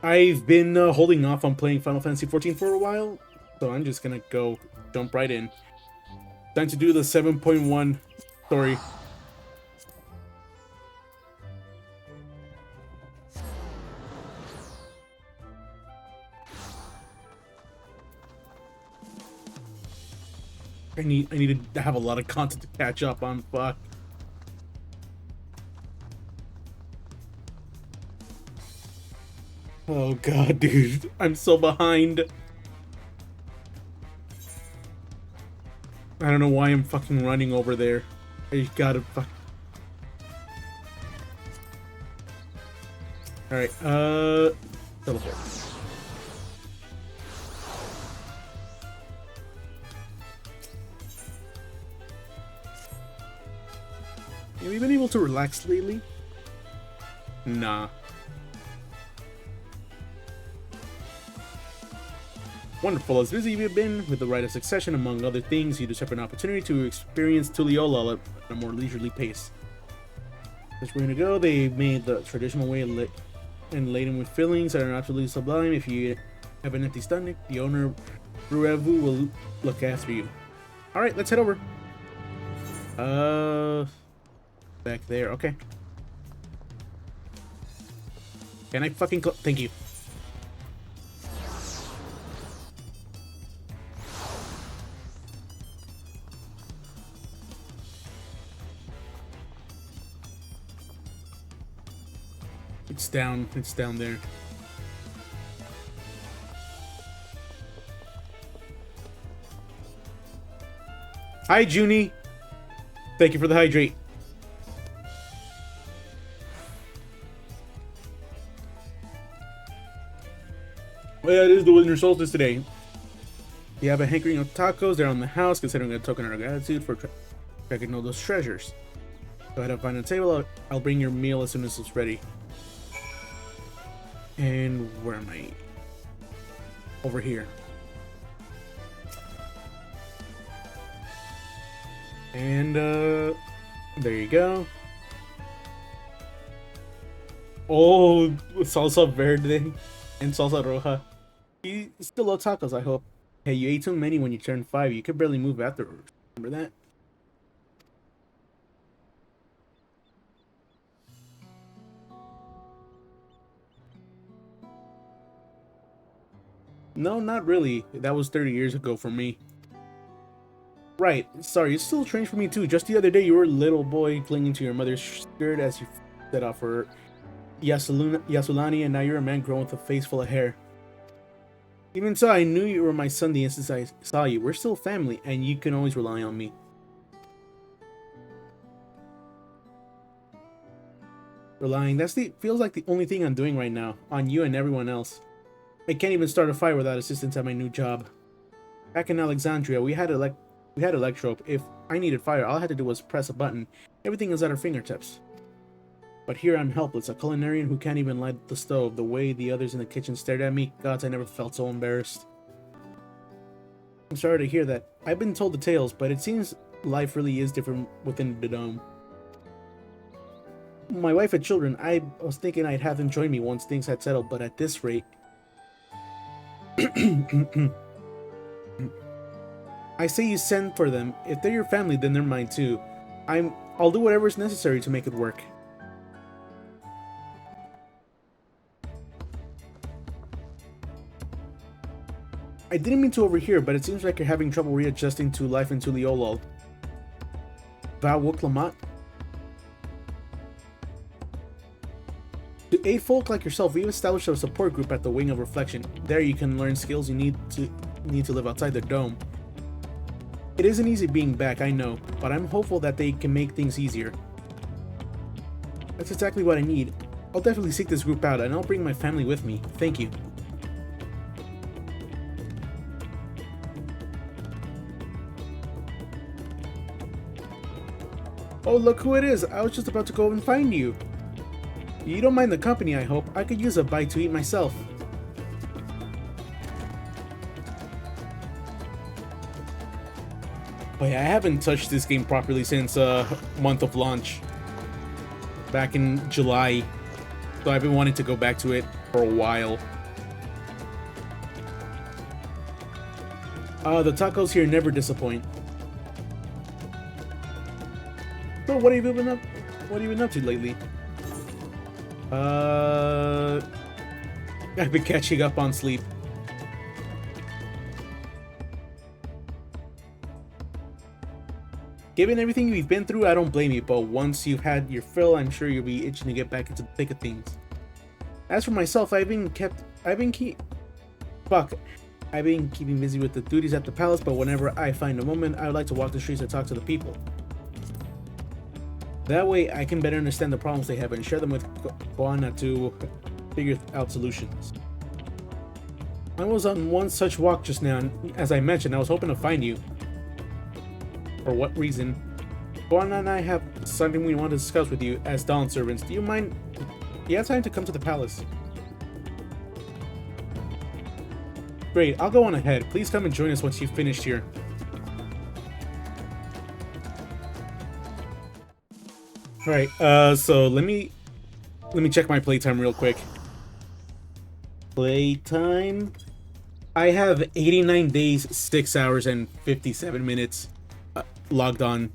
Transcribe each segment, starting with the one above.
I've been holding off on playing Final Fantasy XIV for a while, so I'm just gonna go jump right in. Time to do the 7.1 story. I need to have a lot of content to catch up on. Fuck. Oh god, dude. I'm so behind. I don't know why I'm fucking running over there. I gotta fuck. Alright, teleport. Have you been able to relax lately? Nah. Wonderful. As busy you've been with the Rite of Succession, among other things, you deserve an opportunity to experience Tuliyollal at a more leisurely pace. As we're gonna go, they made the traditional way and laden with fillings that are absolutely sublime. If you have an empty stomach, the owner, Ruevu, will look after you. Alright, let's head over. Back there, okay. Can I fucking thank you. It's down there. Hi, Junie. Thank you for the hydrate. Oh yeah, it is the winter solstice today. You have a hankering of tacos, they're on the house, considering a token of gratitude for checking all those treasures. Go ahead and find a table, I'll bring your meal as soon as it's ready. And where am I? Over here. And there you go. Oh, salsa verde and salsa roja. You still love tacos, I hope. Hey, you ate too many when you turned 5. You could barely move afterwards. Remember that? No, not really. That was 30 years ago for me. Right, sorry, it's still strange for me too. Just the other day, you were a little boy clinging to your mother's skirt as you set off for Yasulani, and now you're a man grown with a face full of hair. Even so, I knew you were my son the instant I saw you. We're still family, and you can always rely on me. Relying, feels like the only thing I'm doing right now, on you and everyone else. I can't even start a fire without assistance at my new job. Back in Alexandria, we had Electrope. If I needed fire, all I had to do was press a button. Everything is at our fingertips. But here I'm helpless, a culinarian who can't even light the stove. The way the others in the kitchen stared at me, gods, I never felt so embarrassed. I'm sorry to hear that. I've been told the tales, but it seems life really is different within the dome. My wife and children, I was thinking I'd have them join me once things had settled, but at this rate... I say you send for them. If they're your family, then they're mine too. I'll do whatever is necessary to make it work. I didn't mean to overhear, but it seems like you're having trouble readjusting to life in Tuliyollal. Vawoklamat? To aid folk like yourself, we've established a support group at the Wing of Reflection. There you can learn skills you need to live outside the dome. It isn't easy being back, I know, but I'm hopeful that they can make things easier. That's exactly what I need. I'll definitely seek this group out, and I'll bring my family with me. Thank you. Oh, look who it is! I was just about to go and find you. You don't mind the company, I hope. I could use a bite to eat myself. But yeah, I haven't touched this game properly since month of launch. Back in July. So I've been wanting to go back to it for a while. The tacos here never disappoint. So what have you been up? What have you been up to lately? I've been catching up on sleep. Given everything we've been through, I don't blame you, but once you've had your fill, I'm sure you'll be itching to get back into the thick of things. As for myself, I've been keeping busy with the duties at the palace, but whenever I find a moment, I would like to walk the streets and talk to the people. That way, I can better understand the problems they have and share them with Koana to figure out solutions. I was on one such walk just now, and as I mentioned, I was hoping to find you. For what reason? Koana and I have something we want to discuss with you as Dawn servants. Do you have time to come to the palace? Great, I'll go on ahead. Please come and join us once you've finished here. Alright, so let me check my playtime real quick. Playtime. I have 89 days, 6 hours, and 57 minutes logged on.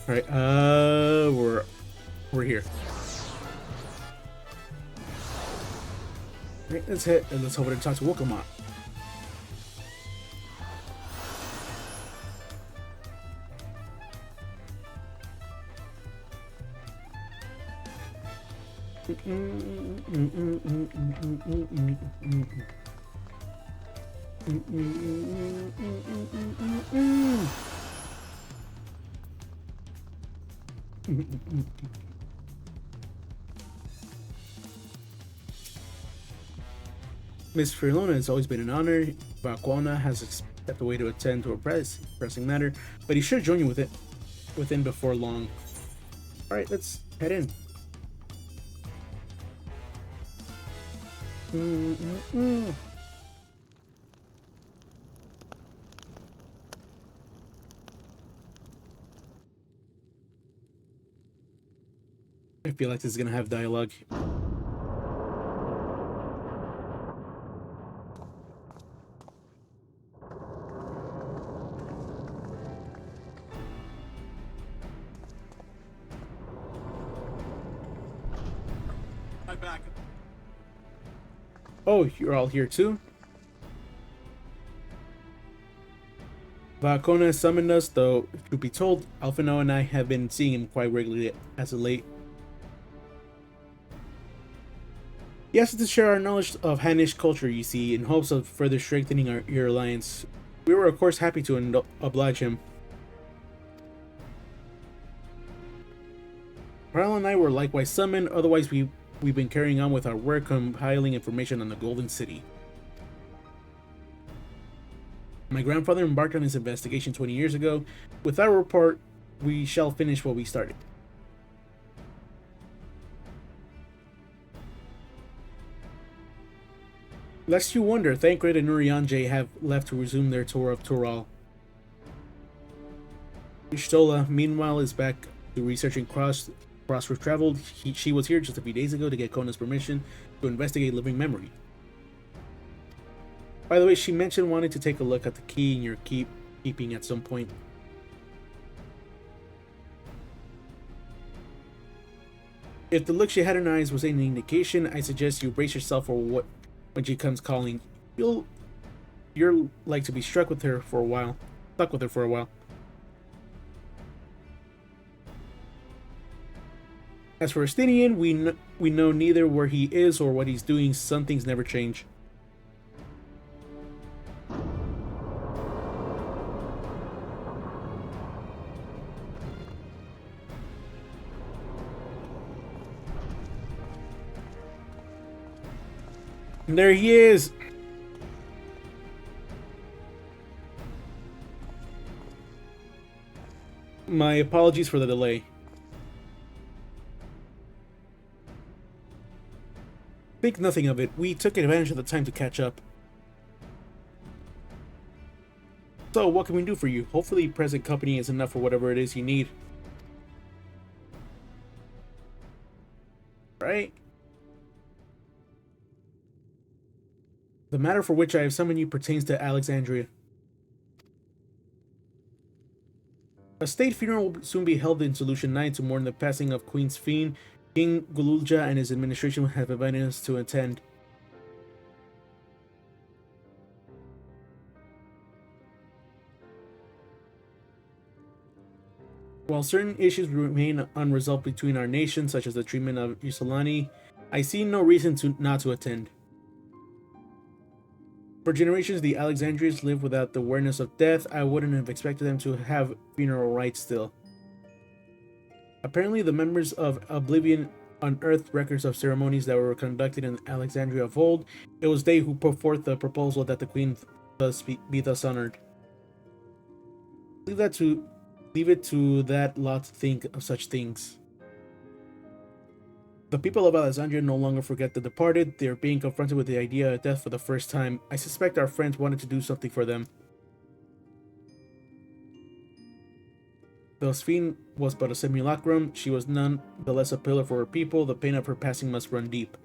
Alright, we're here. Alright, let's hit and let's hope to talk to Wokamon. Miss Frilona, it's always been an honor. Koana has stepped away to attend to a pressing matter, but he should join you within before long. Alright, let's head in. I feel like this is gonna have dialogue. I'm back. Oh, you're all here too? Koana summoned us, though, to be told, Alphino and I have been seeing him quite regularly as of late. He asked us to share our knowledge of Hanish culture, you see, in hopes of further strengthening your alliance. We were, of course, happy to oblige him. Ryle and I were likewise summoned, otherwise we've been carrying on with our work compiling information on the Golden City. My grandfather embarked on his investigation 20 years ago. With our report, we shall finish what we started. Lest you wonder, Thancred and Urianger have left to resume their tour of Tural. Ishtola, meanwhile, is back to researching Crossroads Traveled. She was here just a few days ago to get Kona's permission to investigate living memory. By the way, she mentioned wanting to take a look at the key in your keeping at some point. If the look she had in her eyes was any indication, I suggest you brace yourself for when she comes calling. You're like to be stuck with her for a while. As for Estinian, we know neither where he is or what he's doing. Some things never change. There he is. My apologies for the delay. Think nothing of it. We took advantage of the time to catch up. So, what can we do for you? Hopefully, present company is enough for whatever it is you need. Right? The matter for which I have summoned you pertains to Alexandria. A state funeral will soon be held in Solution 9 to mourn the passing of Queen Sphene. King Gululja and his administration have invited us to attend. While certain issues remain unresolved between our nations, such as the treatment of Isolani, I see no reason not to attend. For generations, the Alexandrians lived without the awareness of death. I wouldn't have expected them to have funeral rites still. Apparently, the members of Oblivion unearthed records of ceremonies that were conducted in Alexandria of old. It was they who put forth the proposal that the queen be thus honored. Leave it to that lot to think of such things. The people of Alexandria no longer forget the departed. They are being confronted with the idea of death for the first time. I suspect our friends wanted to do something for them. Though Sphene was but a simulacrum, she was none the less a pillar for her people. The pain of her passing must run deep.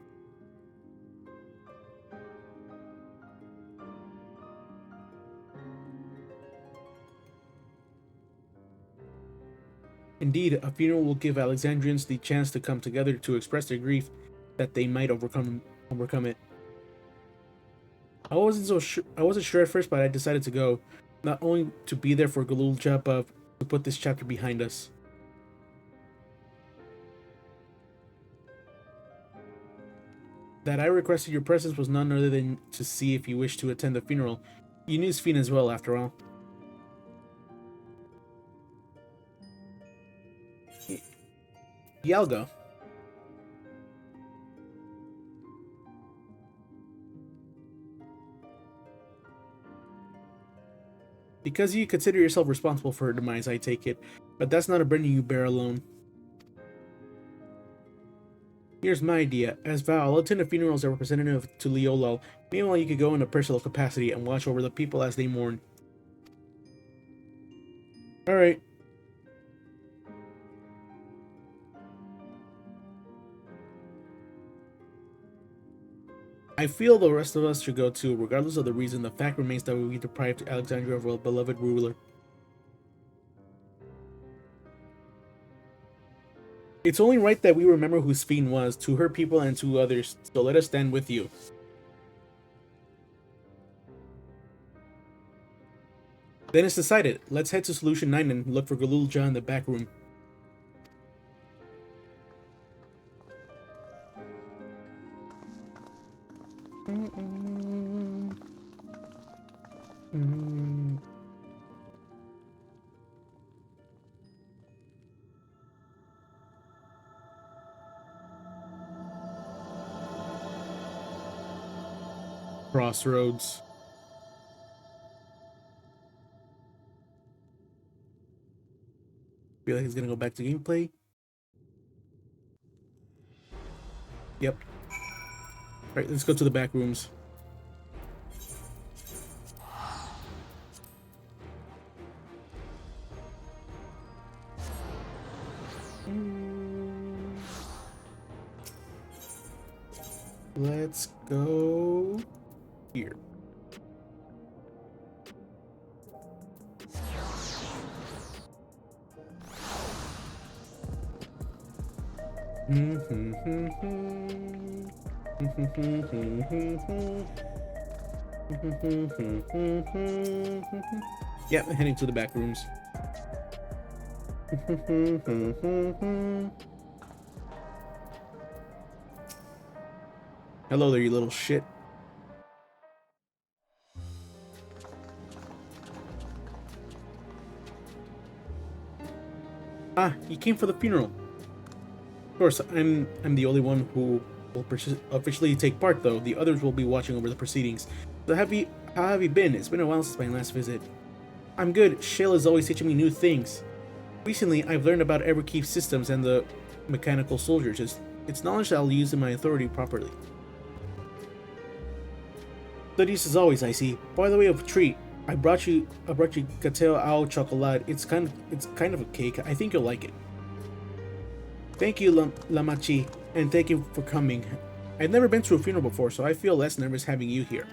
Indeed, a funeral will give Alexandrians the chance to come together to express their grief, that they might overcome it. I wasn't sure at first, but I decided to go, not only to be there for Gululja, but to put this chapter behind us. That I requested your presence was none other than to see if you wished to attend the funeral. You knew Sphene as well, after all. Yalga. Because you consider yourself responsible for her demise, I take it, but that's not a burden you bear alone. Here's my idea. As Val, I'll attend a funeral as a representative to Leolal. Meanwhile, you could go in a personal capacity and watch over the people as they mourn. Alright. I feel the rest of us should go too. Regardless of the reason, the fact remains that we deprived Alexandria of our beloved ruler. It's only right that we remember who Sphene was, to her people and to others, so let us stand with you. Then it's decided. Let's head to Solution 9 and look for Gululja in the back room. Crossroads. Feel like he's gonna go back to gameplay. Yep. Alright, let's go to the back rooms. Let's go here. Yeah, heading to the back rooms. Hello there, you little shit. Ah, you came for the funeral. Of course, I'm the only one who will officially take part, though. The others will be watching over the proceedings. So how have you been? It's been a while since my last visit. I'm good. Shale is always teaching me new things. Recently, I've learned about Everkeep's systems and the mechanical soldiers. It's knowledge that I'll use in my authority properly. Studies as always, I see. By the way of a treat, I brought you Gateo ao chocolate. It's kind of a cake. I think you'll like it. Thank you, Lamachi, and thank you for coming. I've never been to a funeral before, so I feel less nervous having you here.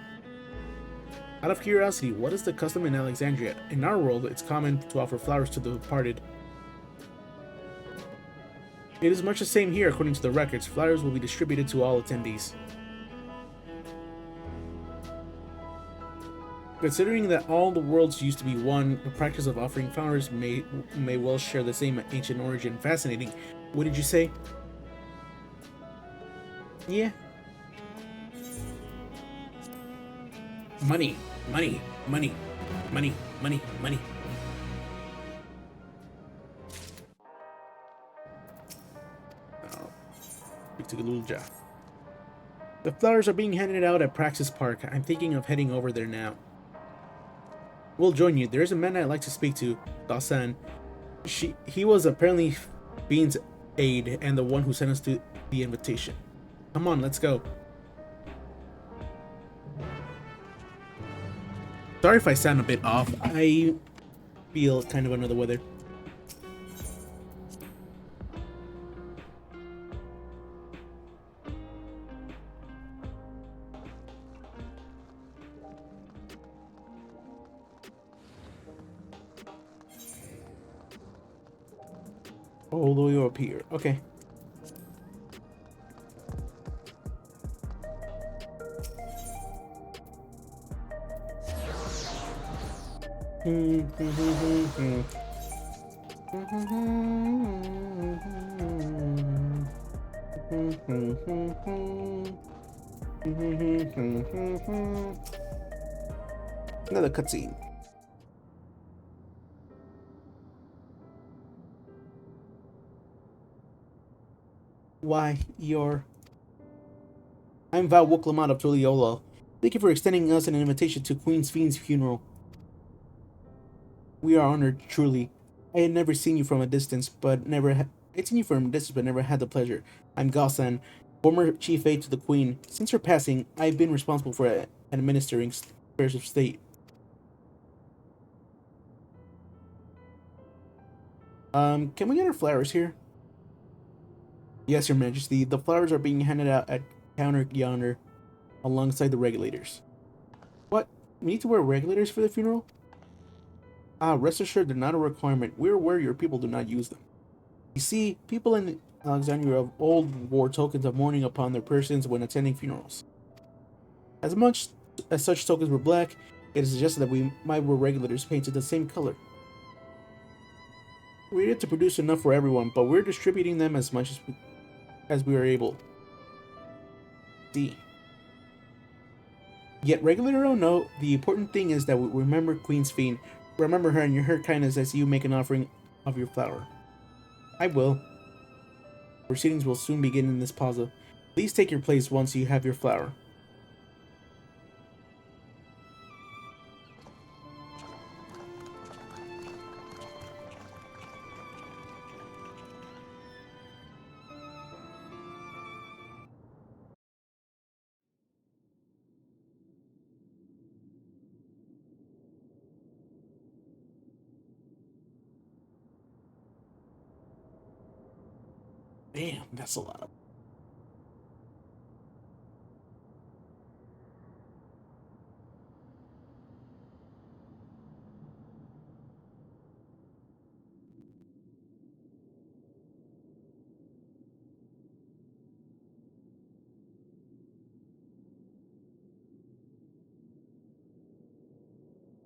Out of curiosity, what is the custom in Alexandria? In our world, it's common to offer flowers to the departed. It is much the same here, according to the records. Flowers will be distributed to all attendees. Considering that all the worlds used to be one, the practice of offering flowers may well share the same ancient origin. Fascinating. What did you say? Yeah. Money, money, money, money, money, money. Oh, we took a little job. The flowers are being handed out at Praxis Park. I'm thinking of heading over there now. We'll join you. There is a man I'd like to speak to, Dasan. He was apparently Bean's aide and the one who sent us to the invitation. Come on, let's go. Sorry if I sound a bit off. I feel kind of under the weather. All the way up here. Okay. Another cutscene. Why, I'm Val Woklamat of Tuliola. Thank you for extending us an invitation to Queen Fiend's funeral. We are honored, truly. I had never seen you from a distance, but never had the pleasure. I'm Galsan, former chief aide to the Queen. Since her passing, I've been responsible for administering affairs of state. Can we get our flowers here? Yes, Your Majesty. The flowers are being handed out at counter yonder, alongside the regulators. What? We need to wear regulators for the funeral? Ah, rest assured they're not a requirement. We're aware your people do not use them. You see, people in Alexandria of old wore tokens of mourning upon their persons when attending funerals. As much as such tokens were black, it is suggested that we might wear regulators painted the same color. We needed to produce enough for everyone, but we're distributing them as much as we are able. D. Yet regulator or no, the important thing is that we remember Queen's Fiend. Remember her and her kindness as you make an offering of your flower. I will. Proceedings will soon begin in this plaza. Please take your place once you have your flower. Damn, that's a lot of...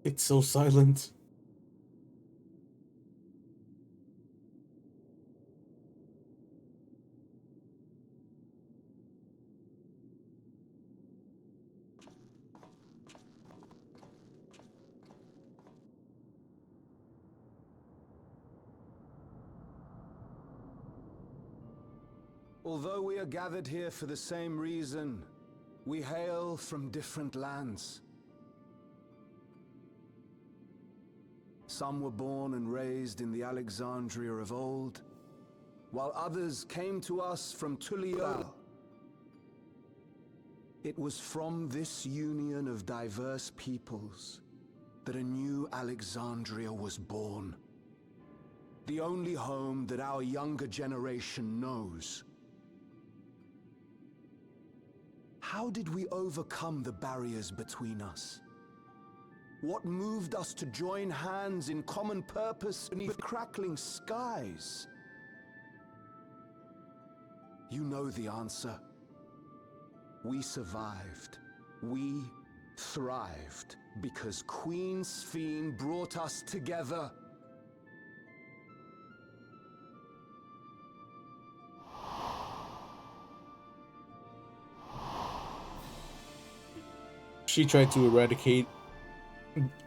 It's so silent. Although we are gathered here for the same reason, we hail from different lands. Some were born and raised in the Alexandria of old, while others came to us from Tullio. It was from this union of diverse peoples that a new Alexandria was born. The only home that our younger generation knows. How did we overcome the barriers between us? What moved us to join hands in common purpose beneath crackling skies? You know the answer. We survived. We thrived because Queen Sphene brought us together. She tried to eradicate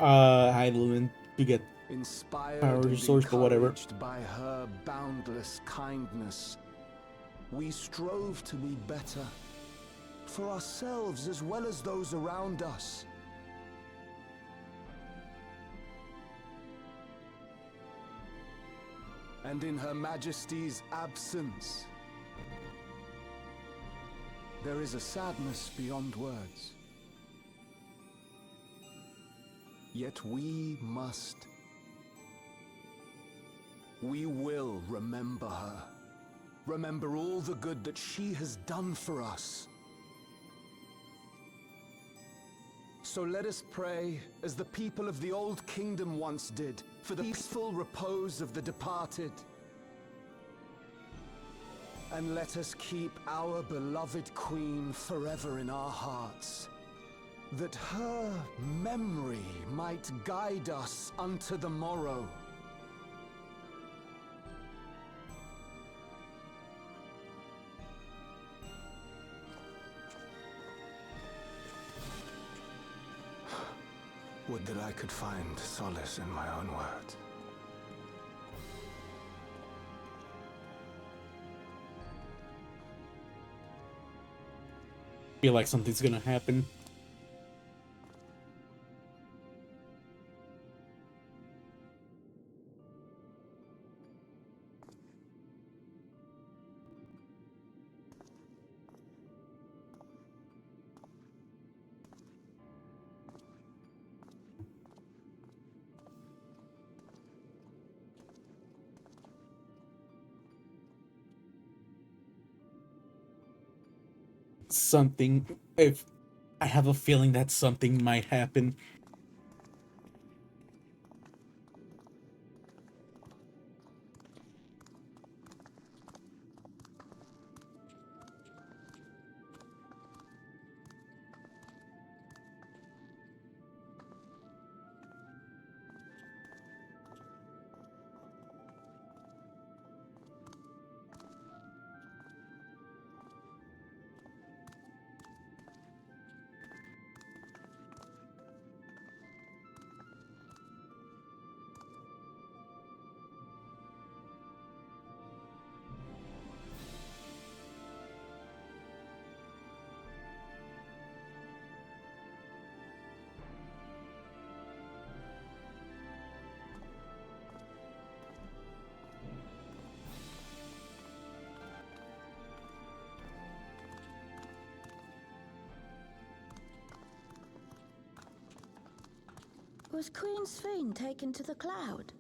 Heidelman to get Inspired power and source, but whatever. encouraged by her boundless kindness, we strove to be better, for ourselves as well as those around us. And in Her Majesty's absence, there is a sadness beyond words. Yet we must. We will remember her. Remember all the good that she has done for us. So let us pray, as the people of the Old Kingdom once did, for the peaceful repose of the departed. And let us keep our beloved Queen forever in our hearts, that her memory might guide us unto the morrow. Would that I could find solace in my own words. Feel like something's gonna happen. Something, if I have a feeling that something might happen. Was Queen Sphene taken to the cloud?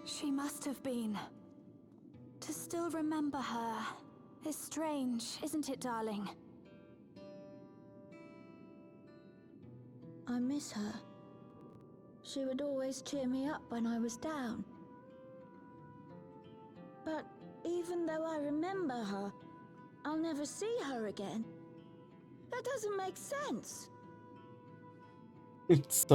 She must have been. To still remember her is strange, isn't it, darling? I miss her. She would always cheer me up when I was down. But even though I remember her, I'll never see her again. That doesn't make sense. It's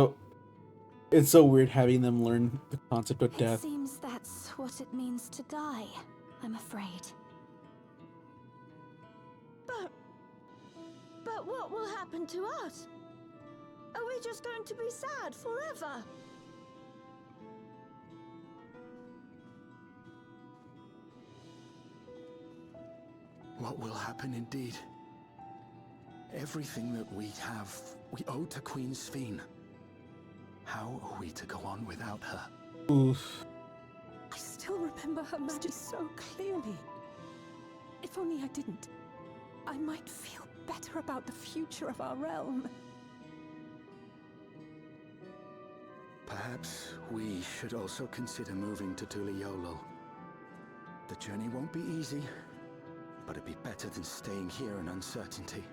so weird having them learn the concept of It death. seems that's what it means to die, I'm afraid. But what will happen to us? Are we just going to be sad forever? What will happen indeed? Everything that we have, we owe to Queen Sphene. How are we to go on without her? Oof. I still remember Her Majesty so clearly. If only I didn't, I might feel better about the future of our realm. Perhaps we should also consider moving to Tuliolo. The journey won't be easy, but it'd be better than staying here in uncertainty.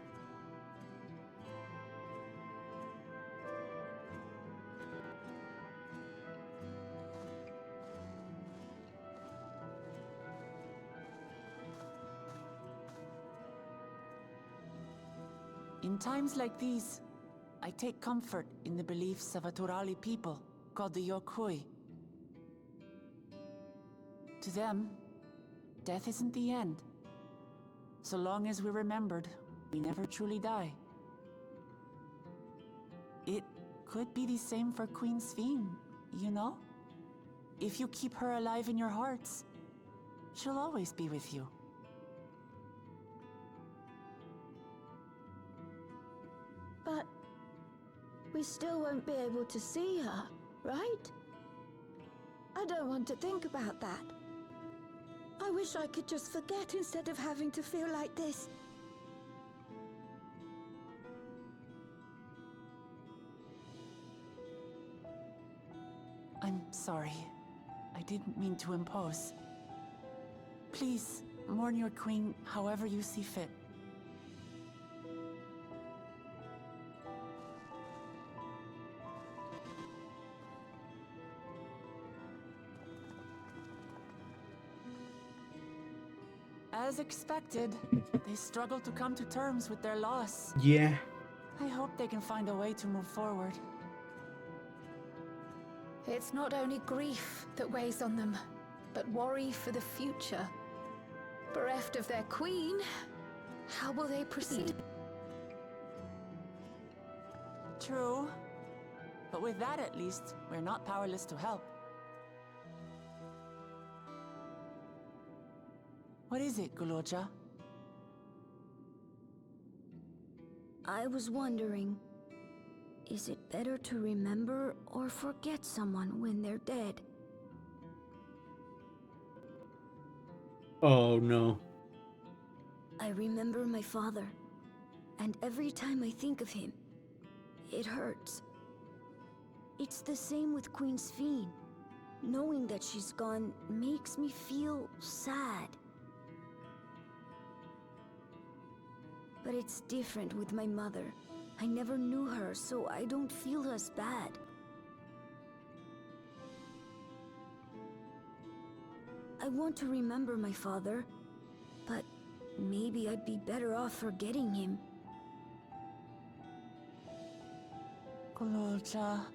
In times like these, I take comfort in the beliefs of a Turali people called the Yokui. To them, death isn't the end. So long as we're remembered, we never truly die. It could be the same for Queen Sphene, you know? If you keep her alive in your hearts, she'll always be with you. But we still won't be able to see her, right? I don't want to think about that. I wish I could just forget instead of having to feel like this. I'm sorry. I didn't mean to impose. Please, mourn your queen however you see fit. As expected, they struggle to come to terms with their loss. Yeah. I hope they can find a way to move forward. It's not only grief that weighs on them, but worry for the future. Bereft of their queen, how will they proceed? True. But with that at least, we're not powerless to help. What is it, Guloja? I was wondering, is it better to remember or forget someone when they're dead? Oh no. I remember my father, and every time I think of him, it hurts. It's the same with Queen Sphene. Knowing that she's gone makes me feel sad. But it's different with my mother. I never knew her, so I don't feel as bad. I want to remember my father, but maybe I'd be better off forgetting him. Guloja.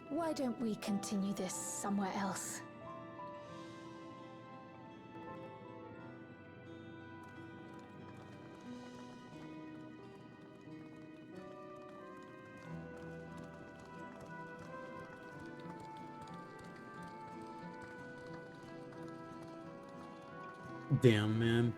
Why don't we continue this somewhere else? Damn, man.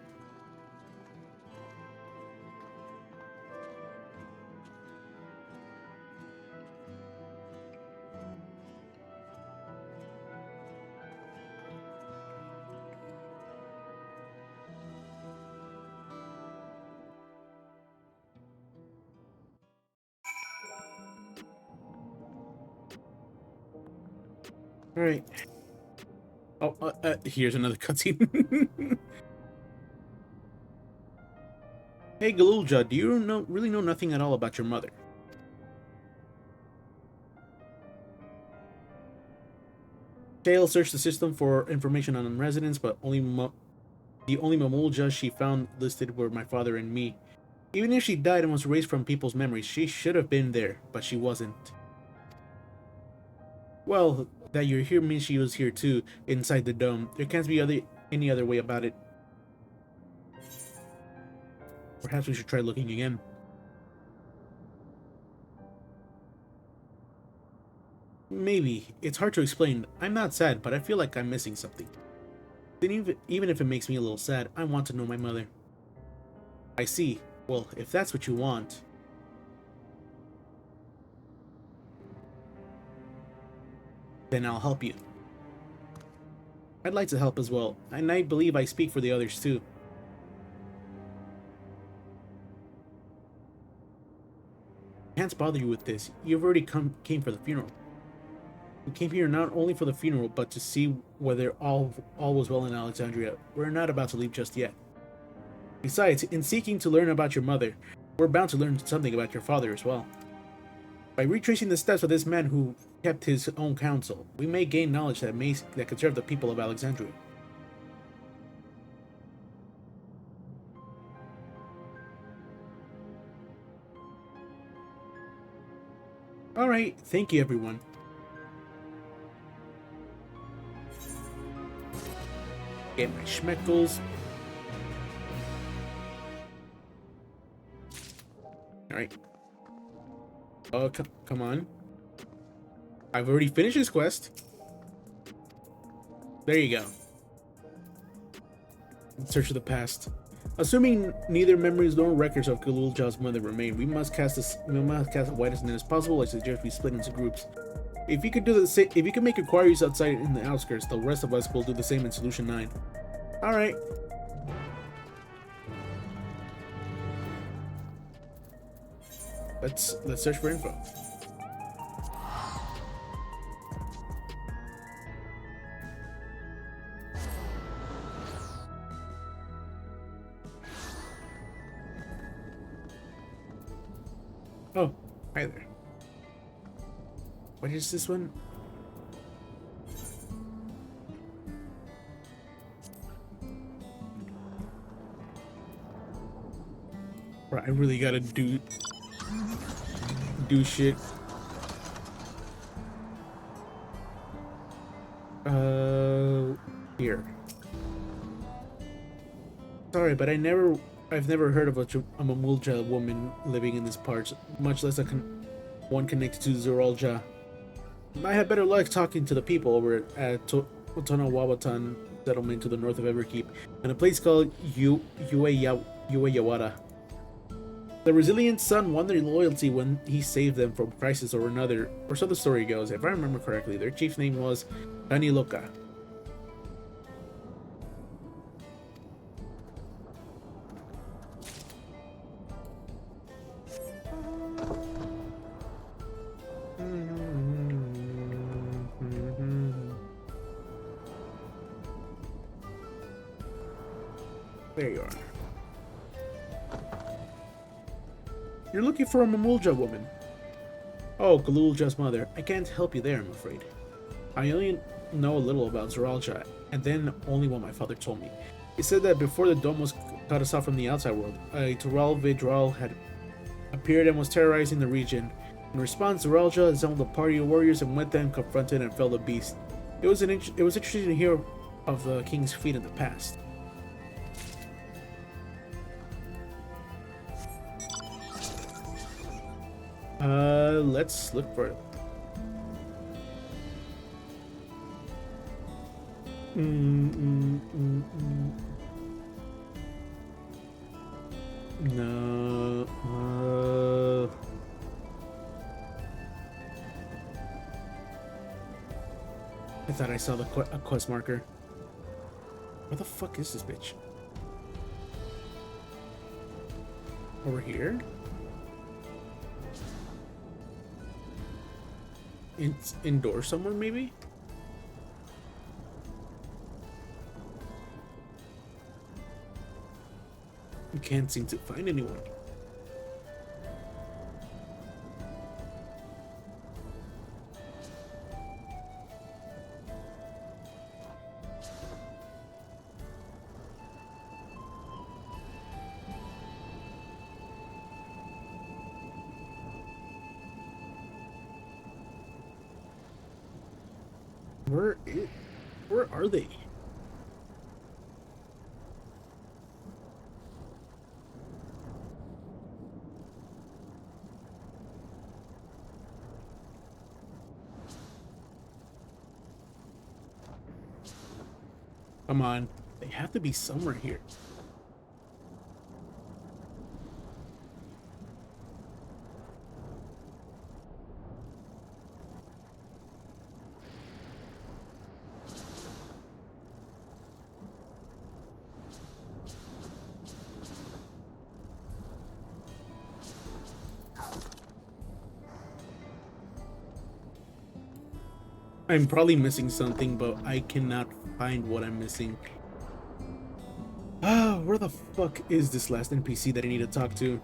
All right. Oh, here's another cutscene. Hey, Galulja, do you really know nothing at all about your mother? Shale searched the system for information on residents, but the only Mamulja she found listed were my father and me. Even if she died and was erased from people's memories, she should have been there, but she wasn't. Well, that you're here means she was here too, inside the dome. There can't be any other way about it. Perhaps we should try looking again. Maybe. It's hard to explain. I'm not sad, but I feel like I'm missing something. Then even if it makes me a little sad, I want to know my mother. I see. Well, if that's what you want. Then I'll help you. I'd like to help as well, and I believe I speak for the others too. I can't bother you with this. You've already came for the funeral. We came here not only for the funeral, but to see whether all was well in Alexandria. We're not about to leave just yet. Besides, in seeking to learn about your mother, we're bound to learn something about your father as well. By retracing the steps of this man who kept his own counsel, we may gain knowledge that could serve the people of Alexandria. Alright, thank you everyone. Get my schmeckles. Alright. Oh, come on. I've already finished this quest. There you go. Search of the past. Assuming neither memories nor records of Galulja's mother remain, we must cast the widest net as possible. I suggest we split into groups. If you could do the same, if you can make inquiries outside in the outskirts, the rest of us will do the same in Solution 9. All right. Let's search for info. Oh, hi there. What is this one? Right, I really gotta do shit. Here. Sorry, but I've never heard of a Mamulja woman living in this part, much less one connected to Zoralja. I had better luck talking to the people over at Otonawawatan settlement to the north of Everkeep, and a place called Ueyawada. The resilient son won their loyalty when he saved them from crisis or another, or so the story goes. If I remember correctly, their chief's name was Kaniloka. There you are. You're looking for a Mamulja woman. Oh, Galulja's mother. I can't help you there, I'm afraid. I only know a little about Zoralja, and then only what my father told me. He said that before the Domos cut us off from the outside world, a Tural Vidral had appeared and was terrorizing the region. In response, Zoralja assembled a party of warriors and went there and confronted and felled the beast. It was interesting to hear of the king's feat in the past. Let's look for it. No. I thought I saw a quest marker. Where the fuck is this bitch? Over here? It's indoors somewhere, maybe? I can't seem to find anyone. Where are they? Come on, they have to be somewhere here. I'm probably missing something, but I cannot find what I'm missing. Ah, where the fuck is this last NPC that I need to talk to?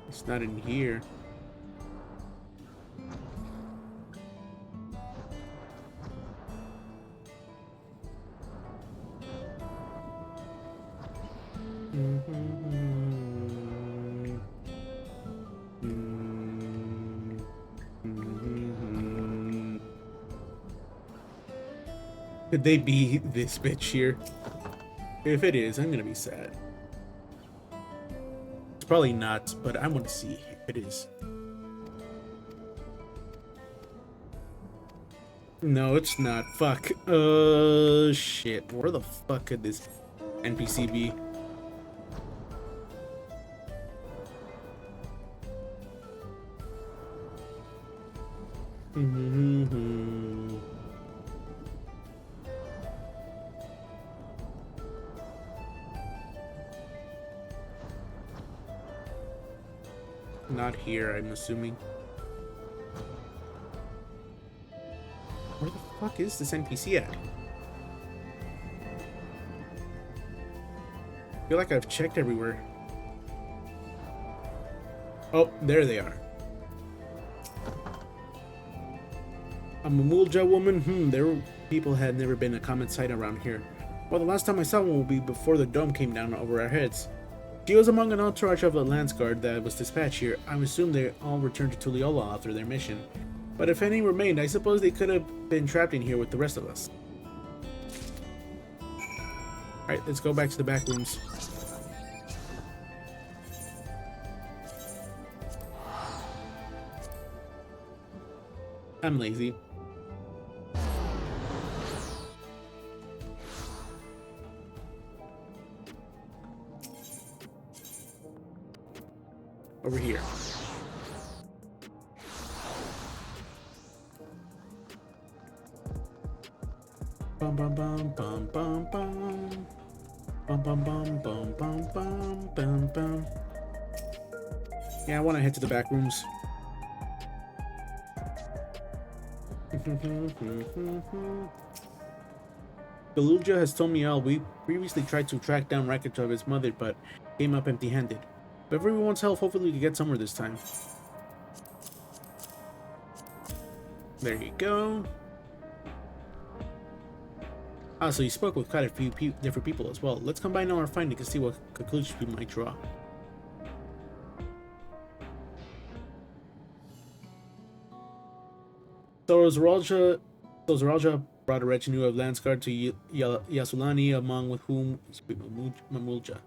It's not in here. Could they be this bitch here? If it is, I'm gonna be sad. It's probably not, but I want to see if it is. No, it's not. Fuck. Shit. Where the fuck could this NPC be? Not here, I'm assuming. Where the fuck is this NPC at? I feel like I've checked everywhere. Oh, there they are. A Mamulja woman? Their people had never been a common sight around here. Well, the last time I saw one would be before the dome came down over our heads. She was among an entourage of a lance guard that was dispatched here. I assume they all returned to Tuliyola after their mission. But if any remained, I suppose they could have been trapped in here with the rest of us. Alright, let's go back to the back rooms. I'm lazy. Over here. Bum bum bum bum bum bum. Bum bum bum bum bum bum bum bum. Yeah, I want to head to the back rooms. Beluja has told me all. We previously tried to track down records of his mother, but came up empty-handed. But for everyone's help, hopefully we can get somewhere this time. There you go. Ah, so you spoke with quite a few different people as well. Let's combine all our findings and see what conclusions we might draw. So Zoralja brought a retinue of lance guard to Yasulani, among whom Mamulja.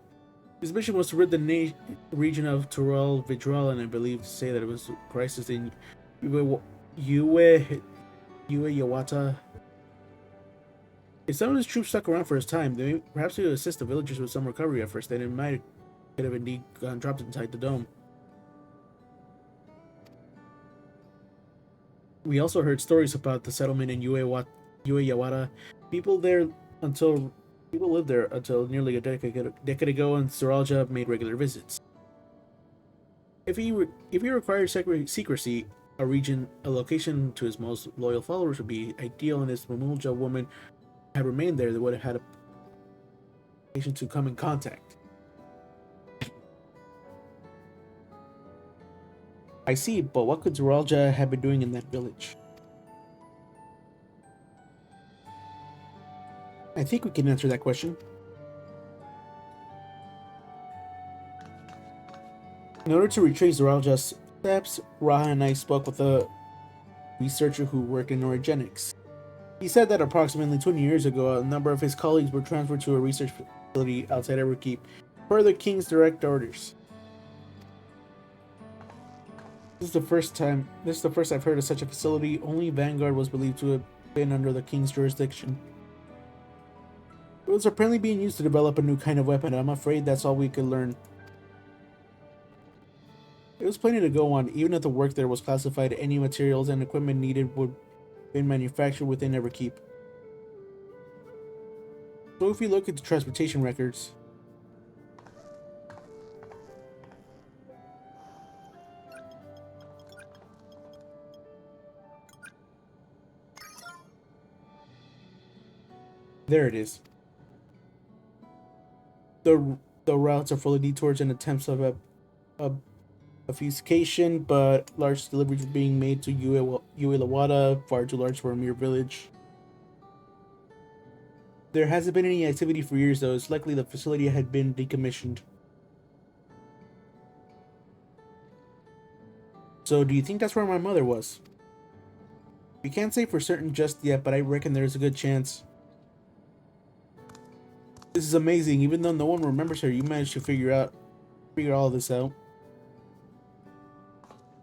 His mission was to rid the region of Tural Vidral, and I believe to say that it was a crisis in Yue Yawata. If some of his troops stuck around for his time, perhaps he would assist the villagers with some recovery efforts. Then it could have indeed gone dropped inside the dome. We also heard stories about the settlement in Yue Yawata. People lived there until nearly a decade ago, and Zoralja made regular visits. If he required secrecy, a location to his most loyal followers would be ideal, and this Mamulja woman had remained there, they would have had a patient to come in contact. I see, but what could Zoralja have been doing in that village? I think we can answer that question. In order to retrace Zoralja's steps, Raha and I spoke with a researcher who worked in neurogenics. He said that approximately 20 years ago, a number of his colleagues were transferred to a research facility outside Everkeep per the king's direct orders. This is the first I've heard of such a facility. Only Vanguard was believed to have been under the king's jurisdiction. It was apparently being used to develop a new kind of weapon, and I'm afraid that's all we could learn. It was plenty to go on. Even if the work there was classified, any materials and equipment needed would have been manufactured within Everkeep. So if we look at the transportation records, There it is. The routes are full of detours and attempts of obfuscation, but large deliveries are being made to Uelawada, far too large for a mere village. There hasn't been any activity for years, though. It's likely the facility had been decommissioned. So, do you think that's where my mother was? We can't say for certain just yet, but I reckon there's a good chance. This is amazing. Even though no one remembers her, you managed to figure all this out.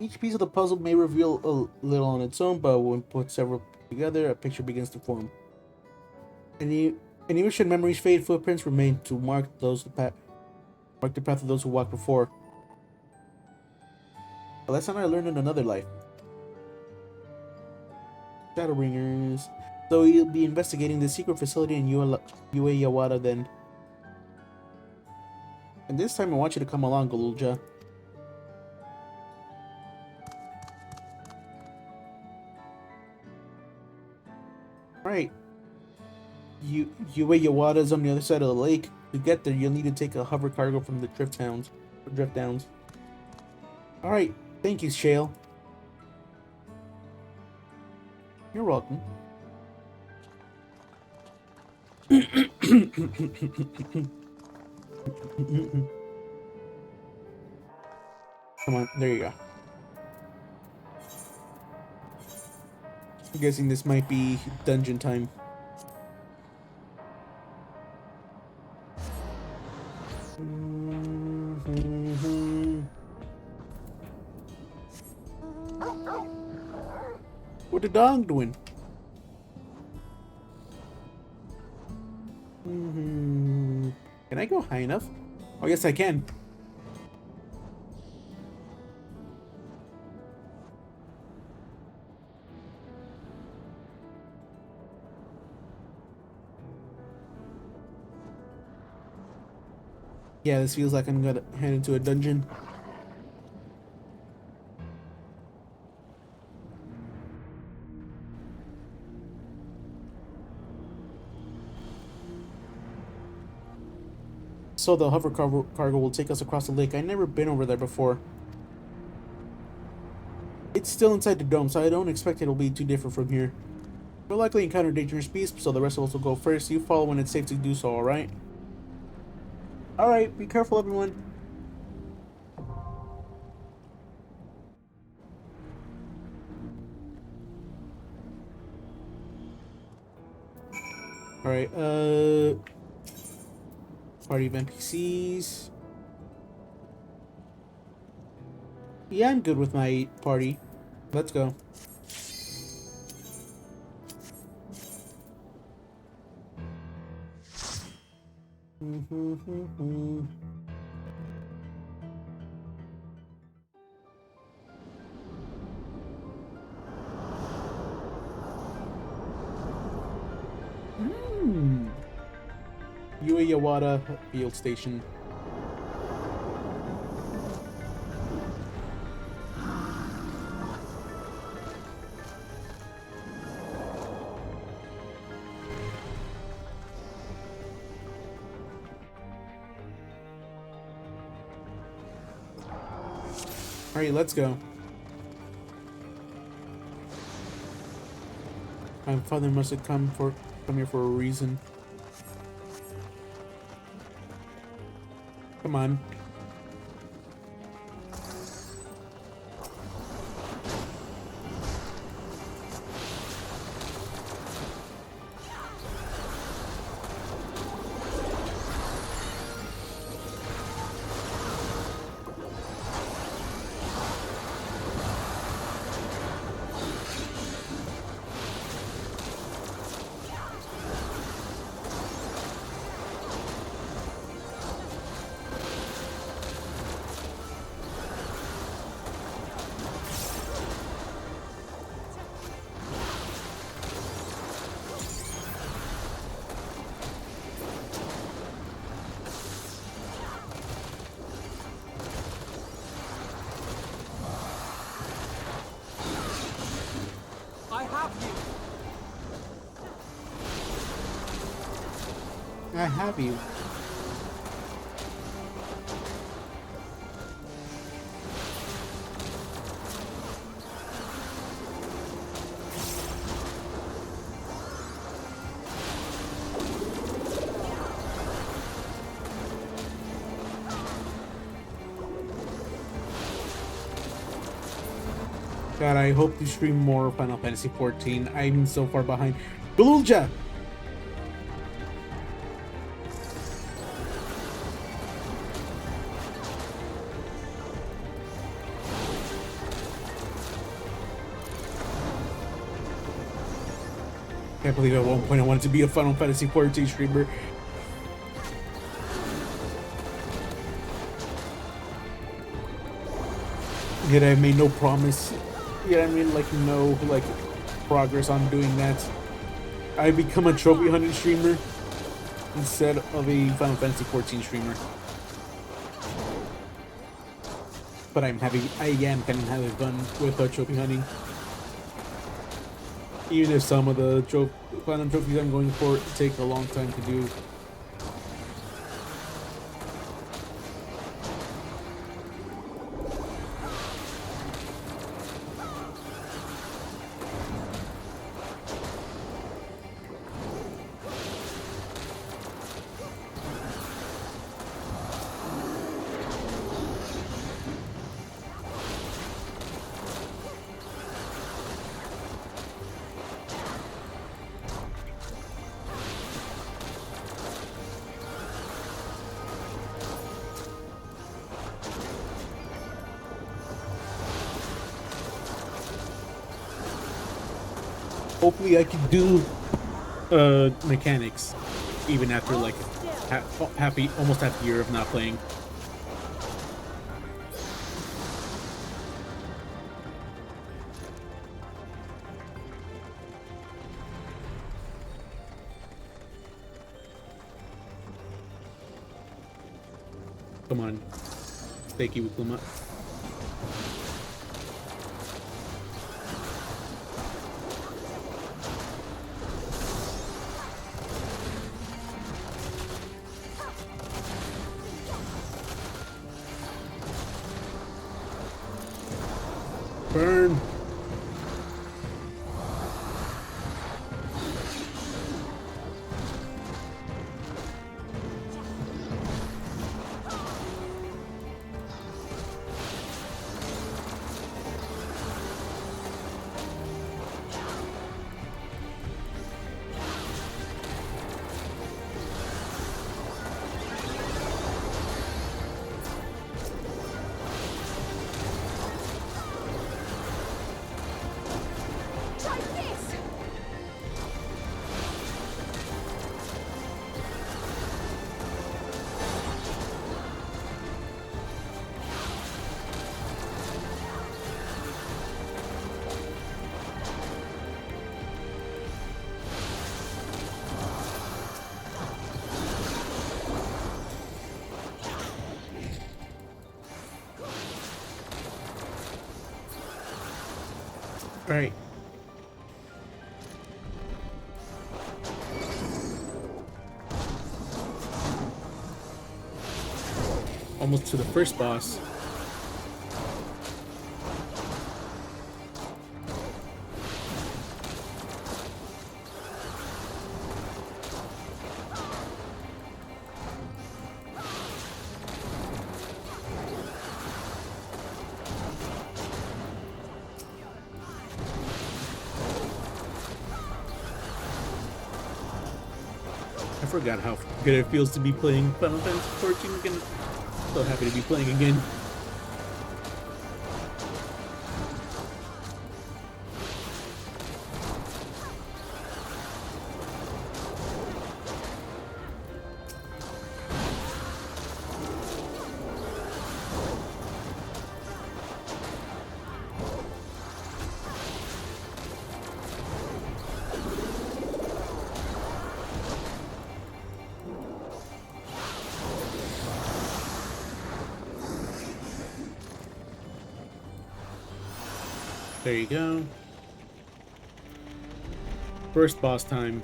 Each piece of the puzzle may reveal a little on its own, but when put several together, a picture begins to form. And even should memories fade, footprints remain to mark the path of those who walked before. A lesson I learned in another life. Shadowbringers. So you'll be investigating the secret facility in Ueyawada then. And this time I want you to come along, Galulja. Right. Ueyawada is on the other side of the lake. To get there, you'll need to take a hover cargo from the drift downs. Alright, thank you, Shale. You're welcome. Come on, there you go. I'm guessing this might be dungeon time. What the dog doing? Can I go high enough? Oh, yes, I can. Yeah, this feels like I'm gonna head into a dungeon. So the hover cargo will take us across the lake. I've never been over there before. It's still inside the dome, so I don't expect it'll be too different from here. We'll likely encounter dangerous beasts, so the rest of us will go first. You follow when it's safe to do so, alright? Alright, be careful, everyone. Alright, party of NPCs. Yeah, I'm good with my party. Let's go. Ueyawada Field Station. Alright, let's go. My father must have come here for a reason. Come on. I have you. God, I hope to stream more Final Fantasy XIV. I'm so far behind. Galulja! Can't believe at one point I wanted to be a Final Fantasy XIV streamer. Yet I made no promise. Yet I made like no like progress on doing that. I become a trophy hunting streamer instead of a Final Fantasy XIV streamer. But I am kind of having fun with trophy hunting. Even if some of the platinum trophies I'm going for take a long time to do. Hopefully I can do mechanics even after like almost half a year of not playing. Come on. Thank you, Kluma. Burn. All right. Almost to the first boss. I forgot how good it feels to be playing Final Fantasy XIV again. So happy to be playing again. There you go. First boss time.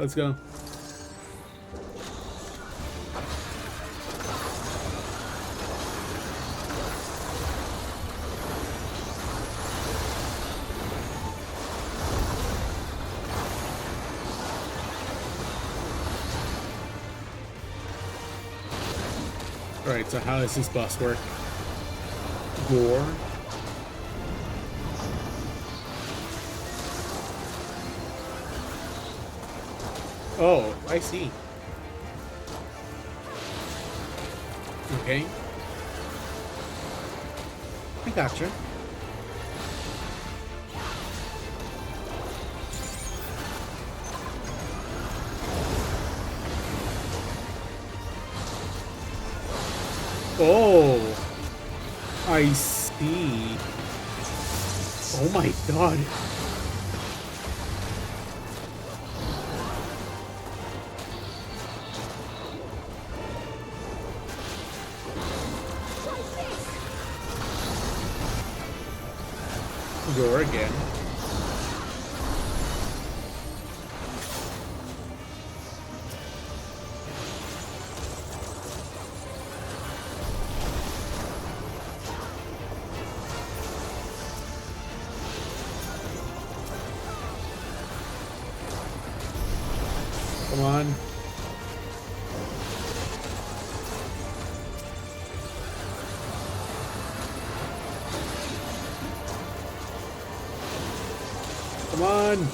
Let's go. Alright, so how does this boss work? Gore. Oh, I see. Okay. I gotcha. Oh, I see. Oh my god. Roar again. Come on. Come on.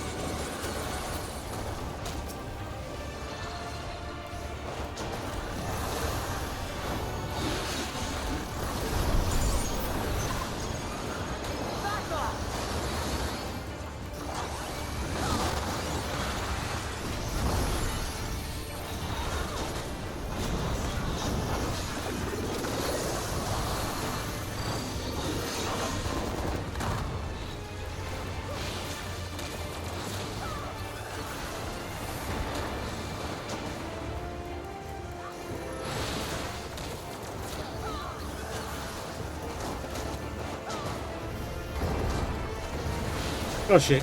Oh shit.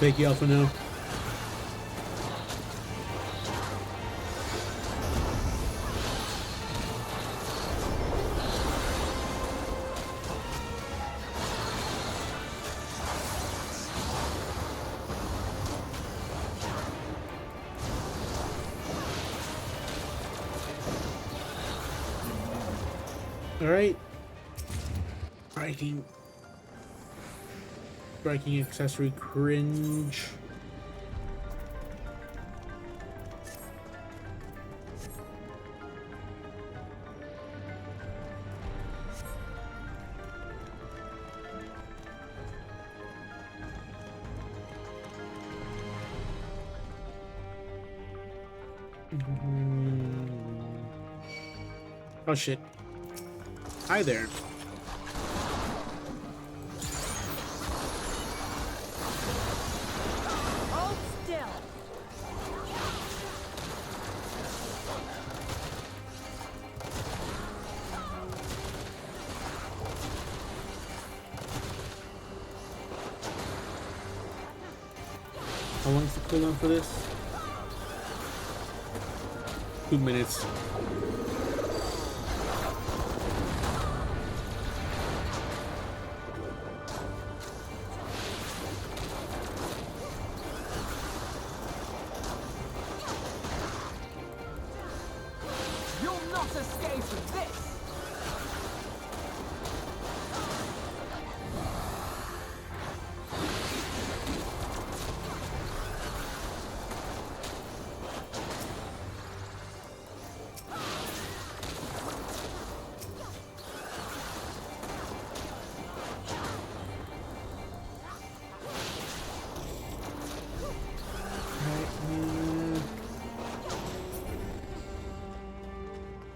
Thank you, Alpha now. Alright. Striking accessory cringe. Oh shit. Hi there. Hold still. How long is the cooldown for this? 2 minutes. You'll not escape with this.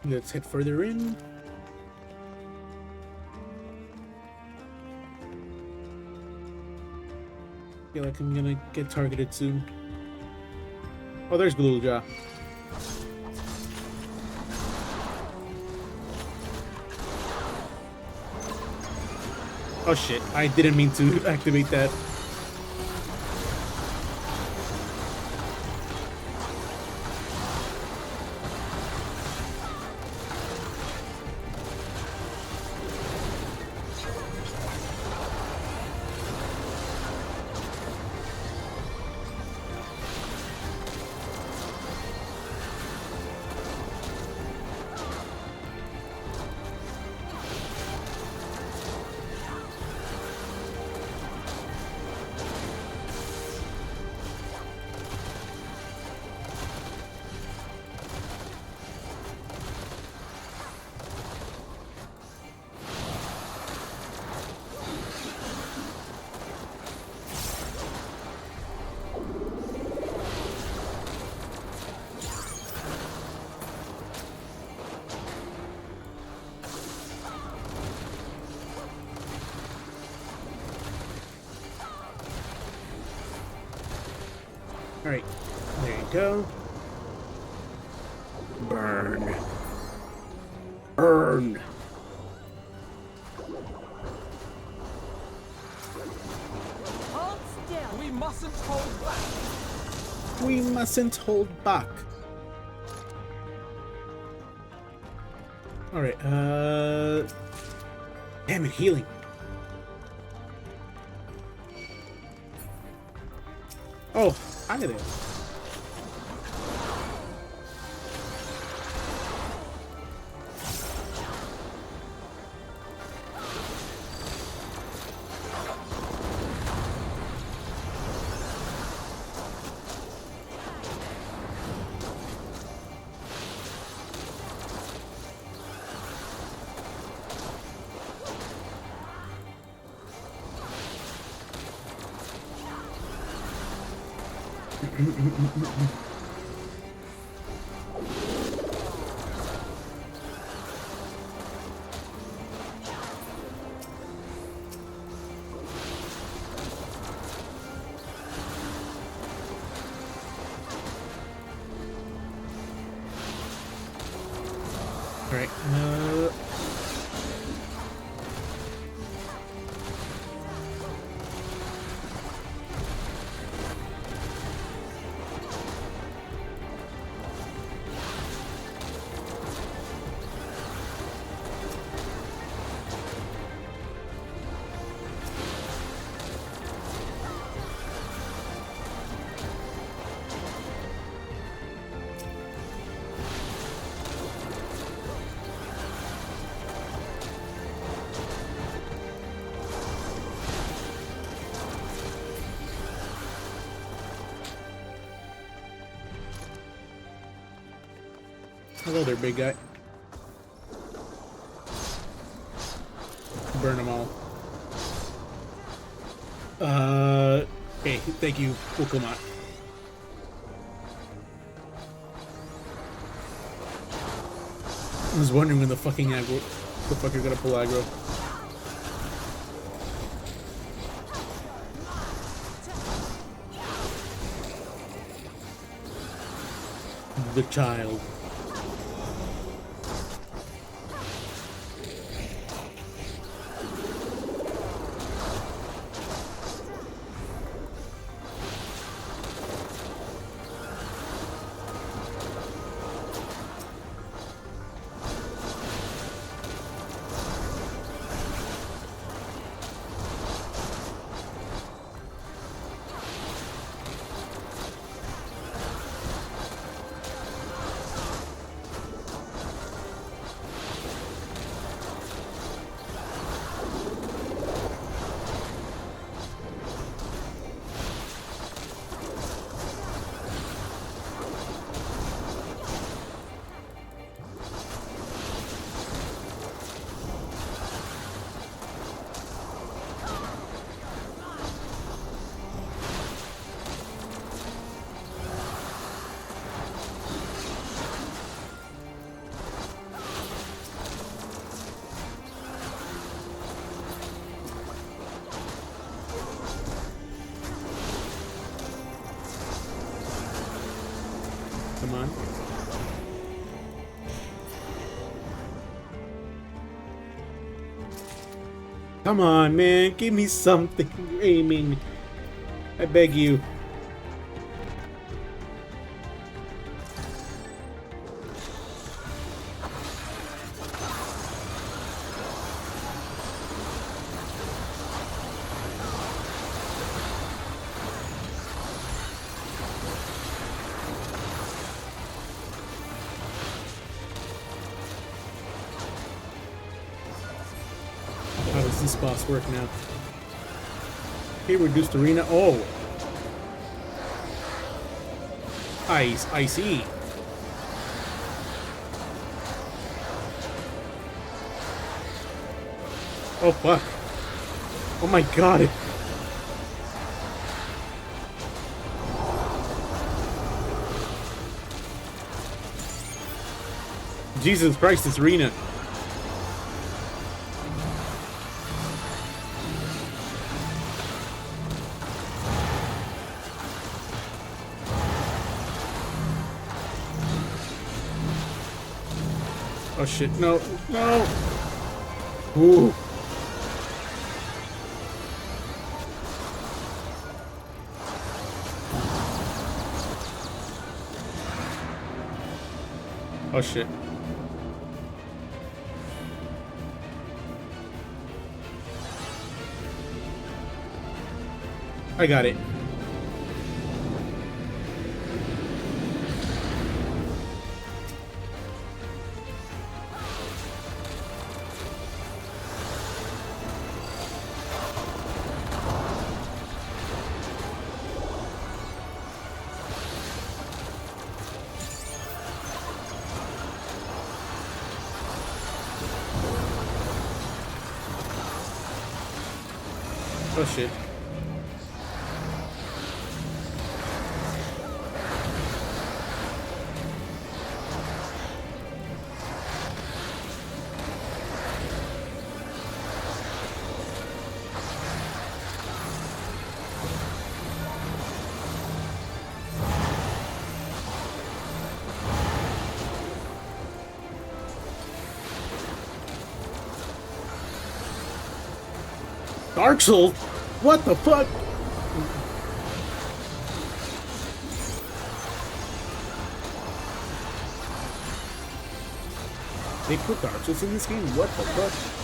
Let's head further in. feel like I'm gonna get targeted soon. Oh, there's Glulja. Oh shit, I didn't mean to activate that. Alright, there you go. Burn. Burn. Hold still. We mustn't hold back. We mustn't hold back. Alright, damn it, healing. Oh, hi there. Alright, hello there, big guy. Burn them all. Okay, thank you, Pokemon. I was wondering when the fucking aggro, the fuck you're gonna pull aggro. The child. Come on. Come on, man. Give me something. Aiming. I beg you. How does this boss work now? Okay, reduced arena. Oh! I see. Oh, fuck. Oh my god. Jesus Christ, this arena. Oh shit, no, no! Ooh. Oh shit. I got it. Oh shit. Dark Souls? What the fuck? They put Dark Souls in this game? What the fuck?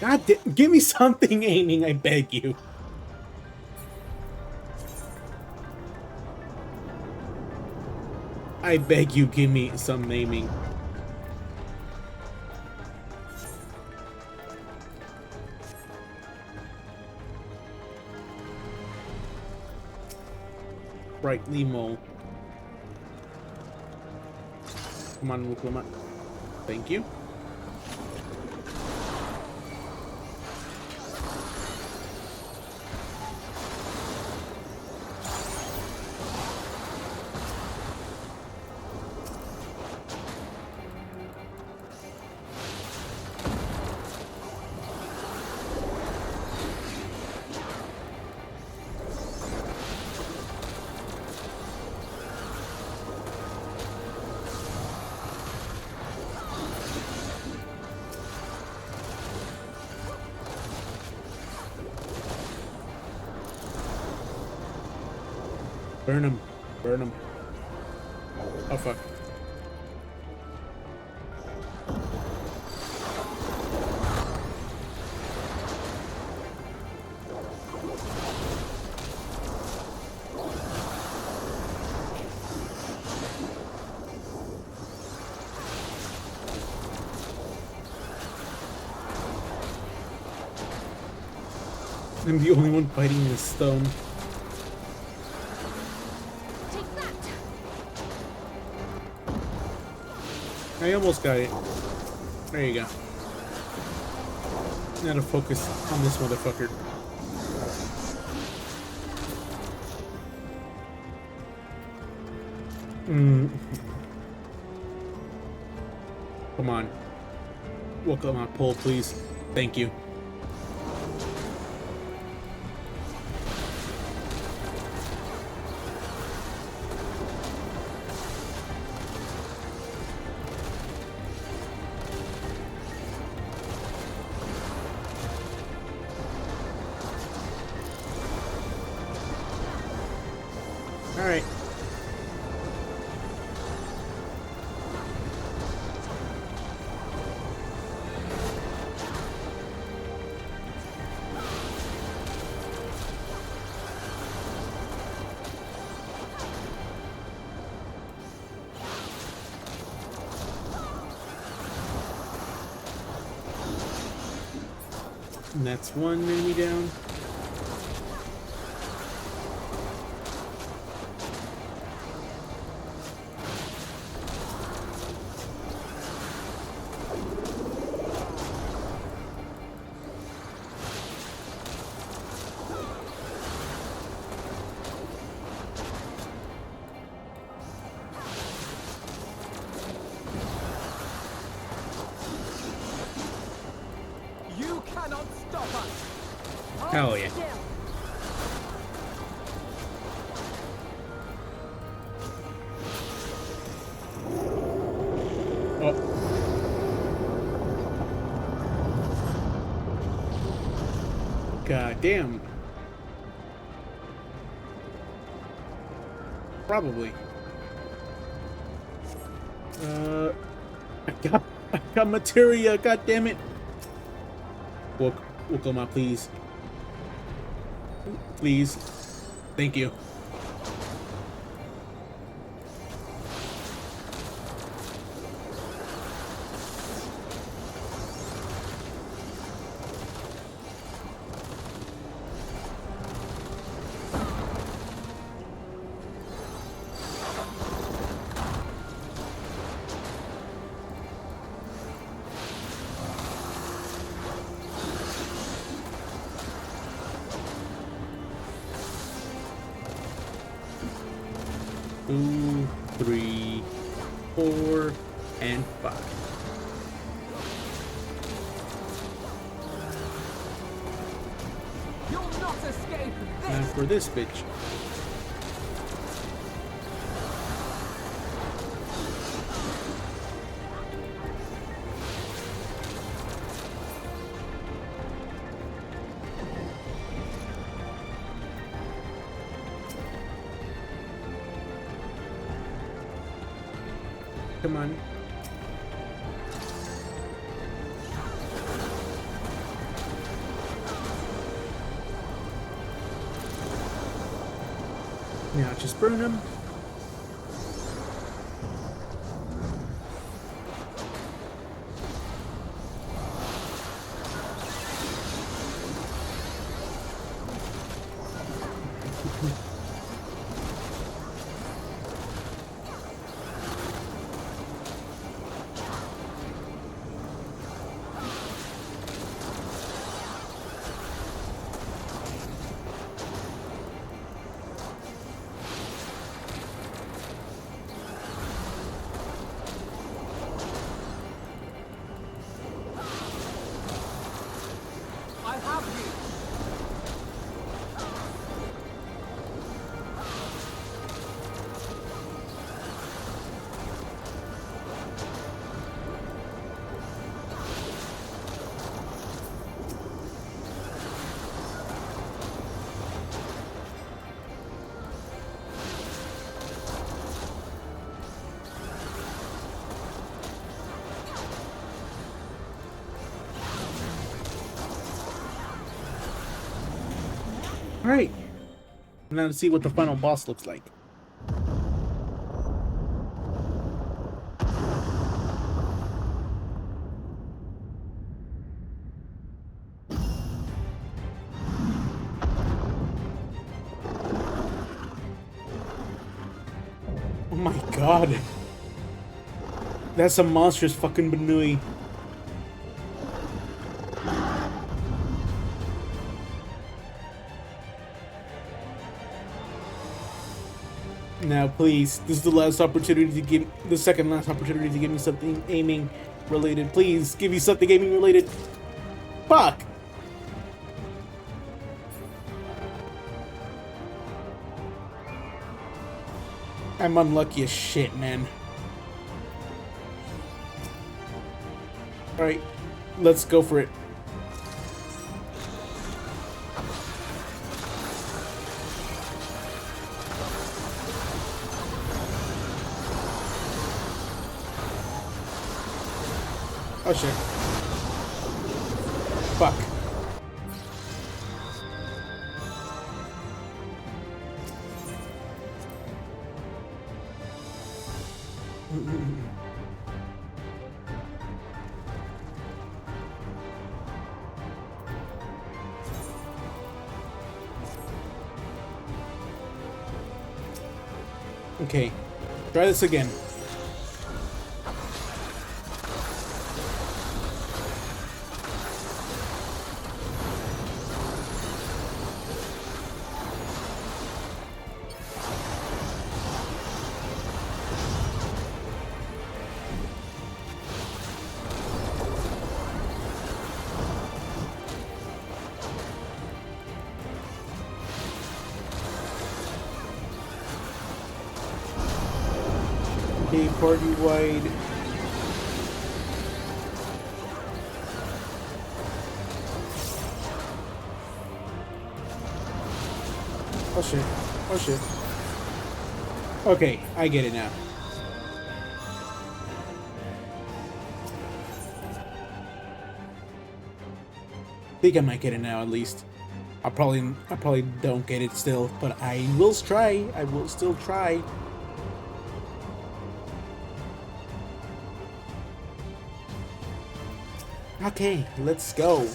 God damn, give me something aiming, I beg you. I beg you, give me some aiming. Right, Limo. Come on, come on. Thank you. Burn him. Burn him. Oh, fuck. I'm the only one fighting this stone. I almost got it. There you go. Now to focus on this motherfucker. Come on. Walk up my pole, please. Thank you. All right. And that's one enemy down. You cannot stop us. Hell yeah. Still. Oh. God damn. Probably. I got materia, god damn it. Walk on my please. Please. Thank you. Two, three, 4, and 5. You'll not escape Now this. for this bitch. Come on. Now just burn them. I have you. Alright. Now to see what the final boss looks like. Oh my god. That's a monstrous fucking Benui. Now, please, this is the last opportunity to give, the second last opportunity to give me something aiming related. Please, give me something aiming related. Fuck! I'm unlucky as shit, man. Alright, let's go for it. Oh shit. Fuck. Okay, try this again. Okay, party wide. Oh shit. Oh shit. Okay, I get it now. Think I might get it now at least. I probably don't get it still, but I will try. I will still try. Okay, let's go.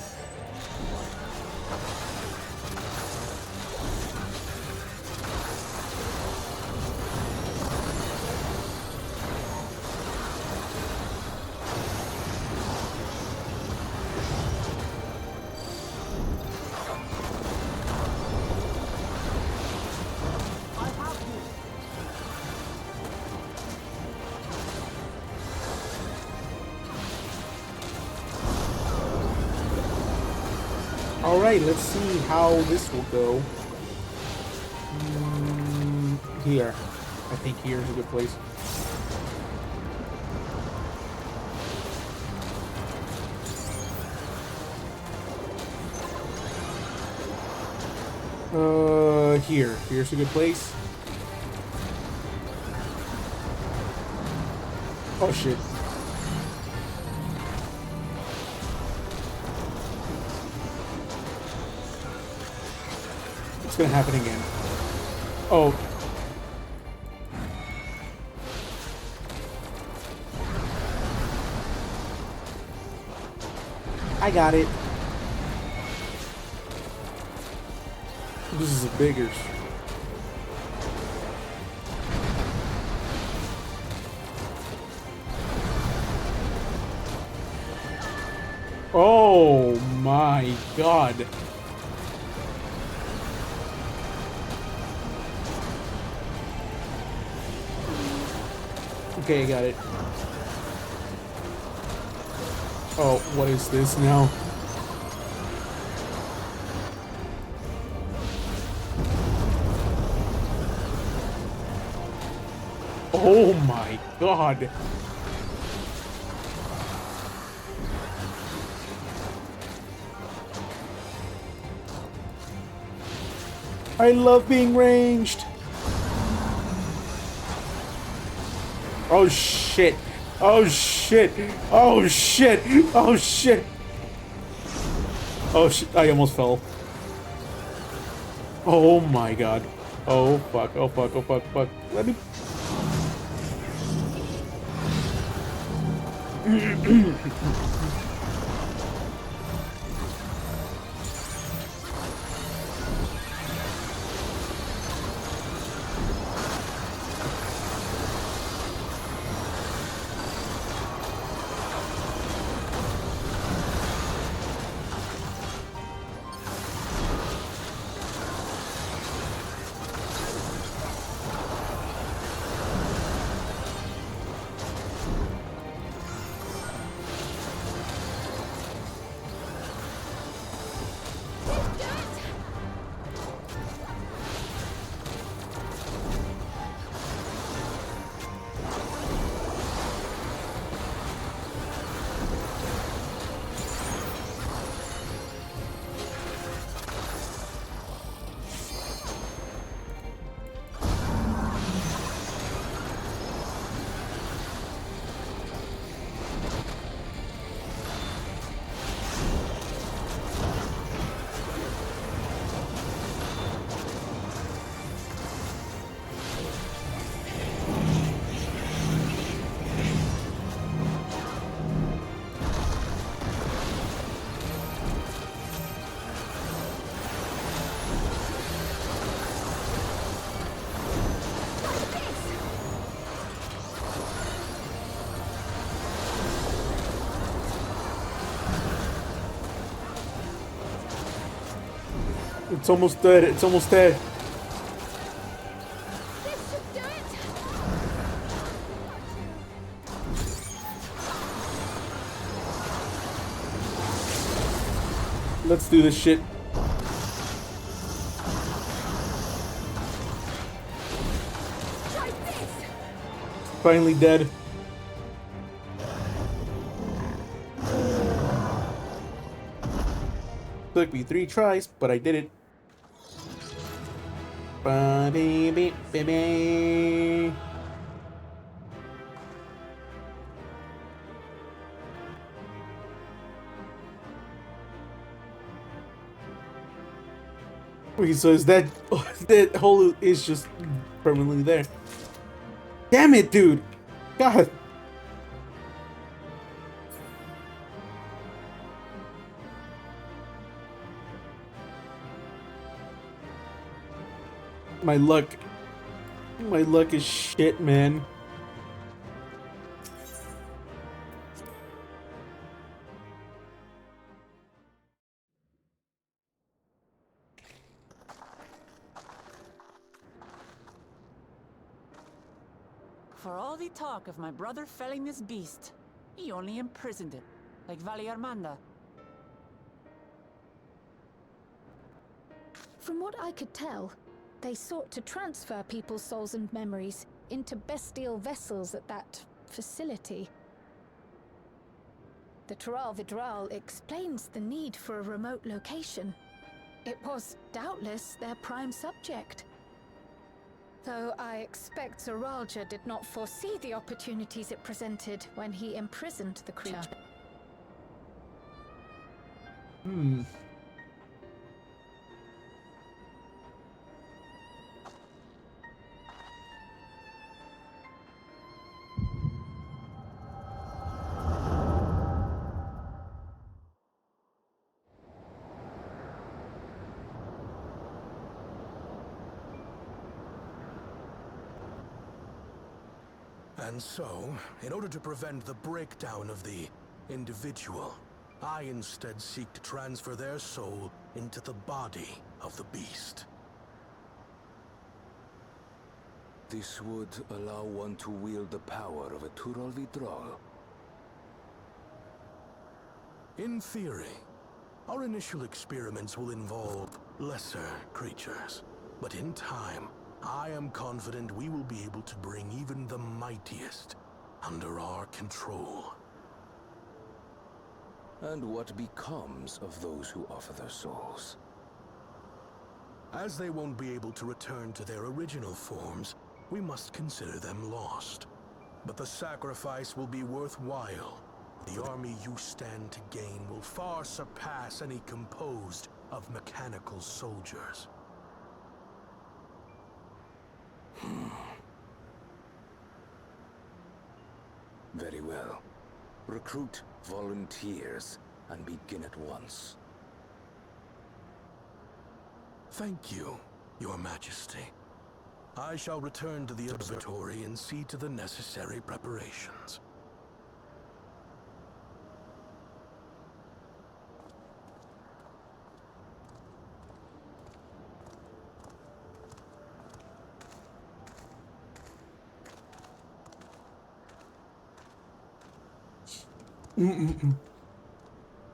I have you. Alright, let's see how this will go. Here. I think here's a good place. Here. Here's a good place. Oh shit. It's gonna happen again. Oh. I got it. This is a biggers. Oh my god. Okay, I got it. Oh, what is this now? Oh my god. I love being ranged. Oh shit. Oh shit. Oh shit. Oh shit. Oh shit. I almost fell. Oh my god. Oh fuck. Oh fuck. Oh fuck. Fuck. Let me. It's almost dead. It's almost dead. This should do it! Let's do this shit. Try this! Finally dead. Took me 3 tries, but I did it. Ba-dee-beep-be-be. Wait, so is that that hole is just permanently there? Damn it, dude! God. My luck is shit, man. For all the talk of my brother felling this beast, he only imprisoned it, like Vali Armanda. From what I could tell, they sought to transfer people's souls and memories into bestial vessels at that facility. The Tural Vidral explains the need for a remote location. It was doubtless their prime subject. Though I expect Zoralja did not foresee the opportunities it presented when he imprisoned the creature. And so, in order to prevent the breakdown of the individual, I instead seek to transfer their soul into the body of the beast. This would allow one to wield the power of a Tural Vidral. In theory, our initial experiments will involve lesser creatures. But in time, I am confident we will be able to bring even the mightiest under our control. And what becomes of those who offer their souls? As they won't be able to return to their original forms, we must consider them lost. But the sacrifice will be worthwhile. The army you stand to gain will far surpass any composed of mechanical soldiers. Very well. Recruit volunteers and begin at once. Thank you, Your Majesty. I shall return to the observatory and see to the necessary preparations.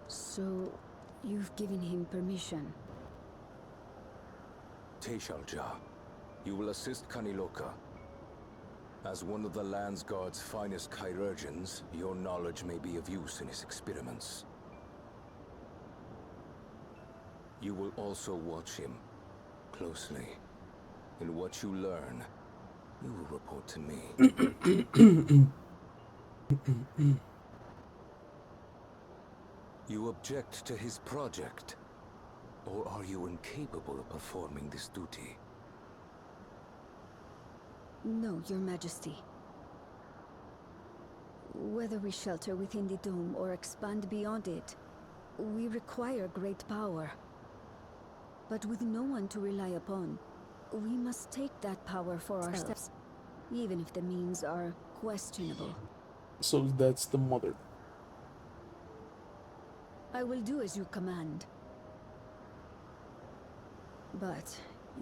So, you've given him permission? Teishalja, you will assist Kaniloka. As one of the Land's Guard's finest chirurgeons, your knowledge may be of use in his experiments. You will also watch him closely. In what you learn, you will report to me. You object to his project? Or are you incapable of performing this duty? No, Your Majesty. Whether we shelter within the dome or expand beyond it, we require great power. But with no one to rely upon, we must take that power for ourselves, even if the means are questionable. So that's the mother. I will do as you command. But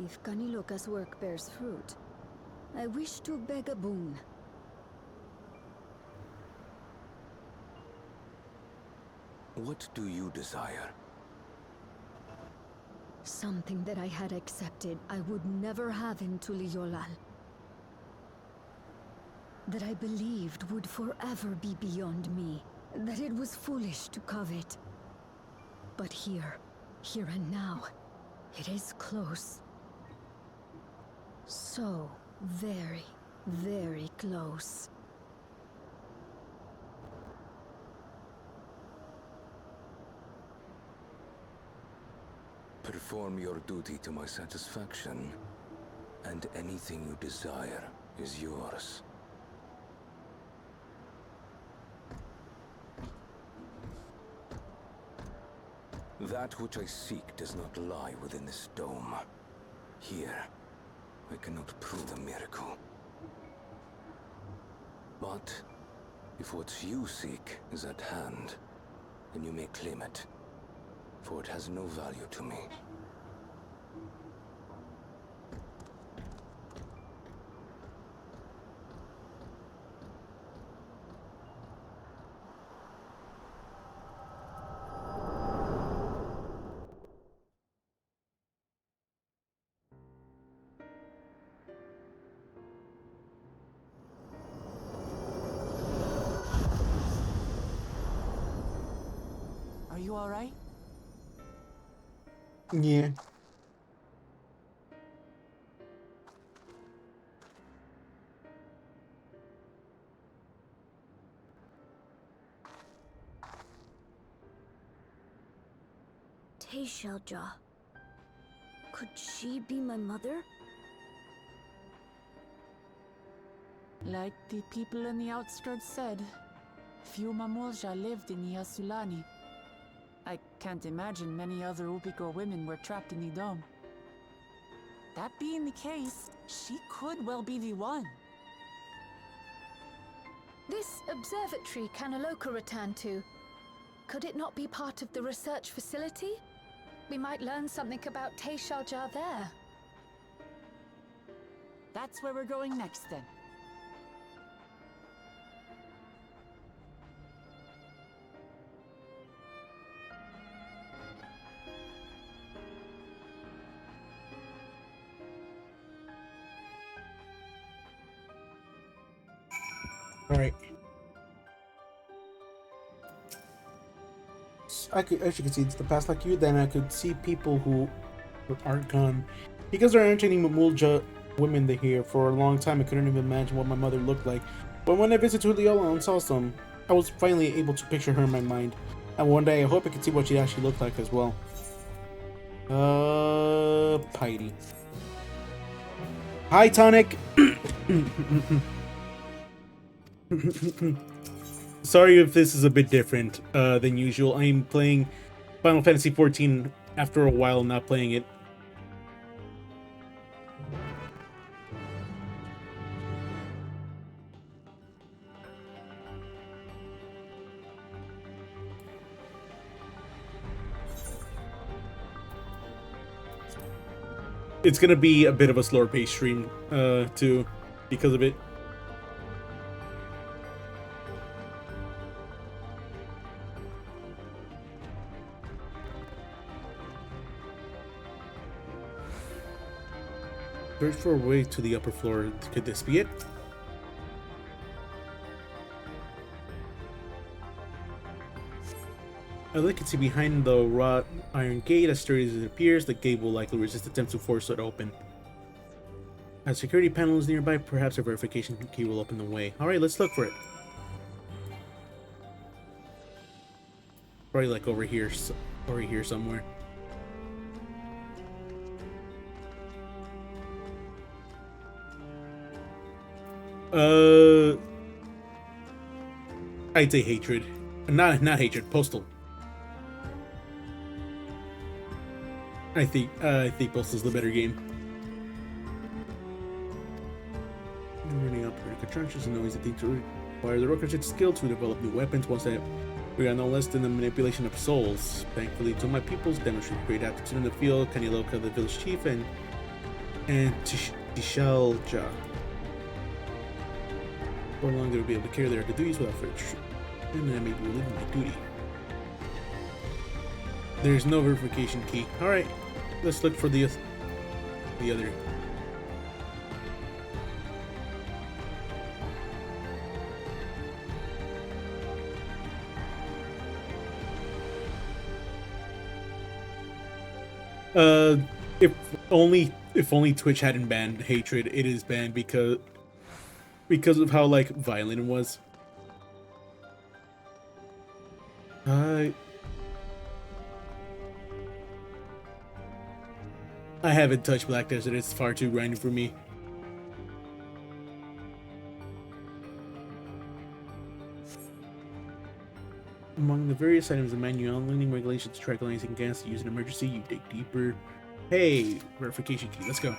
if Kaniloka's work bears fruit, I wish to beg a boon. What do you desire? Something that I had accepted I would never have in Tuliyollal. That I believed would forever be beyond me. That it was foolish to covet. But here and now, it is close. So very, very close. Perform your duty to my satisfaction, and anything you desire is yours. That which I seek does not lie within this dome. Here, I cannot prove a miracle. But if what you seek is at hand, then you may claim it, for it has no value to me. Are you all right? Yeah. Teishalja. Could she be my mother? Like the people in the outskirts said, few Mamulja lived in Yasulani. I can't imagine many other Upiko women were trapped in the dome. That being the case, she could well be the one. This observatory Kaniloka returned to, could it not be part of the research facility? We might learn something about Teishalja there. That's where we're going next then. All right. As you can see, it's the past like you. Then I could see people who aren't gone because there aren't any Mamulja women here for a long time. I couldn't even imagine what my mother looked like. But when I visited Tuliyollal and saw some, I was finally able to picture her in my mind. And one day, I hope I could see what she actually looked like as well. Piety. Hi, Tonic. Sorry if this is a bit different than usual. I'm playing Final Fantasy XIV after a while not playing it. It's gonna be a bit of a slower paced stream too because of it. Search for a way to the upper floor. Could this be it? I look and see behind the wrought iron gate, as sturdy as it appears, the gate will likely resist attempts to force it open. As security panels nearby, perhaps a verification key will open the way. Alright, let's look for it. Probably like over here somewhere. I'd say hatred. Not hatred, postal. I think postal's the better game. Running up vertical trenches is an easy thing to require the workmanship skill to develop new weapons. Once that We are no less than the manipulation of souls. Thankfully, to my peoples demonstrate great aptitude in the field. Kaniloka, the village chief, and Tishalja. For long they will be able to carry their duties without further and then I may be relieving my duty. There's no verification key. Alright, let's look for the other. If only Twitch hadn't banned hatred. It is banned because of how like violent it was. I haven't touched Black Desert. It's far too grindy for me. Among the various items in the manual, learning regulations to track anything against use an emergency, you dig deeper. Hey, verification key. Let's go.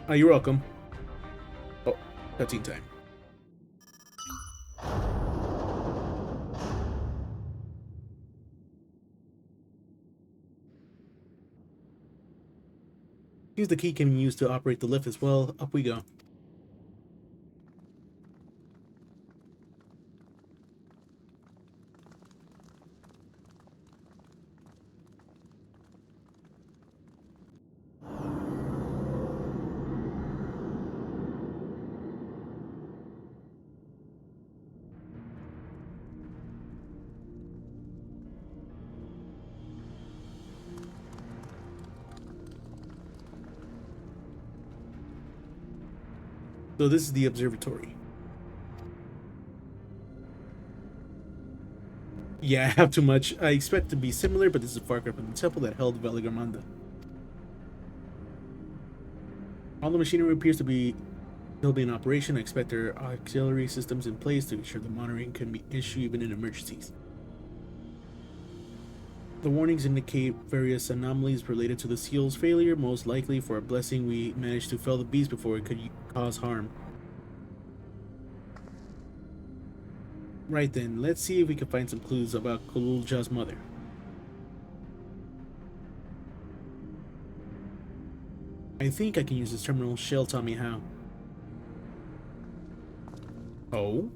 Oh, you're welcome. Oh, cutscene time. Here's the key can be used to operate the lift as well. Up we go. So this is the observatory. Yeah, I have too much. I expect it to be similar, but this is a far cry from the temple that held Veligamanda. All the machinery appears to be still in operation. I expect there are auxiliary systems in place to ensure the monitoring can be issued even in emergencies. The warnings indicate various anomalies related to the seal's failure. Most likely, for a blessing, we managed to fell the beast before it could cause harm. Right then, let's see if we can find some clues about Kululja's mother. I think I can use this terminal. Shell tell me how. Oh?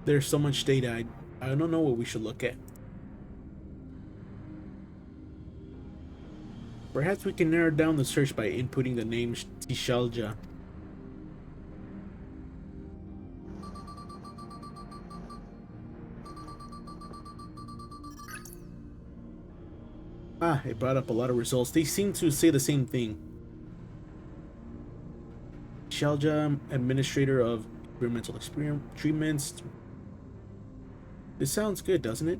There's so much data, I don't know what we should look at. Perhaps we can narrow down the search by inputting the name Tishalja. Ah, it brought up a lot of results. They seem to say the same thing. Tishalja, administrator of experimental treatments. This sounds good, doesn't it?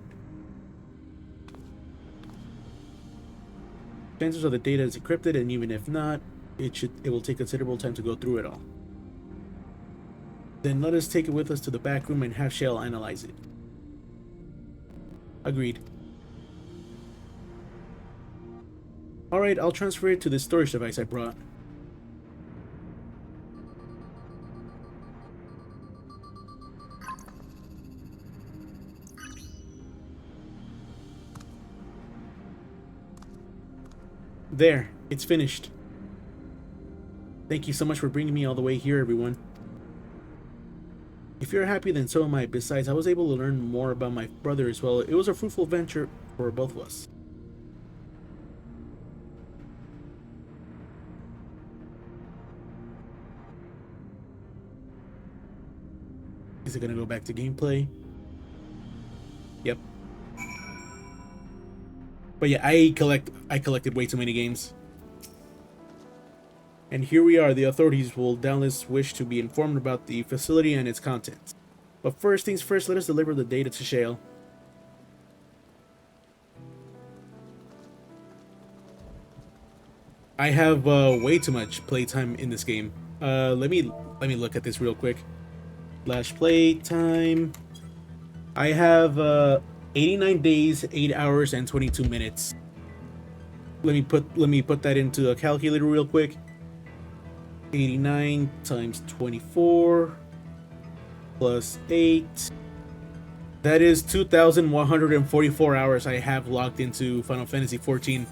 Chances are the data is encrypted, and even if not, it will take considerable time to go through it all. Then let us take it with us to the back room and have Shell analyze it. Agreed. Alright, I'll transfer it to the storage device I brought. There, it's finished. Thank you so much for bringing me all the way here, everyone. If you're happy, then so am I. Besides, I was able to learn more about my brother as well. It was a fruitful venture for both of us. Is it gonna go back to gameplay? Yep. But yeah, I collected way too many games. And here we are. The authorities will doubtless wish to be informed about the facility and its contents. But first things first, let us deliver the data to Shale. I have way too much playtime in this game. Let me look at this real quick. Flash playtime. I have 89 days, 8 hours, and 22 minutes. Let me put that into a calculator real quick. 89 times 24 plus 8. That is 2,144 hours I have logged into Final Fantasy XIV.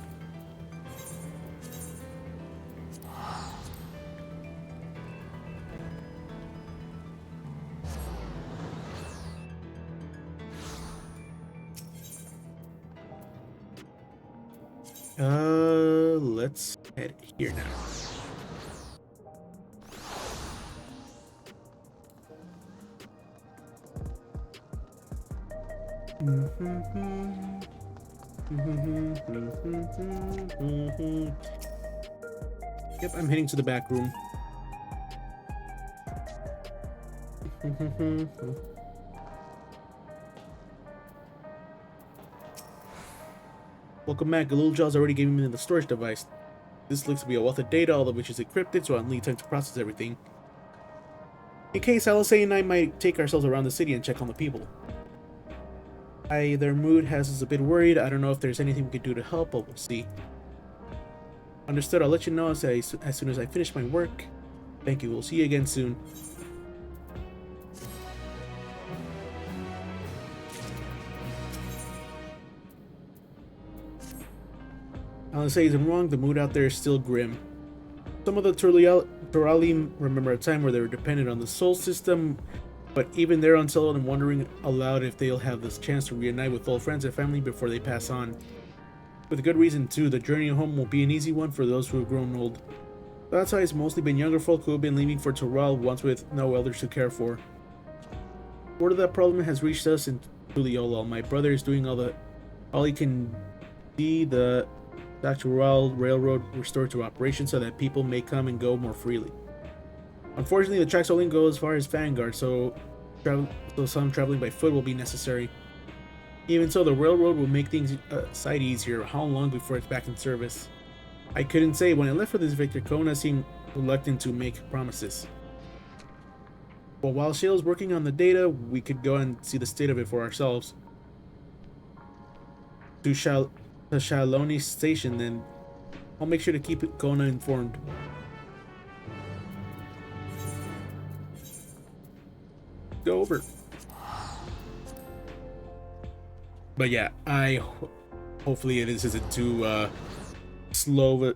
Let's head here now. Yep, I'm heading to the back room. Welcome back. Galuljal's already gave me the storage device. This looks to be a wealth of data, all of which is encrypted, so I'll need time to process everything. In case, Alice and I might take ourselves around the city and check on the people. Their mood has us a bit worried. I don't know if there's anything we could do to help, but we'll see. Understood. I'll let you know as soon as I finish my work. Thank you. We'll see you again soon. Alice isn't wrong. The mood out there is still grim. Some of the Turalim remember a time where they were dependent on the soul system, but even they're unsettled and wondering aloud if they'll have this chance to reunite with old friends and family before they pass on. With good reason too. The journey home won't be an easy one for those who have grown old. That's why it's mostly been younger folk who have been leaving for Tural, once with no elders to care for. Word of that problem has reached us in Tuliolol. My brother is doing all he can see the Tural Railroad restored to operation so that people may come and go more freely. Unfortunately, the tracks only go as far as Vanguard, so some traveling by foot will be necessary. Even so, the railroad will make things sight easier. How long before it's back in service? I couldn't say. When I left for this Victor, Kona seemed reluctant to make promises. But while Shale's working on the data, we could go and see the state of it for ourselves. To Shaloni Station, then. I'll make sure to keep Kona informed. Go over. But yeah, hopefully it isn't too slow.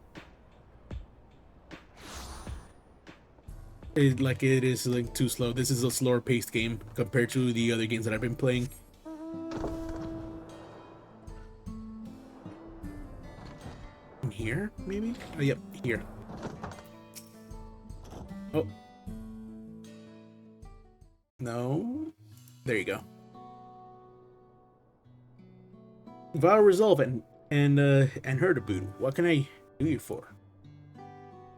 Like it is like too slow. This is a slower paced game compared to the other games that I've been playing. In here, maybe? Oh, yep, here. Oh. No. There you go. Vow resolve and her to boot. What can I do you for?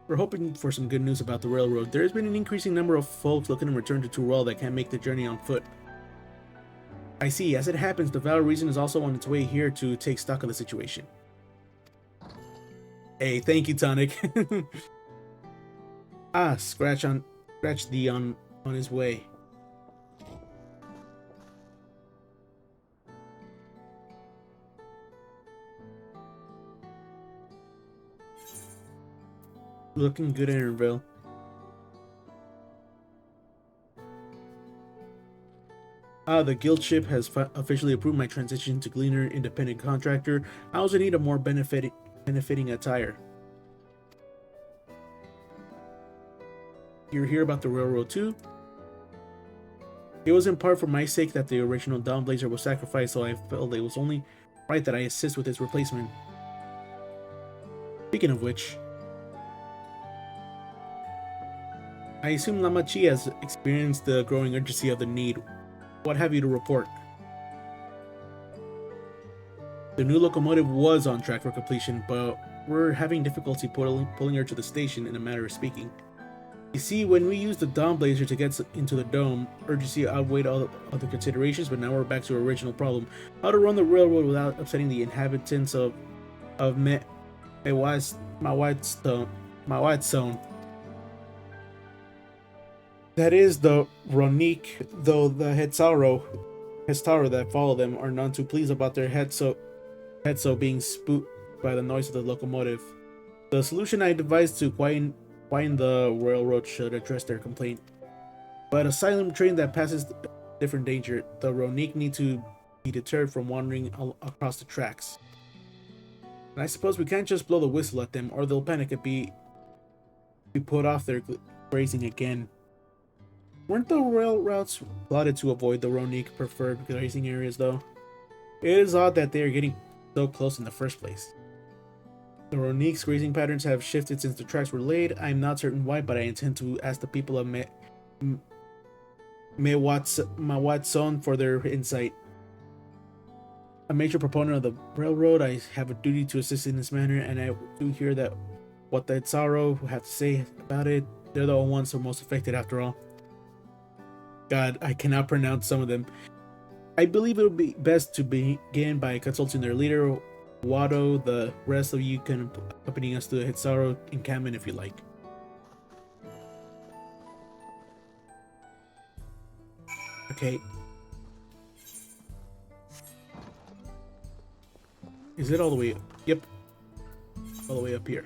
We're hoping for some good news about the railroad. There's been an increasing number of folks looking to return to Tural that can't make the journey on foot. I see. As it happens, the Vow region is also on its way here to take stock of the situation. Hey, thank you, Tonic. Scratch the on his way. Looking good, Aaronville. The guild ship has officially approved my transition to Gleaner independent contractor. I also need a more benefiting attire. You hear about the railroad too? It was in part for my sake that the original Dawnblazer was sacrificed, so I felt it was only right that I assist with its replacement. Speaking of which, I assume Lamachi has experienced the growing urgency of the need. What have you to report? The new locomotive was on track for completion, but we're having difficulty pulling her to the station, in a matter of speaking. You see, when we used the Dawn Blazer to get into the dome, urgency outweighed all other considerations, but now we're back to our original problem. How to run the railroad without upsetting the inhabitants of my white zone. That is the Ronique, though the Hestaro that follow them are none too pleased about their headso being spooked by the noise of the locomotive. The solution I devised to quieten the railroad should address their complaint. But a silent train that passes different danger, the Ronique need to be deterred from wandering across the tracks. And I suppose we can't just blow the whistle at them, or they'll panic and be put off their grazing again. Weren't the rail routes plotted to avoid the Ronique preferred grazing areas, though? It is odd that they are getting so close in the first place. The Ronique's grazing patterns have shifted since the tracks were laid. I'm not certain why, but I intend to ask the people of Mewatson for their insight. A major proponent of the railroad, I have a duty to assist in this manner, and I do hear that what the Tsaro have to say about it. They're the ones who are most affected, after all. God, I cannot pronounce some of them. I believe it would be best to begin by consulting their leader, Wado. The rest of you can accompany us to the Hitsaro encampment if you like. Okay. Is it all the way up? Yep. All the way up here.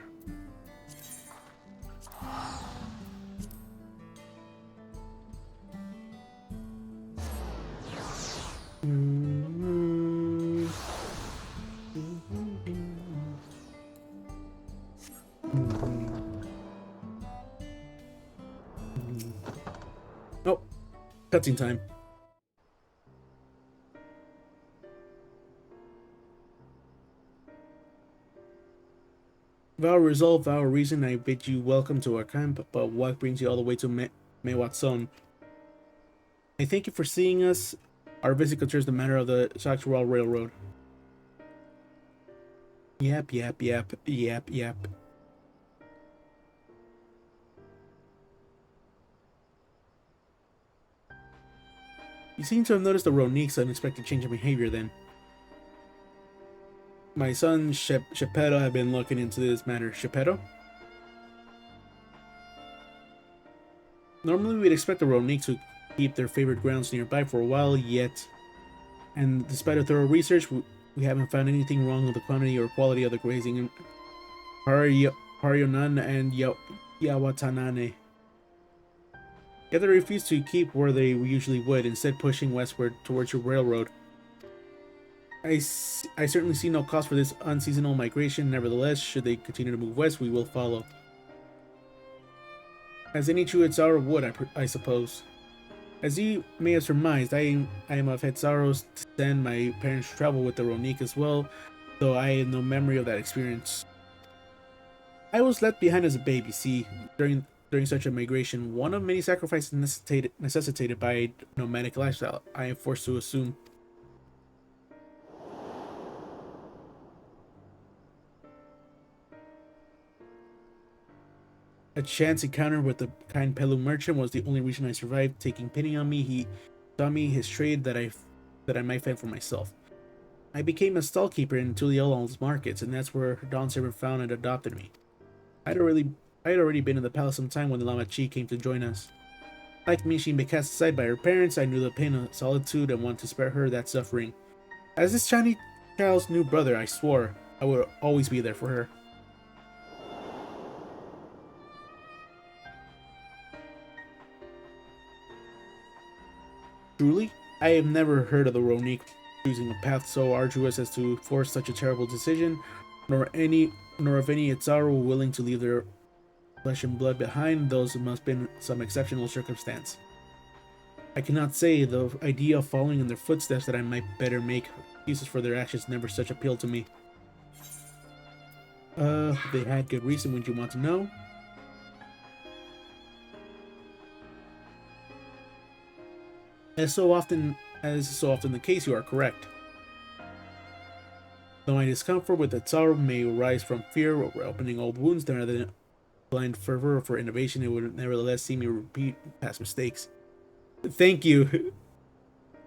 Oh, cutscene time. Vow resolve, vow reason, I bid you welcome to our camp, but what brings you all the way to Mewatson? I thank you for seeing us. Our visit concerns the matter of the Saxural Railroad. Yep. You seem to have noticed the Ronique's unexpected change in behavior then. My son Shepetto have been looking into this matter. Shepetto? Normally we'd expect the Ronique to keep their favorite grounds nearby for a while yet, and despite a thorough research, we haven't found anything wrong with the quantity or quality of the grazing in Haryonan and Yawatanane. Yet they refuse to keep where they usually would, instead pushing westward towards your railroad. I certainly see no cause for this unseasonal migration. Nevertheless, should they continue to move west, we will follow. As any true Hetsaro would, I suppose. As you may have surmised, I am of Hetsaro's descent. My parents traveled with the Ronique as well, though I have no memory of that experience. I was left behind as a baby. See, during such a migration, one of many sacrifices necessitated by a nomadic lifestyle, I am forced to assume. A chance encounter with the kind Pelu merchant was the only reason I survived. Taking pity on me, he taught me his trade that I might fend for myself. I became a stallkeeper in Tuliola's markets, and that's where Dawn Servant found and adopted me. I had already been in the palace some time when the Lama Chi came to join us. Like me, she'd been cast aside by her parents. I knew the pain of solitude and wanted to spare her that suffering. As this tiny child's new brother, I swore I would always be there for her. Truly, I have never heard of the Ronique choosing a path so arduous as to force such a terrible decision, nor of any Hetsaro willing to leave their flesh and blood behind. Those must have been some exceptional circumstance. I cannot say the idea of following in their footsteps that I might better make excuses for their actions never such appealed to me. They had good reason, would you want to know? As so often the case, you are correct. Though my discomfort with the Tsar may arise from fear or opening old wounds rather blind fervor for innovation, it would nevertheless see me repeat past mistakes. Thank you.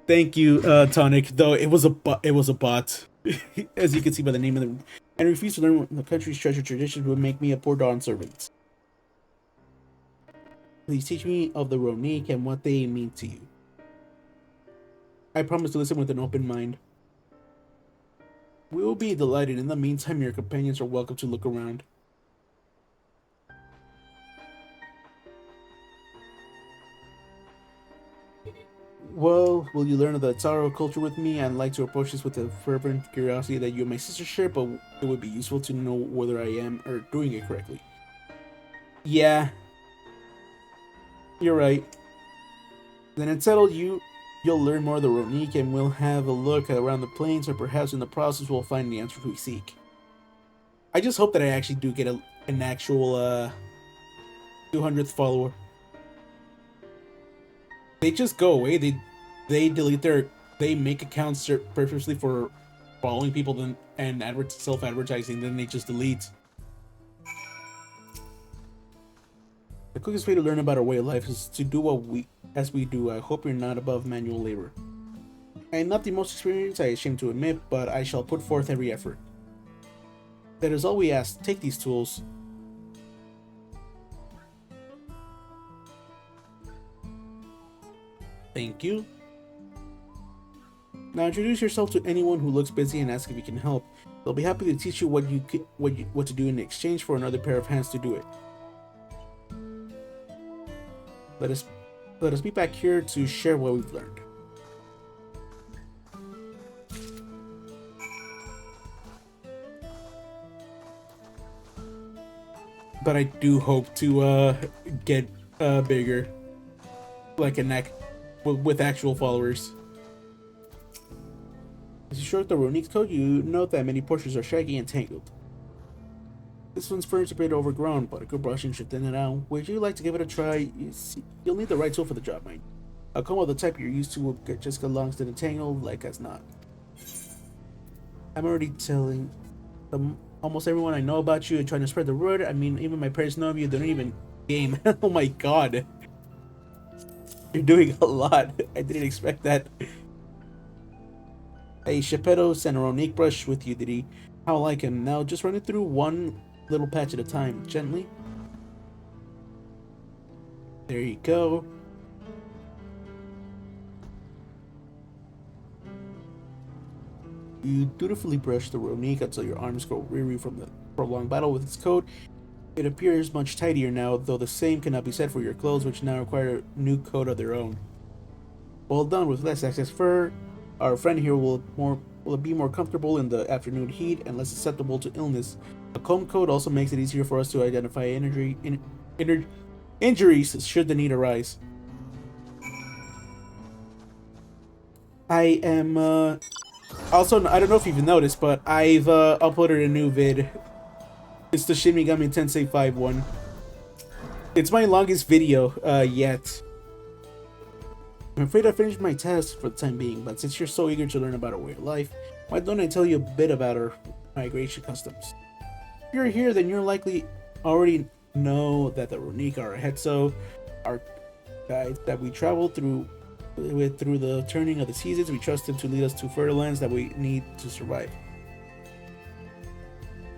Thank you, Tonic. Though it was a bot, as you can see by the name of the, and refuse to learn the country's treasured traditions would make me a poor darn servant. Please teach me of the Ronique and what they mean to you. I promise to listen with an open mind. We will be delighted. In the meantime, your companions are welcome to look around. Well, will you learn of the Taro culture with me? I'd like to approach this with a fervent curiosity that you and my sister share, but it would be useful to know whether I am or doing it correctly. Yeah. You're right. Then it's settled. You'll learn more of the Ronique and we'll have a look around the plains, or perhaps in the process we'll find the answers we seek. I just hope that I actually do get an actual 200th follower. They just go away. They delete they make accounts purposely for following people and self-advertising, then they just delete. The quickest way to learn about our way of life is to do as we do. I hope you're not above manual labor. I am not the most experienced, I ashamed to admit, but I shall put forth every effort. That is all we ask. Take these tools. Thank you. Now introduce yourself to anyone who looks busy and ask if you can help. They'll be happy to teach you what to do in exchange for another pair of hands to do it. Let us be back here to share what we've learned. But I do hope to get bigger, like a neck with actual followers. As you stroke the Ronique's coat, you note that many portions are shaggy and tangled. This one's fur's a bit overgrown, but a good brushing should thin it out. Would you like to give it a try? You'll need the right tool for the job, mind. A comb of the type you're used to will just get long to the tangle, like as not. I'm already telling almost everyone I know about you and trying to spread the word. I mean, even my parents know of you. They don't even game. Oh my god. You're doing a lot. I didn't expect that. Hey, Geppetto sent a Ronique brush with you, did he? How like him. Now just run it through one little patch at a time, gently. There you go. You dutifully brush the Ronique until your arms grow weary from the prolonged battle with its coat. It appears much tidier now, though the same cannot be said for your clothes, which now require a new coat of their own. Well done. With less excess fur, our friend here will be more comfortable in the afternoon heat and less susceptible to illness. A comb coat also makes it easier for us to identify injuries should the need arise. I am also, I don't know if you've noticed, but I've uploaded a new vid. It's the Shin Megami Tensei 5 one. It's my longest video yet. I'm afraid I finished my task for the time being, but since you're so eager to learn about our way of life, why don't I tell you a bit about our migration customs? If you're here, then you're likely already know that the Ronique are ahead, so our guides that we travel through the turning of the seasons, we trust them to lead us to fertile lands that we need to survive.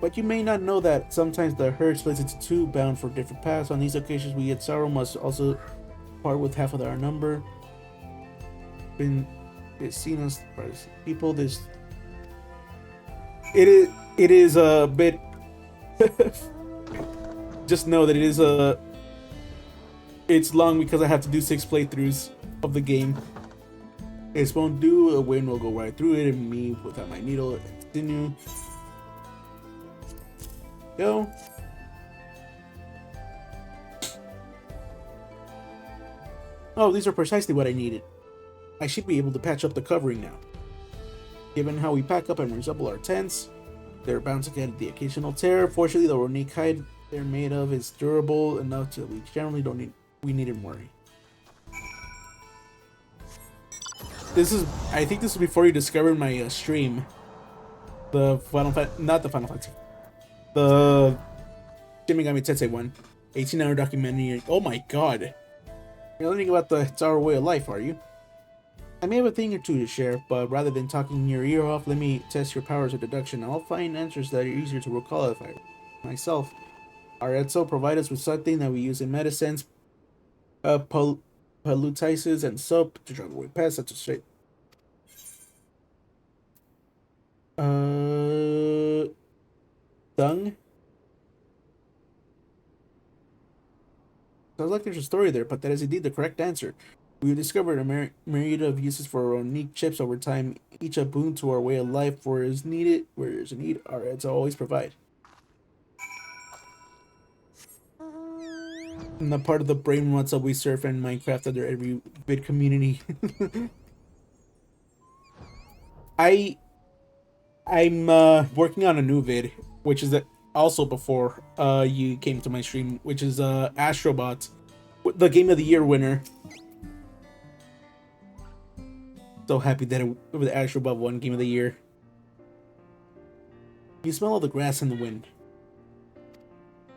But you may not know that sometimes the herd splits into two, bound for different paths. On these occasions, we at Sorrow must also part with half of our number. It's seen as people. It is a bit. Just know that it's long because I have to do 6 playthroughs of the game. It won't do. A wind will go right through it, and me without my needle continue. Go. Oh, these are precisely what I needed. I should be able to patch up the covering now. Given how we pack up and reassemble our tents, they're bound to get the occasional tear. Fortunately, the Ronique hide they're made of is durable enough to we generally don't needn't worry. I think this is before you discovered my stream. The Shin Megami Tensei one. 18-hour documentary. Oh my god. You're learning about the It's Our Way of Life, are you? I may have a thing or two to share, but rather than talking your ear off, let me test your powers of deduction. I'll find answers that are easier to recall if I myself. Our Etso provide us with something that we use in medicines, poultices, and soap to drive away pests. That's a straight. Dung? Sounds like there's a story there, but that is indeed the correct answer. We have discovered a myriad of uses for our unique chips over time, each a boon to our way of life. Where is a need, our Eds always provide. I'm not part of the brain runs that we surf in Minecraft under every vid community. I'm working on a new vid, which is also before you came to my stream, which is Astrobot, the Game of the Year winner. So happy that the Astrobot won Game of the Year. You smell all the grass and the wind,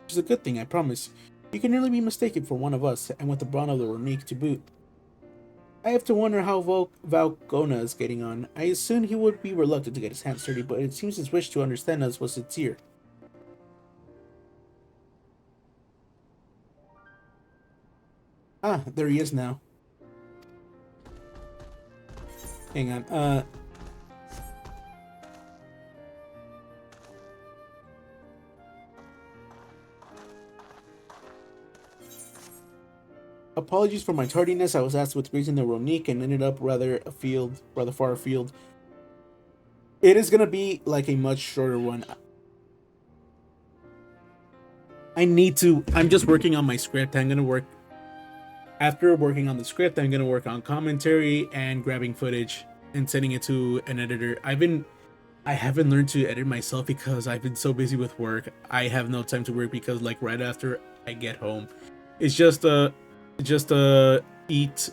which is a good thing, I promise. You can nearly be mistaken for one of us, and with the brawn of the Ronique to boot. I have to wonder how Valkona is getting on. I assumed he would be reluctant to get his hands dirty, but it seems his wish to understand us was sincere. Ah, there he is now. Hang on, apologies for my tardiness. I was asked with reason the Ronique and ended up rather far afield. It is gonna be like a much shorter one. I'm just working on my script. After working on the script, I'm gonna work on commentary and grabbing footage and sending it to an editor. I haven't learned to edit myself because I've been so busy with work. I have no time to work because like right after I get home, it's just eat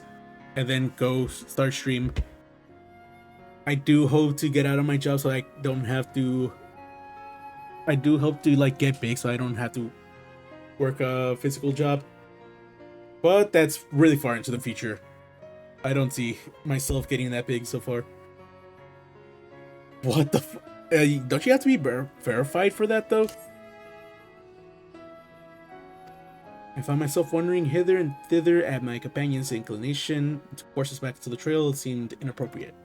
and then go start stream. I do hope to get out of my job so I don't have to. I do hope to like get big so I don't have to work a physical job. But that's really far into the future. I don't see myself getting that big so far. What the don't you have to be verified for that though? I found myself wandering hither and thither at my companion's inclination to force us back to the trail. It seemed inappropriate.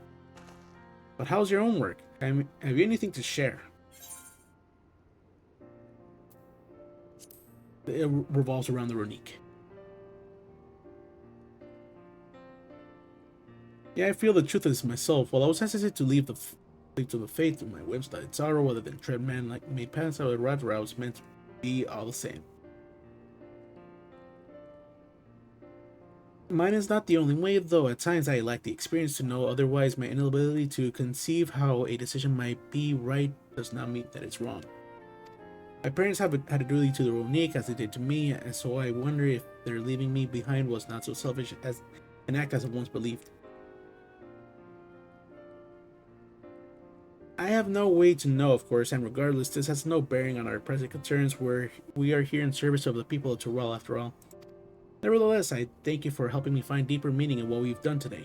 But how's your own work? Have you anything to share? It revolves around the Ronique. Yeah, I feel the truth of this myself. While I was hesitant to leave the faith of my website sorrow rather than tread man like made paths, I would rather I was meant to be all the same. Mine is not the only way, though at times I lack the experience to know otherwise. My inability to conceive how a decision might be right does not mean that it's wrong. My parents had a duty to the Ronique as they did to me, and so I wonder if their leaving me behind was not so selfish as an act as I once believed. I have no way to know, of course, and regardless, this has no bearing on our present concerns, where we are here in service of the people of Tyrell after all. Nevertheless, I thank you for helping me find deeper meaning in what we've done today.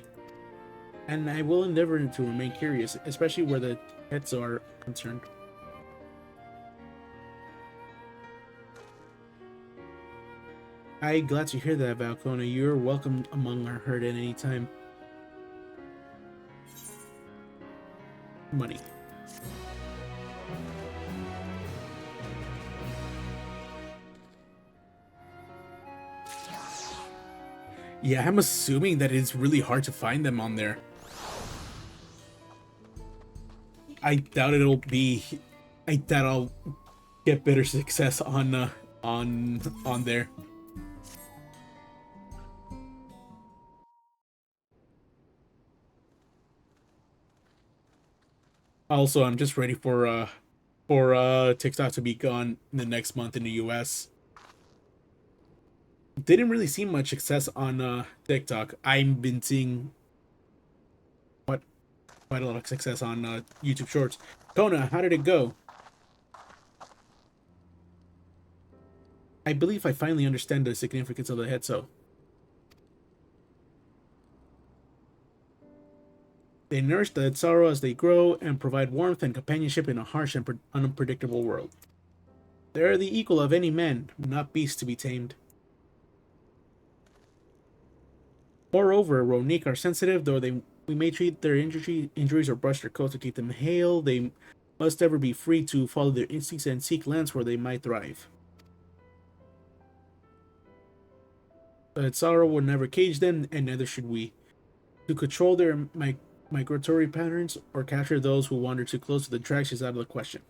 And I will endeavor to remain curious, especially where the pets are concerned. I'm glad to hear that, Valkona. You're welcome among our herd at any time. Money. Yeah, I'm assuming that it's really hard to find them on there. I doubt I'll get better success on there. Also, I'm just ready for TikTok to be gone in the next month in the US. Didn't really see much success on TikTok. I've been seeing quite a lot of success on YouTube Shorts. Kona, how did it go? I believe I finally understand the significance of the Hetzo. They nourish the Hetzaru as they grow and provide warmth and companionship in a harsh and unpredictable world. They are the equal of any man, not beasts to be tamed. Moreover, Ronique are sensitive, though we may treat their injuries or brush their coats to keep them hale. They must ever be free to follow their instincts and seek lands where they might thrive. The Hetzaru would never cage them, and neither should we. To control their migratory patterns or capture those who wander too close to the tracks is out of the question.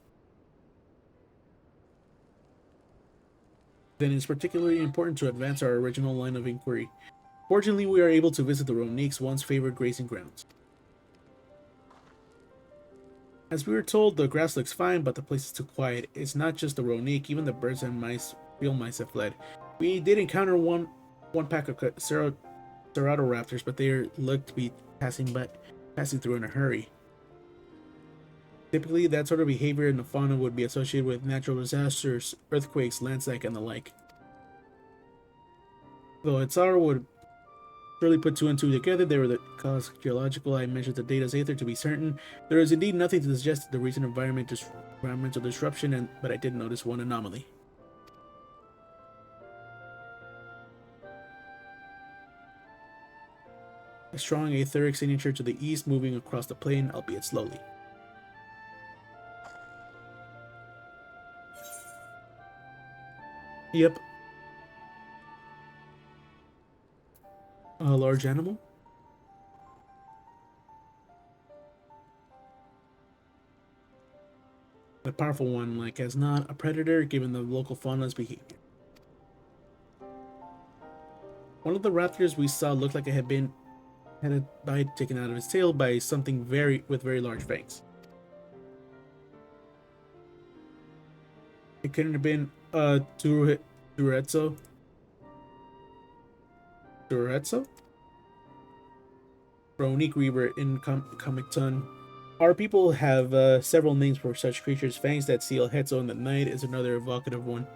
Then it's particularly important to advance our original line of inquiry. Fortunately, we are able to visit the Ronique's once favored grazing grounds. As we were told, the grass looks fine, but the place is too quiet. It's not just the Ronique, even the birds and field mice have fled. We did encounter one pack of Ceratoraptors, but they looked to be passing through in a hurry. Typically, that sort of behavior in the fauna would be associated with natural disasters, earthquakes, landslides, and the like. Though Hetzaru would surely put two and two together, they were the cause geological. I measured the data's aether to be certain. There is indeed nothing to suggest the recent environmental disruption, but I did notice one anomaly. A strong etheric signature to the east moving across the plain, albeit slowly. Yep. A large animal? A powerful one, like as not a predator given the local fauna's behavior. One of the raptors we saw looked like it had a bite taken out of its tail by something with very large fangs. It couldn't have been Duretso? Ronique Reaver in Comic Ton. Our people have several names for such creatures. Fangs that seal Hetzo in the night is another evocative one.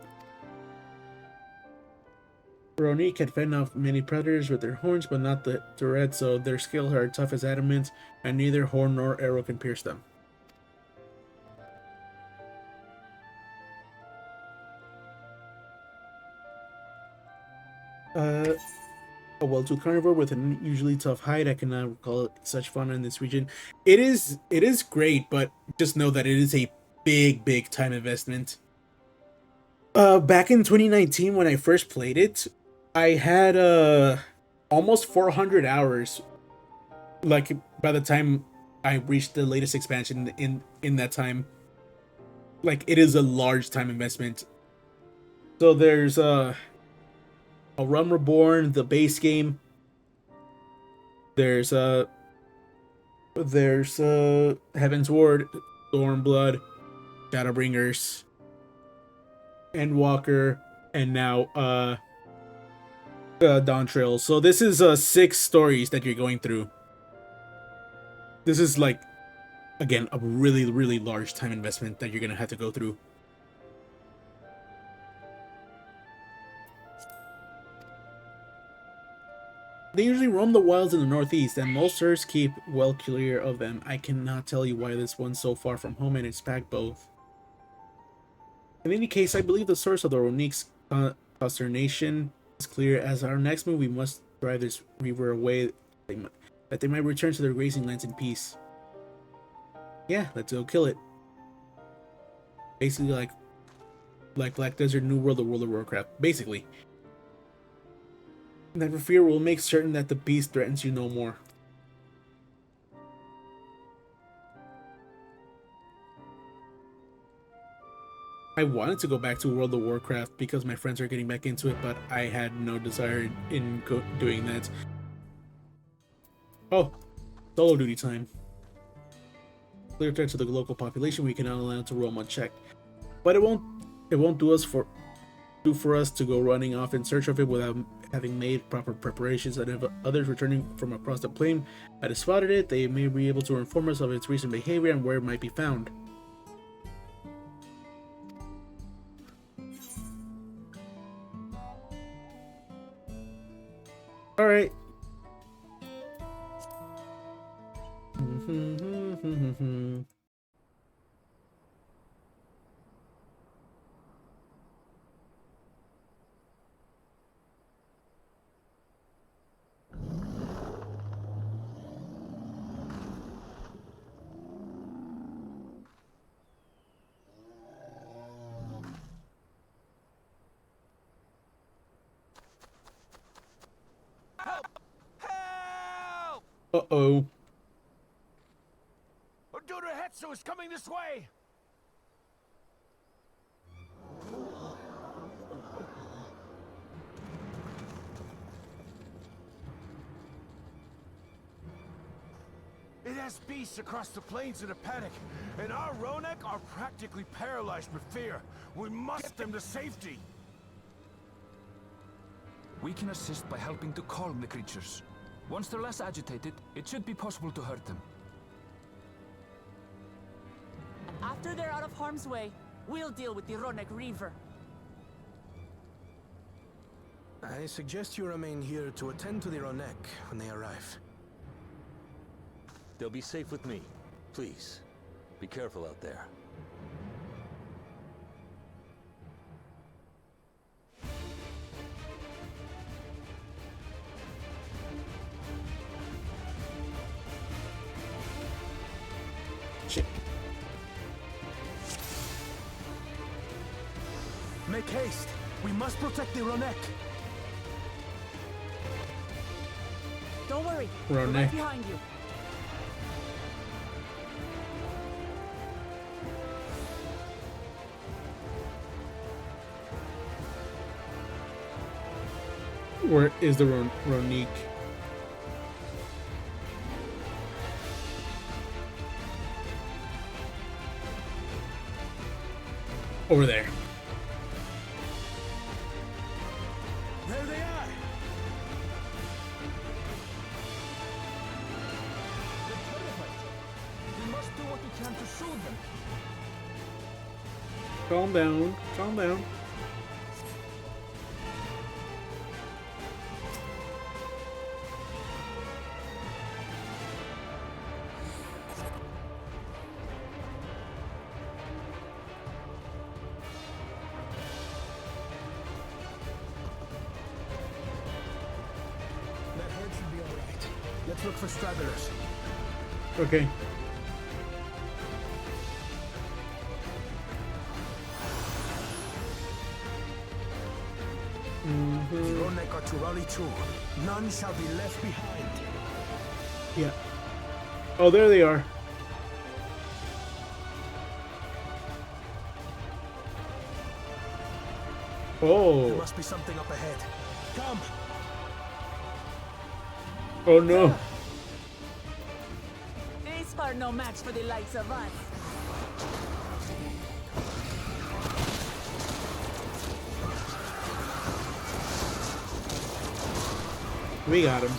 Ronique had fended off many predators with their horns, but not the Duretso. Their scales are tough as adamant, and neither horn nor arrow can pierce them. A well-tooled carnivore with an unusually tough hide. I cannot recall such fauna in this region. It is great, but just know that it is a big time investment. Back in 2019 when I first played it, I had almost 400 hours. Like by the time I reached the latest expansion in that time. Like it is a large time investment. So there's A Realm Reborn, the base game. There's Heaven's Ward, Stormblood, Shadowbringers, Endwalker, and now Dawn Trail. So this is 6 stories that you're going through. This is like, again, a really large time investment that you're gonna have to go through. They usually roam the wilds in the northeast, and most herds keep well clear of them. I cannot tell you why this one's so far from home, and it's packed both. In any case, I believe the source of the Ronique's consternation is clear. As our next move, we must drive this reaver away, that they might return to their grazing lands in peace. Yeah, let's go kill it. Basically like Black Desert, New World, or World of Warcraft. Basically. Never fear, we'll make certain that the beast threatens you no more. I wanted to go back to World of Warcraft because my friends are getting back into it, but I had no desire in doing that. Oh, solo duty time. Clear threat to the local population, we cannot allow to roam unchecked. But it won't do for us to go running off in search of it without having made proper preparations, and if others returning from across the plain had spotted it, they may be able to inform us of its recent behavior and where it might be found. All right. Help! Uh-oh. Odurehetsu is coming this way! It has beasts across the plains in a panic, and our Ronek are practically paralyzed with fear. We must get them to safety. We can assist by helping to calm the creatures. Once they're less agitated, it should be possible to hurt them. And after they're out of harm's way, we'll deal with the Ronek Reaver. I suggest you remain here to attend to the Ronek when they arrive. They'll be safe with me. Please, be careful out there. Shit. Make haste! We must protect the Ronek! Don't worry, We're we're on right neck. behind you. Where is the Ronique? Over there. There they are! They're terrified. We must do what we can to soothe them. Calm down. Calm down. That herd should be alright. Let's look for stragglers. Okay. The Ronek are to rally too. None shall be left behind. Yeah. Oh, there they are. There Oh. must be something up ahead. Come! Oh no. These are no match for the likes of us. We got him.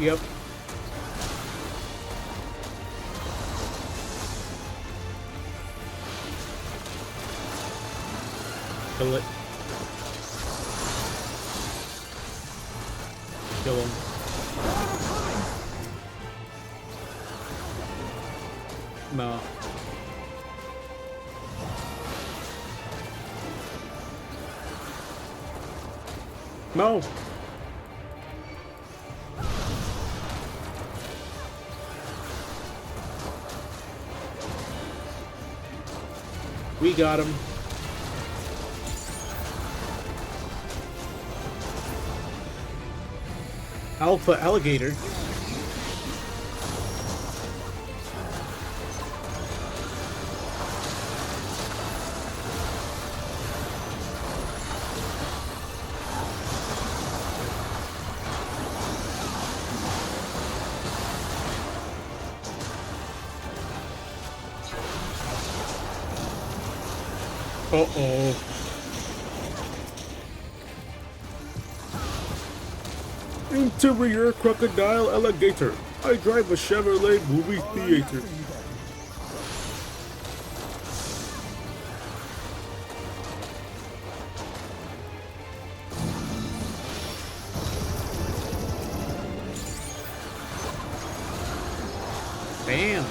Yep. Kill it. Kill him. No. No. We got him. Alpha alligator. Uh-oh. Interior crocodile alligator. I drive a Chevrolet movie theater. Damn.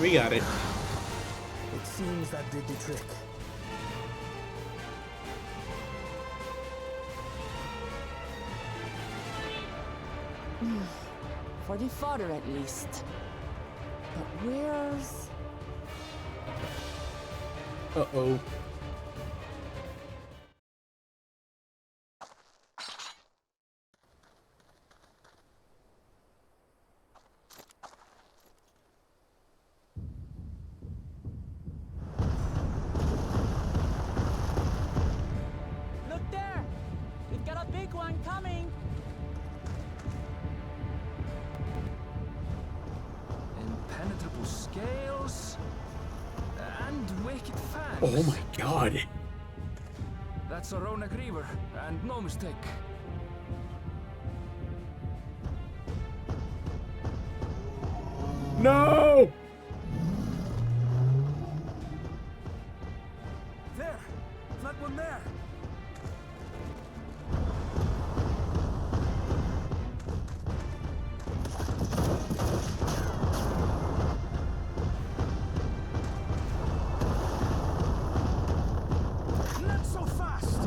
We got it. It seems that did the trick. For the fodder at least. But where's... Uh-oh. Look there! We've got a big one coming! Impenetrable scales and wicked fangs. Oh my god. That's a Ronak Reaver, and no mistake. No! There! That one there! Not so fast!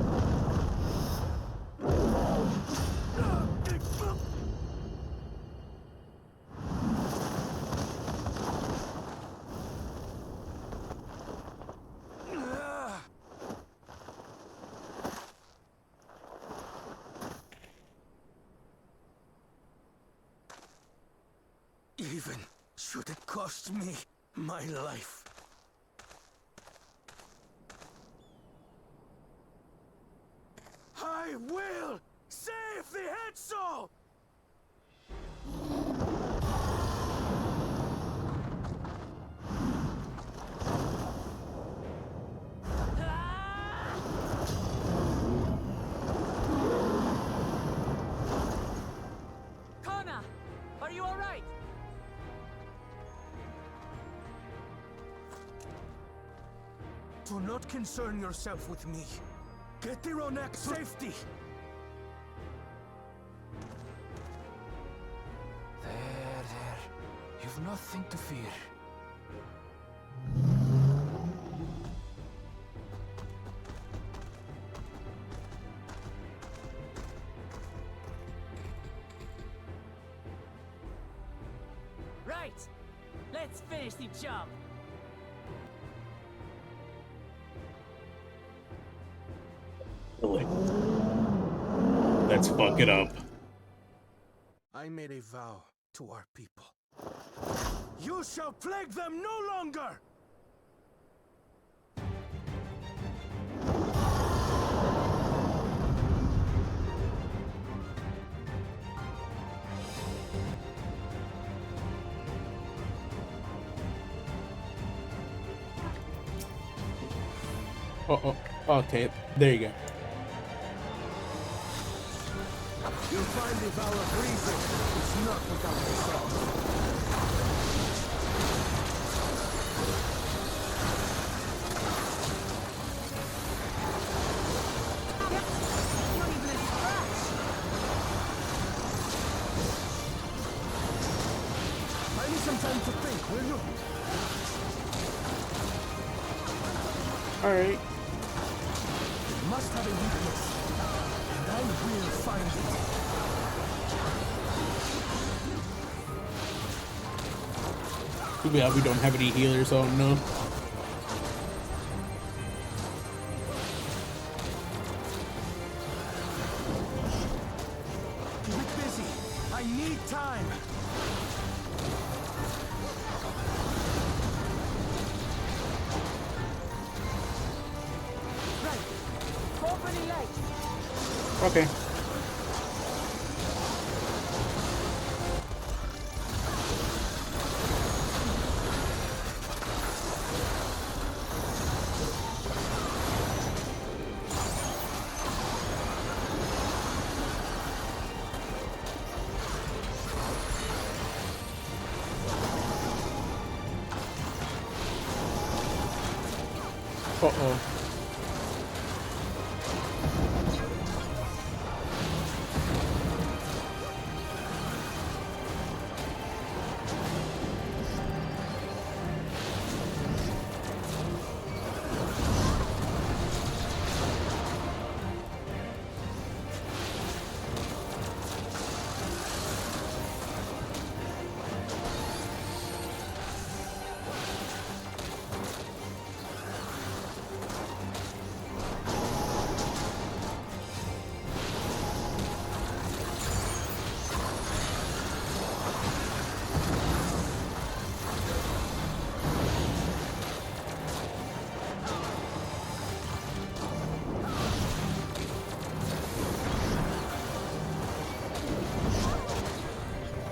Even should it cost me my life. I will save the head soul! Kona! Are you alright? Do not concern yourself with me. Get the Ronak to safety! There. You've nothing to fear. Right! Let's finish the job! Let's fuck it up. I made a vow to our people. You shall plague them no longer! Uh-oh. Okay, there you go. You'll find the vow of reason is not without result. Not even a scratch! I need some time to think, will you? Alright. You must have a weakness, and I will find it. Too bad we don't have any healers, so no. Okay. Uh-oh.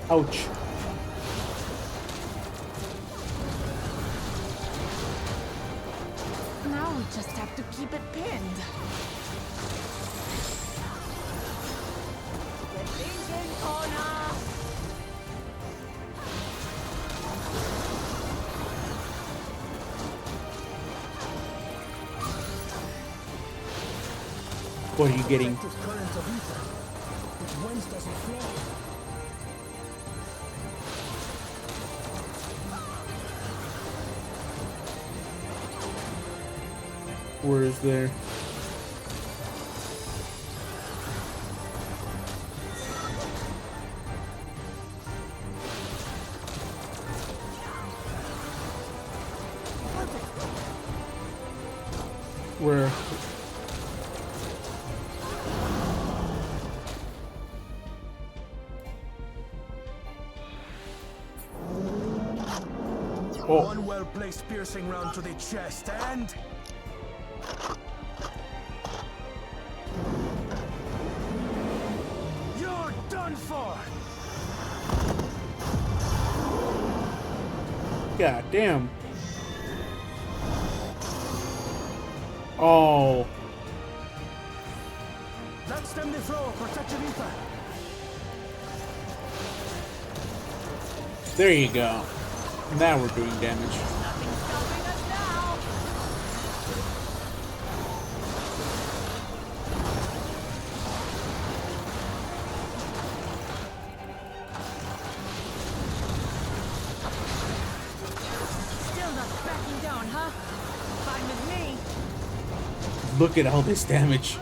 Ouch. Now we just have to keep it pinned. Get things in, Connor! What are you getting? Effective current of ether, which whence does it flow? Where is there? Where? Oh. One well-placed piercing round to the chest, and... you're done for! God damn. Oh. That's them the flow, protective ether. There you go. Now we're doing damage. Nothing's stopping us now! Still not backing down, huh? Fine with me. Look at all this damage.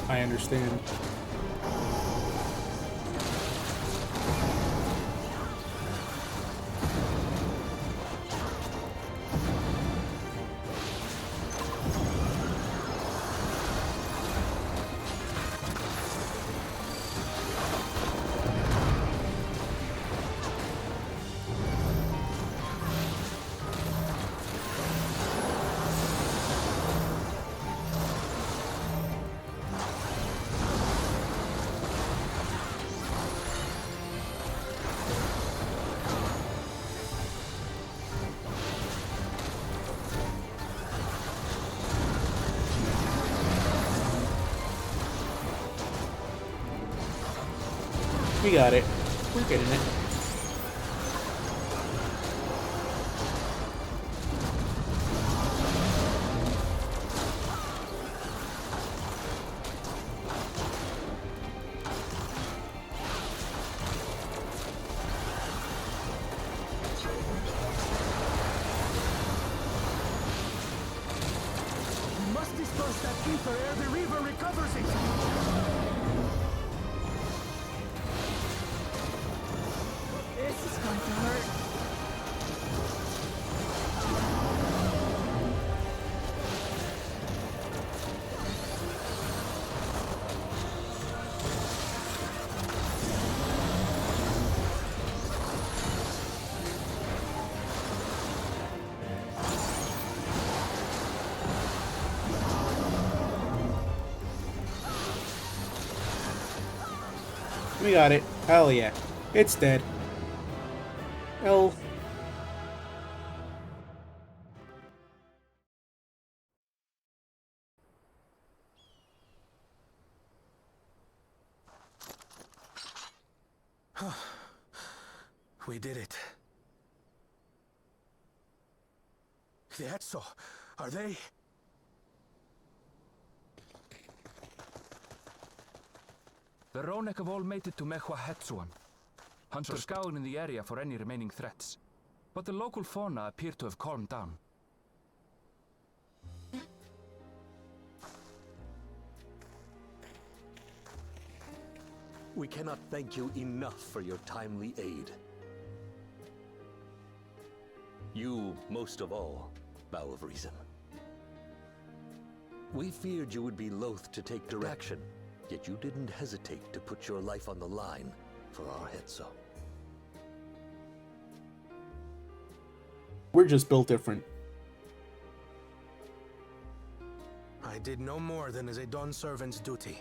I understand. We got it. We're getting it. We must disperse that ether ere the river recovers it. This is going to hurt. We got it. Hell yeah. It's dead. Hell. We did it. The Etso, are they? The Ronek have all made it to Mehua Hetsuan. Hunters are scouring the area for any remaining threats. But the local fauna appear to have calmed down. We cannot thank you enough for your timely aid. You, most of all, Bow of Reason. We feared you would be loath to take direction, yet you didn't hesitate to put your life on the line for our Hetso. We're just built different. I did no more than is a Dawn servant's duty.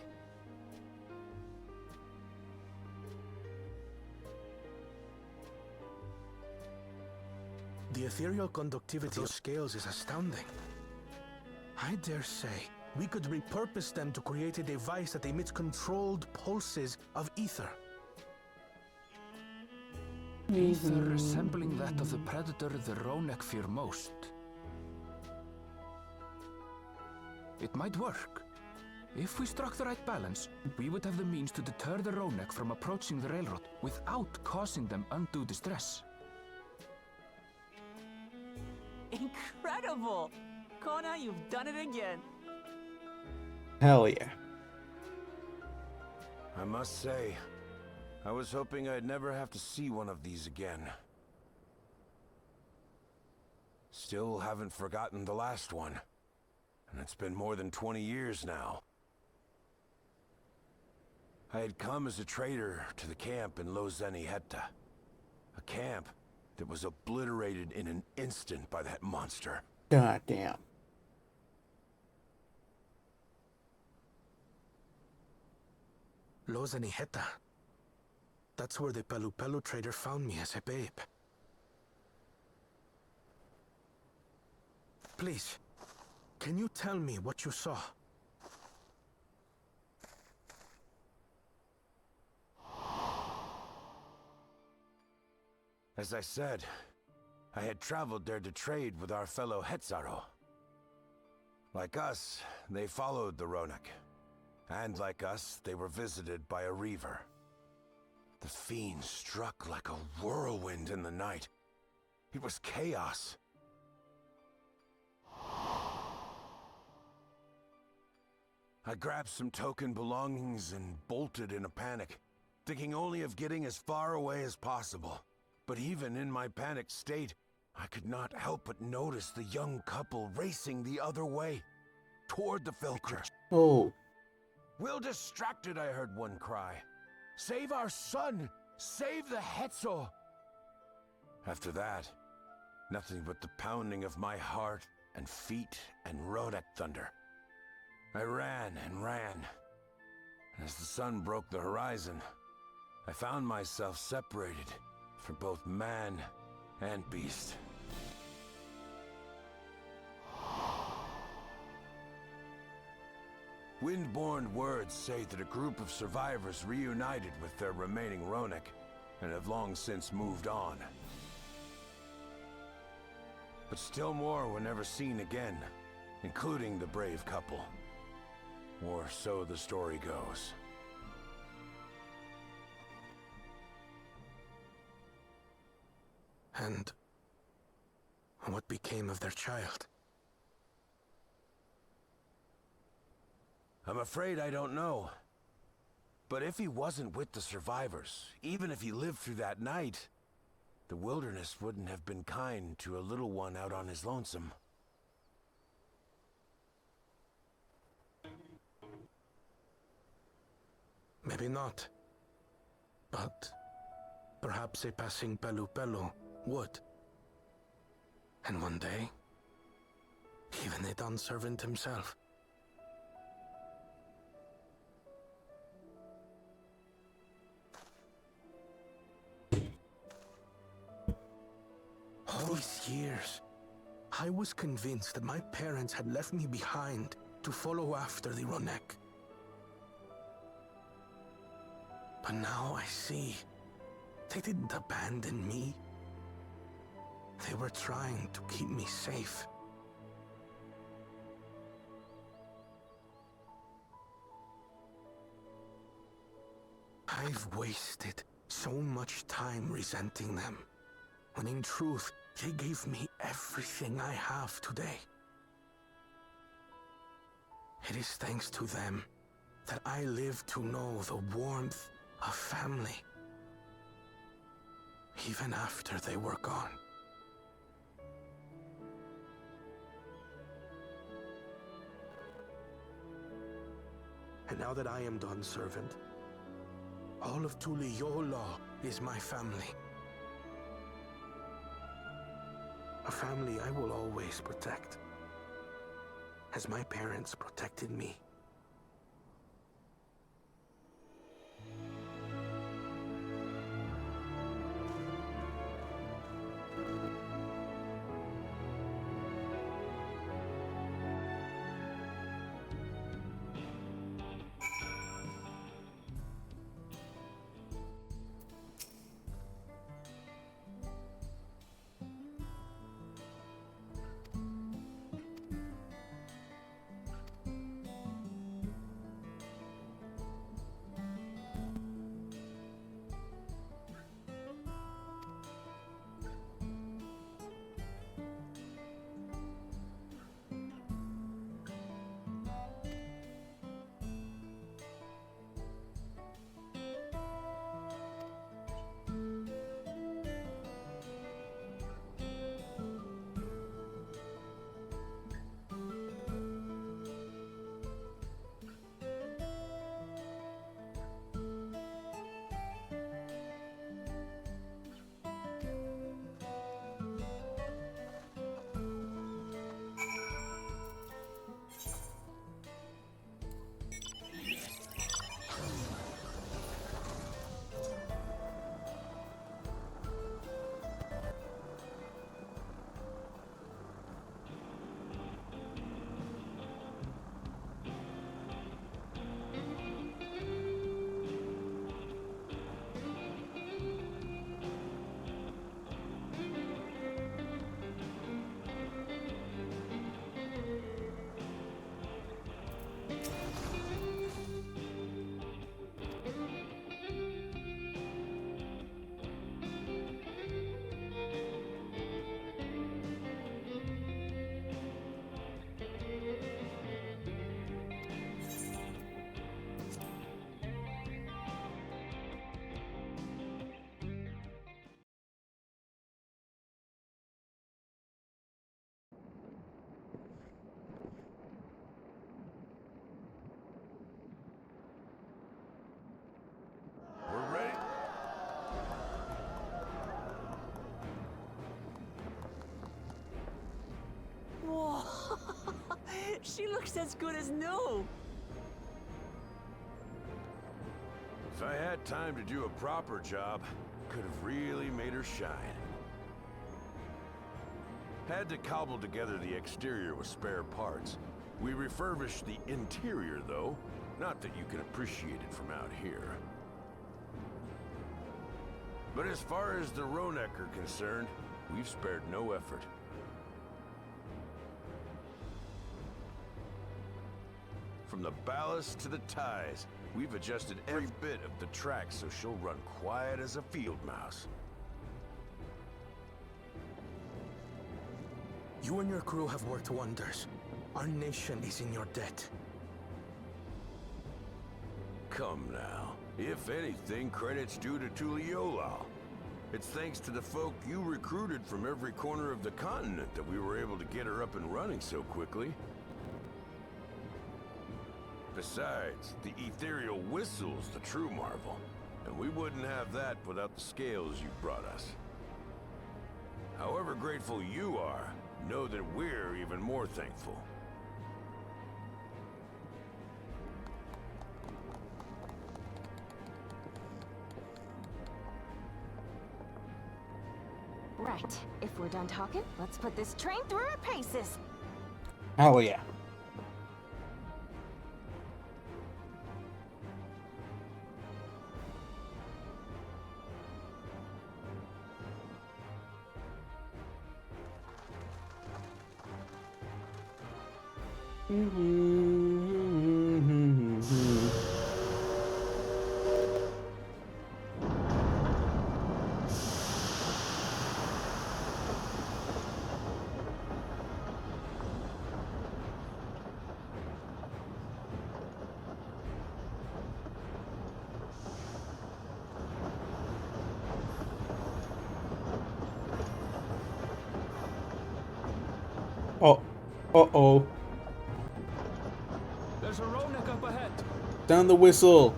The ethereal conductivity of those scales is astounding. I dare say, we could repurpose them to create a device that emits controlled pulses of ether. Ether resembling that of the predator the Ronek fear most. It might work. If we struck the right balance, we would have the means to deter the Ronek from approaching the railroad without causing them undue distress. Incredible! Kona, you've done it again. Hell yeah. I must say, I was hoping I'd never have to see one of these again. Still haven't forgotten the last one. And it's been more than 20 years now. I had come as a trader to the camp in Lozeni Hetta. A camp that was obliterated in an instant by that monster. God damn. Lozeni Hetta. That's where the Pelu Pelu trader found me as a babe. Please, can you tell me what you saw? As I said, I had traveled there to trade with our fellow Hetzaro. Like us, they followed the Ronek. And like us, they were visited by a reaver. The fiend struck like a whirlwind in the night. It was chaos. I grabbed some token belongings and bolted in a panic, thinking only of getting as far away as possible. But even in my panicked state, I could not help but notice the young couple racing the other way, toward the filter. Oh. Will distracted, I heard one cry. Save our son! Save the Hetzo! After that, nothing but the pounding of my heart and feet and Ronek thunder. I ran and ran. And as the sun broke the horizon, I found myself separated from both man and beast. Windborne words say that a group of survivors reunited with their remaining Ronek and have long since moved on. But still more were never seen again, including the brave couple. Or so the story goes. And what became of their child? I'm afraid I don't know. But if he wasn't with the survivors, even if he lived through that night, the wilderness wouldn't have been kind to a little one out on his lonesome. Maybe not. But perhaps a passing Pelu Pelu would. And one day, even a Dawn servant himself. these years, I was convinced that my parents had left me behind to follow after the Ronek. But now I see they didn't abandon me. They were trying to keep me safe. I've wasted so much time resenting them, when in truth, they gave me everything I have today. It is thanks to them that I live to know the warmth of family, even after they were gone. And now that I am done, servant, all of Tuliyola is my family. A family I will always protect, as my parents protected me. We're ready. Whoa! She looks as good as new! If I had time to do a proper job, could have really made her shine. Had to cobble together the exterior with spare parts. We refurbished the interior, though. Not that you can appreciate it from out here. But as far as the Ronek are concerned, we've spared no effort. From the ballast to the ties, we've adjusted every bit of the track so she'll run quiet as a field mouse. You and your crew have worked wonders. Our nation is in your debt. Come now. If anything, credit's due to Tuliyola. It's thanks to the folk you recruited from every corner of the continent that we were able to get her up and running so quickly. Besides, the ethereal whistle's the true marvel, and we wouldn't have that without the scales you brought us. However grateful you are, know that we're even more thankful. Right. Right. If we're done talking, let's put this train through our paces. Hell yeah. Oh, uh-oh. There's a Ronek up ahead. Sound the whistle.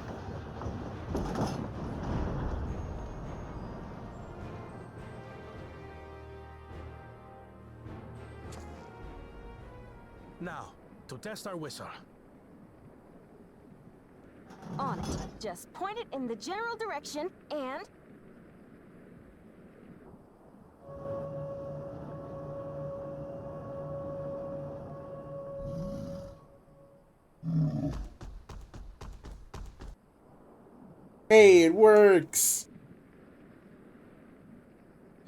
Now, to test our whistle. On it. Just point it in the general direction and... Hey, it works.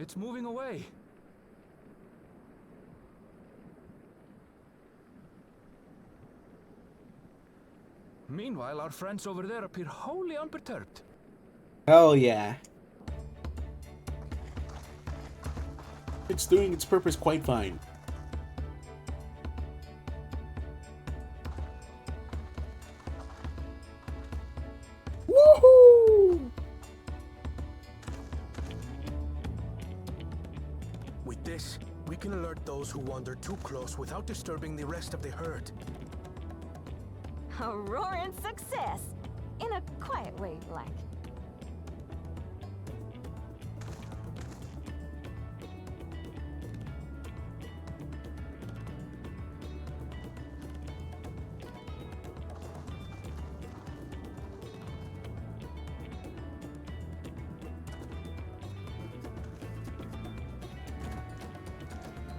It's moving away. Meanwhile, our friends over there appear wholly unperturbed. Hell yeah. It's doing its purpose quite fine. Woohoo! With this, we can alert those who wander too close without disturbing the rest of the herd. A roaring success! In a quiet way, like.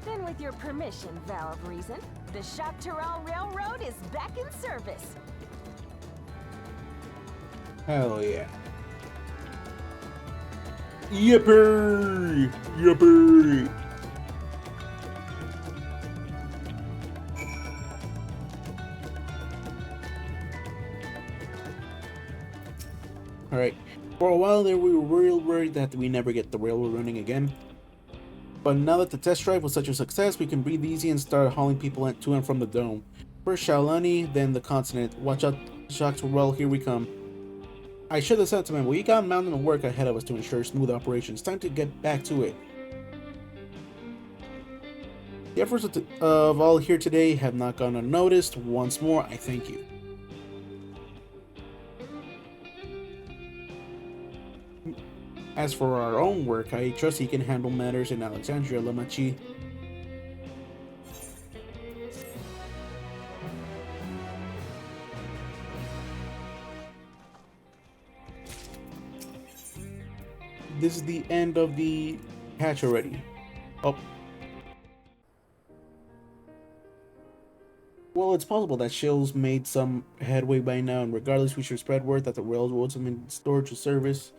Then with your permission, Vow of Reason, the Chapteral Railroad is back in service. Hell yeah. Yippee! Yippee! Alright, for a while there we were real worried that we never get the railroad running again. But now that the test drive was such a success, we can breathe easy and start hauling people to and from the dome. First Shaolani, then the continent. Watch out, shocks, well, here we come. I should have said to him, we got a mountain of work ahead of us to ensure smooth operations. Time to get back to it. The efforts of all here today have not gone unnoticed. Once more, I thank you. As for our own work, I trust he can handle matters in Alexandria, Lamachi. This is the end of the hatch already. Oh. Well, it's possible that Shill's made some headway by now, and regardless, we should spread word that the railroads have been stored to service.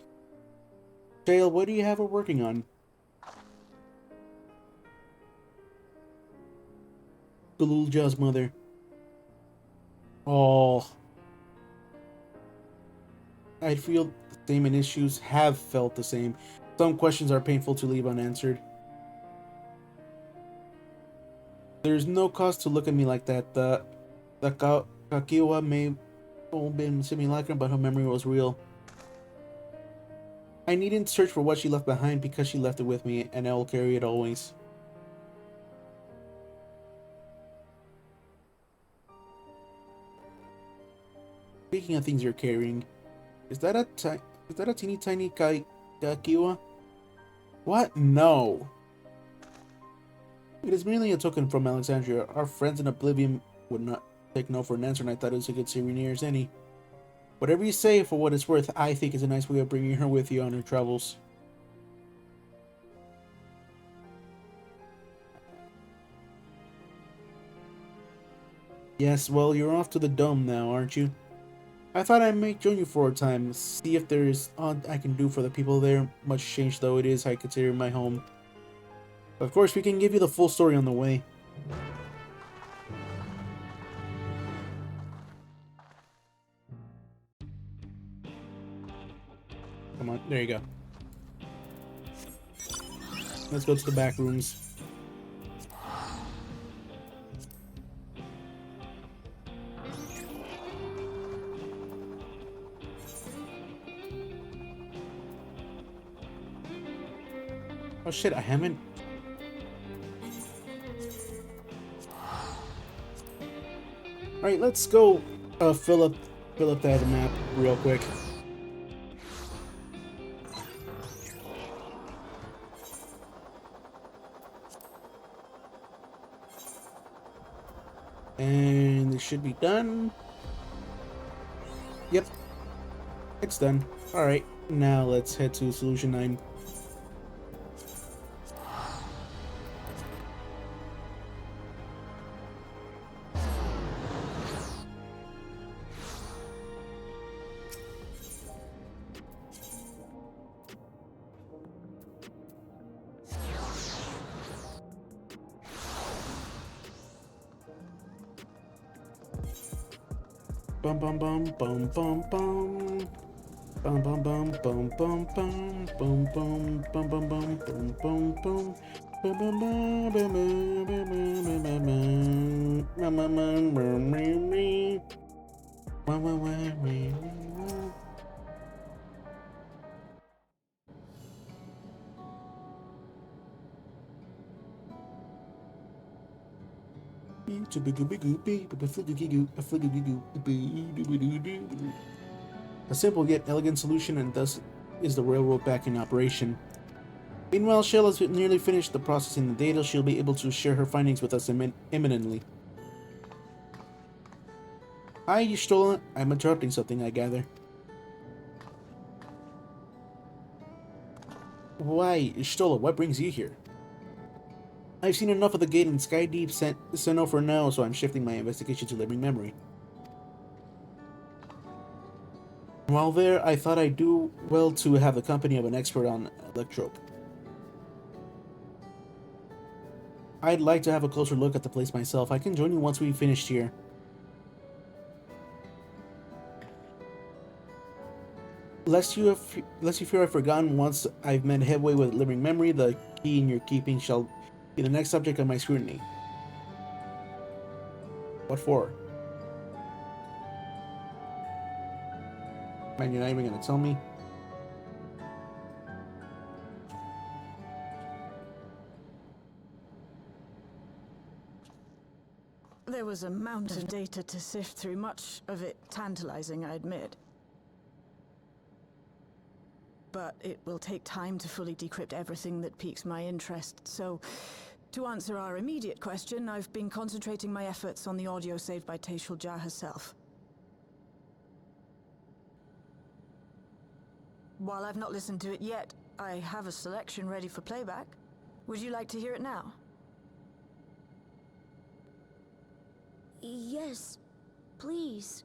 Shale, what do you have her working on? The little Jaw's mother. Oh. I feel the same, and issues have felt the same. Some questions are painful to leave unanswered. There's no cause to look at me like that. The Kakiwa may have been simulacrum, but her memory was real. I needn't search for what she left behind because she left it with me, and I will carry it always. Speaking of things you're carrying, is that a teeny tiny Kakiwa? What? No. It is merely a token from Alexandria. Our friends in Oblivion would not take no for an answer, and I thought it was a good souvenir as any. Whatever you say, for what it's worth, I think is a nice way of bringing her with you on her travels. Yes, well, you're off to the dome now, aren't you? I thought I might join you for a time, see if there's odd I can do for the people there. Much change though it is, I consider my home. Of course, we can give you the full story on the way. Come on, there you go. Let's go to the back rooms. Oh shit, I haven't. Alright, let's go fill up that map real quick. And it should be done. Yep. It's done. Alright, now let's head to Solution 9. Bum bum bum bum bum bum. Bum bum bum bum bum bum bum bum bum bum bum bum bum bum. Bum bum bum bum bum bum bum bum bum. A simple yet elegant solution, and thus is the railroad back in operation. Meanwhile, Shell has nearly finished the processing the data. She'll be able to share her findings with us imminently. Hi, Y'shtola. I'm interrupting something, I gather. Why, Y'shtola, what brings you here? I've seen enough of the gate and Skydeep Senno for now, so I'm shifting my investigation to living memory. While there, I thought I'd do well to have the company of an expert on electrope. I'd like to have a closer look at the place myself. I can join you once we've finished here. Lest you fear I've forgotten, once I've made headway with living memory, the key in your keeping shall be the next subject of my scrutiny. What for? Man, you're not even gonna tell me? There was a mountain of data to sift through, much of it tantalizing, I admit. But it will take time to fully decrypt everything that piques my interest, so to answer our immediate question, I've been concentrating my efforts on the audio saved by Tashul Jah herself. While I've not listened to it yet, I have a selection ready for playback. Would you like to hear it now? Yes, please.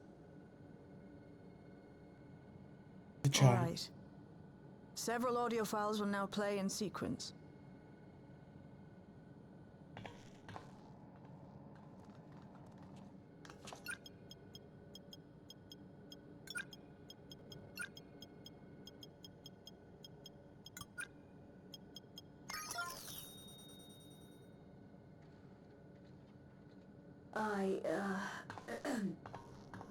All right. Several audio files will now play in sequence.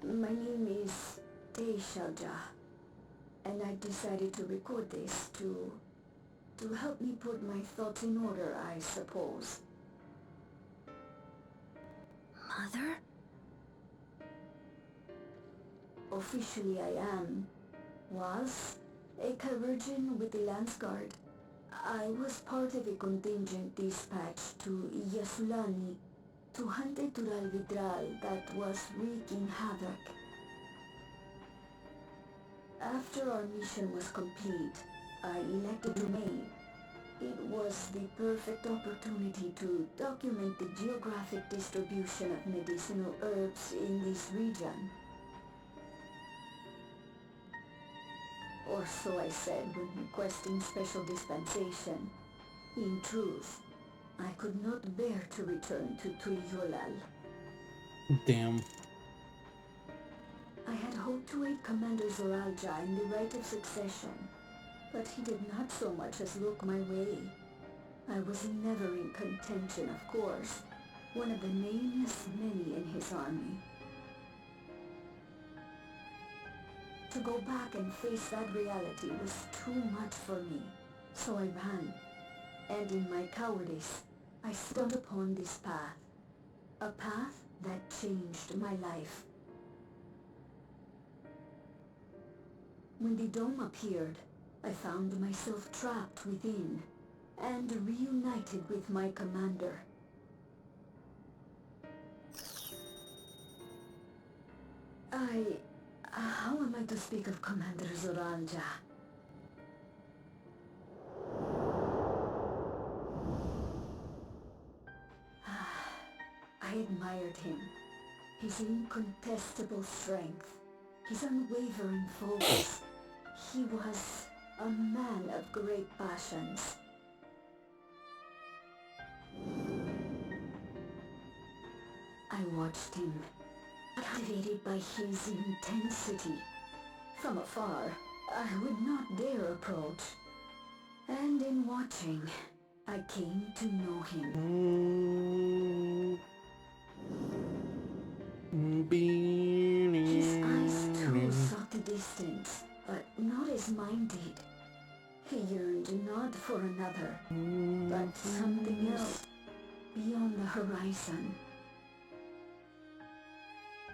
My name is Tashul Jah, and I decided to record this to help me put my thoughts in order, I suppose. Mother? Officially I was a chirurgeon with the Lance Guard. I was part of a contingent dispatched to Yasulani to hunt a Tural Vidral that was wreaking havoc. After our mission was complete, I elected to remain. It was the perfect opportunity to document the geographic distribution of medicinal herbs in this region. Or so I said when requesting special dispensation. In truth, I could not bear to return to Tuiyolal. Damn. I had hoped to aid Commander Zoralja in the right of succession, but he did not so much as look my way. I was never in contention, of course, one of the nameless many in his army. To go back and face that reality was too much for me, so I ran. And in my cowardice, I stumbled upon this path. A path that changed my life. When the dome appeared, I found myself trapped within, and reunited with my commander. How am I to speak of Commander Zoralja? I admired him. His incontestable strength. His unwavering focus. He was a man of great passions. I watched him, captivated by his intensity. From afar, I would not dare approach. And in watching, I came to know him. His eyes too sought the distance, but not as mine did. He yearned not for another, but something else beyond the horizon.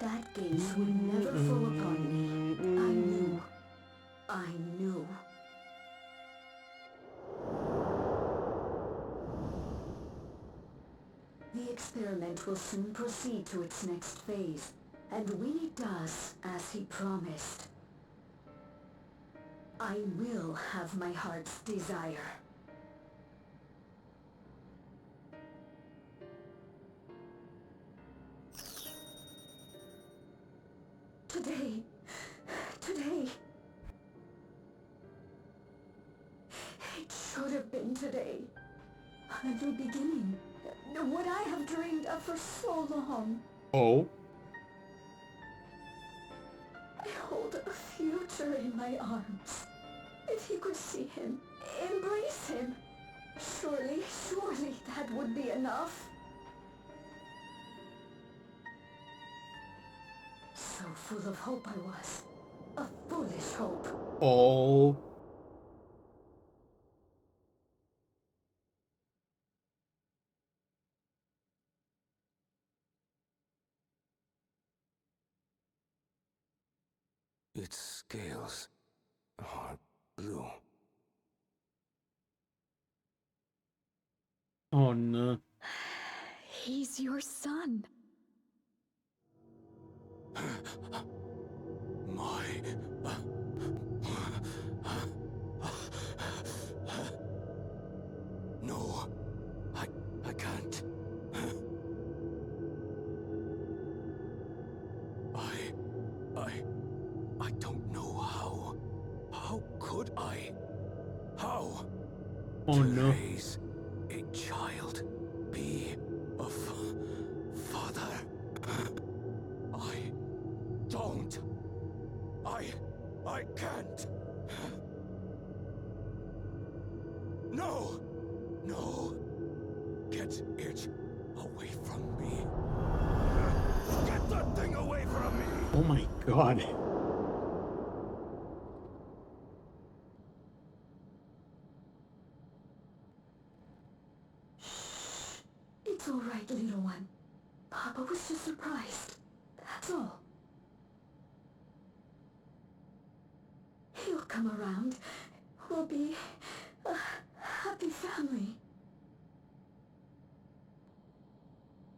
That gaze would never fall upon me. I knew. The experiment will soon proceed to its next phase, and when it does, as he promised, I will have my heart's desire. Today. It should have been today. A new beginning. What I have dreamed of for so long. Oh? I hold a future in my arms. If you could see him, embrace him. Surely that would be enough. So full of hope I was. A foolish hope. Oh. Its scales are blue. Oh no. He's your son. No, I can't. I don't know how. How could I? How? Oh no. Raise a child, be a father. I don't. I can't. No! Get it away from me. Get that thing away from me! Oh my god. It's all right, little one. Papa was just surprised. That's all. He'll come around. We'll be a happy family.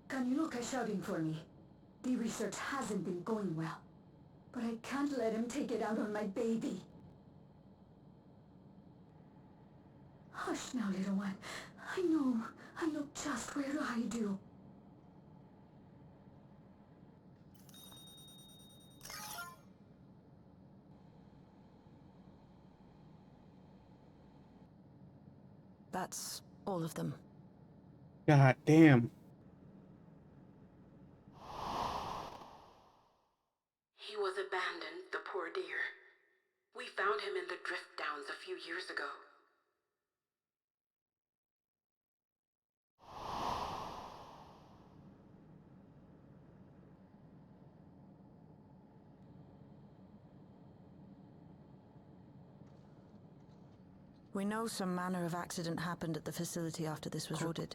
Kaniloka's shouting for me. The research hasn't been going well. But I can't let him take it out on my baby. Hush now, little one. I know just where to hide you. That's all of them. God damn. He was abandoned, the poor dear. We found him in the drift downs a few years ago. We know some manner of accident happened at the facility after this was ordered.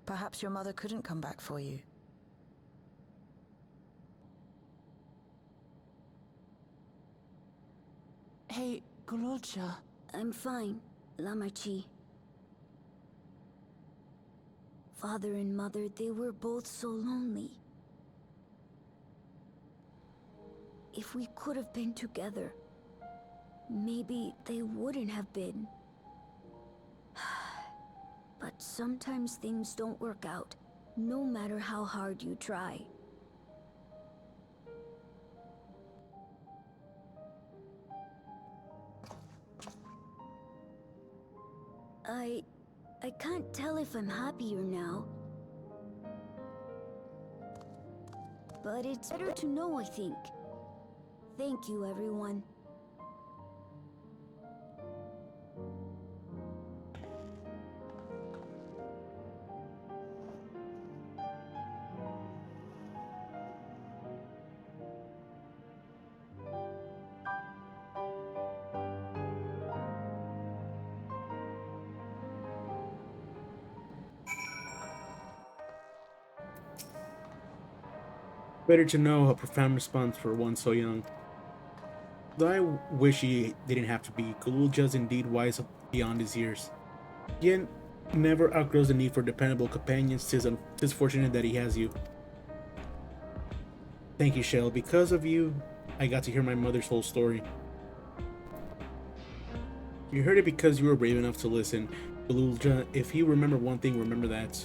Perhaps your mother couldn't come back for you. Hey, Gololcha. I'm fine, Lamachi. Father and mother, they were both so lonely. If we could have been together, maybe they wouldn't have been. But sometimes things don't work out, no matter how hard you try. I can't tell if I'm happier now. But it's better to know, I think. Thank you, everyone. Better to know, a profound response for one so young. Though I wish he didn't have to be, Galulja's indeed wise beyond his years. Yet never outgrows the need for dependable companions. Tis fortunate that he has you. Thank you, Shell. Because of you, I got to hear my mother's whole story. You heard it because you were brave enough to listen. Galulja, if you remember one thing, remember that.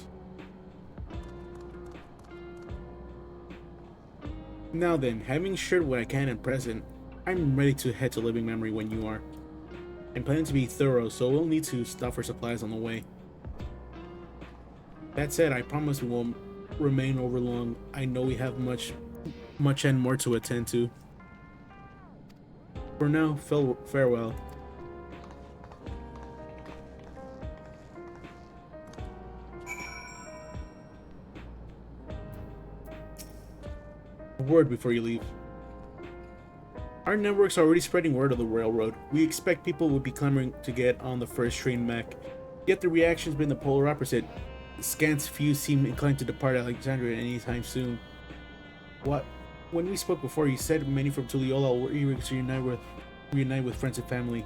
Now then, having shared what I can in present, I'm ready to head to Living Memory when you are. I'm planning to be thorough, so we'll need to stop for supplies on the way. That said, I promise we won't remain over long. I know we have much and more to attend to. For now, farewell. A word before you leave. Our network's already spreading word of the railroad. We expect people would be clamoring to get on the first train back. Yet the reaction's been the polar opposite. Scant few seem inclined to depart Alexandria anytime soon. When we spoke before, you said many from Tuliola were eager to reunite with friends and family.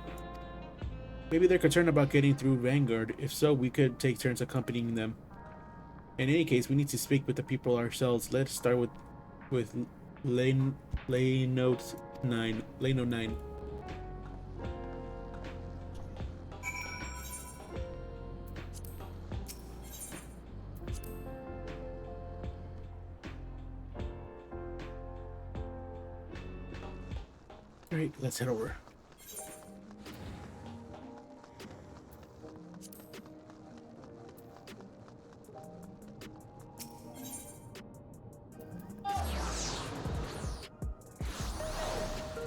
Maybe they're concerned about getting through Vanguard. If so, we could take turns accompanying them. In any case, we need to speak with the people ourselves. Let's start with Lano 9. Alright, let's head over.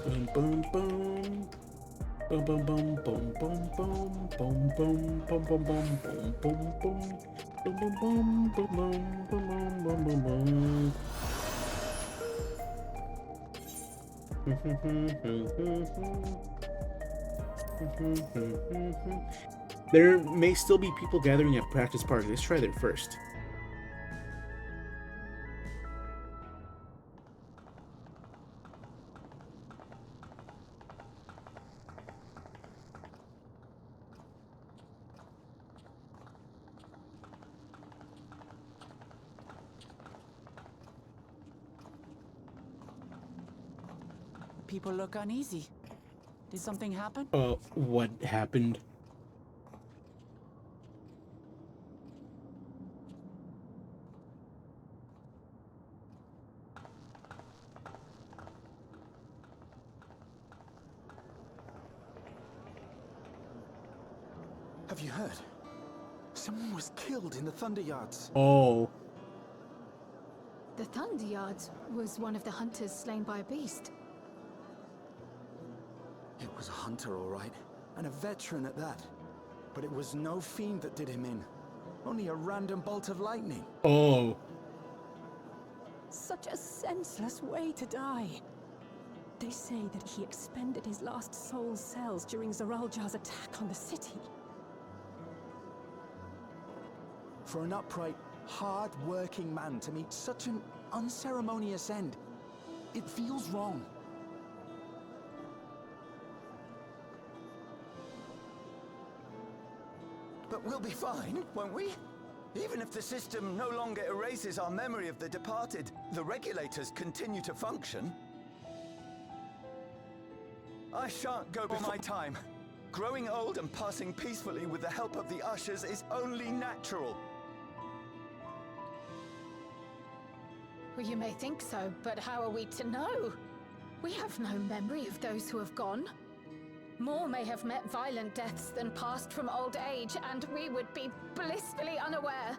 Boom, boom, boom. Boom, boom, boom, boom, boom, boom, boom, boom, boom, boom, boom, boom, boom, boom. Boom, boom, boom, boom, boom, boom, boom, boom, boom. There may still be people gathering at practice park. Let's try there first. People look uneasy. Did something happen? What happened? Have you heard? Someone was killed in the Thunder Yards. Oh. The Thunder Yards was one of the hunters slain by a beast. It was a hunter, all right, and a veteran at that. But it was no fiend that did him in. Only a random bolt of lightning. Oh. Such a senseless way to die. They say that he expended his last soul cells during Zoraljar's attack on the city. For an upright, hard-working man to meet such an unceremonious end, it feels wrong. But we'll be fine, won't we? Even if the system no longer erases our memory of the departed, the regulators continue to function. I shan't go before my time. Growing old and passing peacefully with the help of the ushers is only natural. Well, you may think so, but how are we to know? We have no memory of those who have gone. More may have met violent deaths than passed from old age, and we would be blissfully unaware.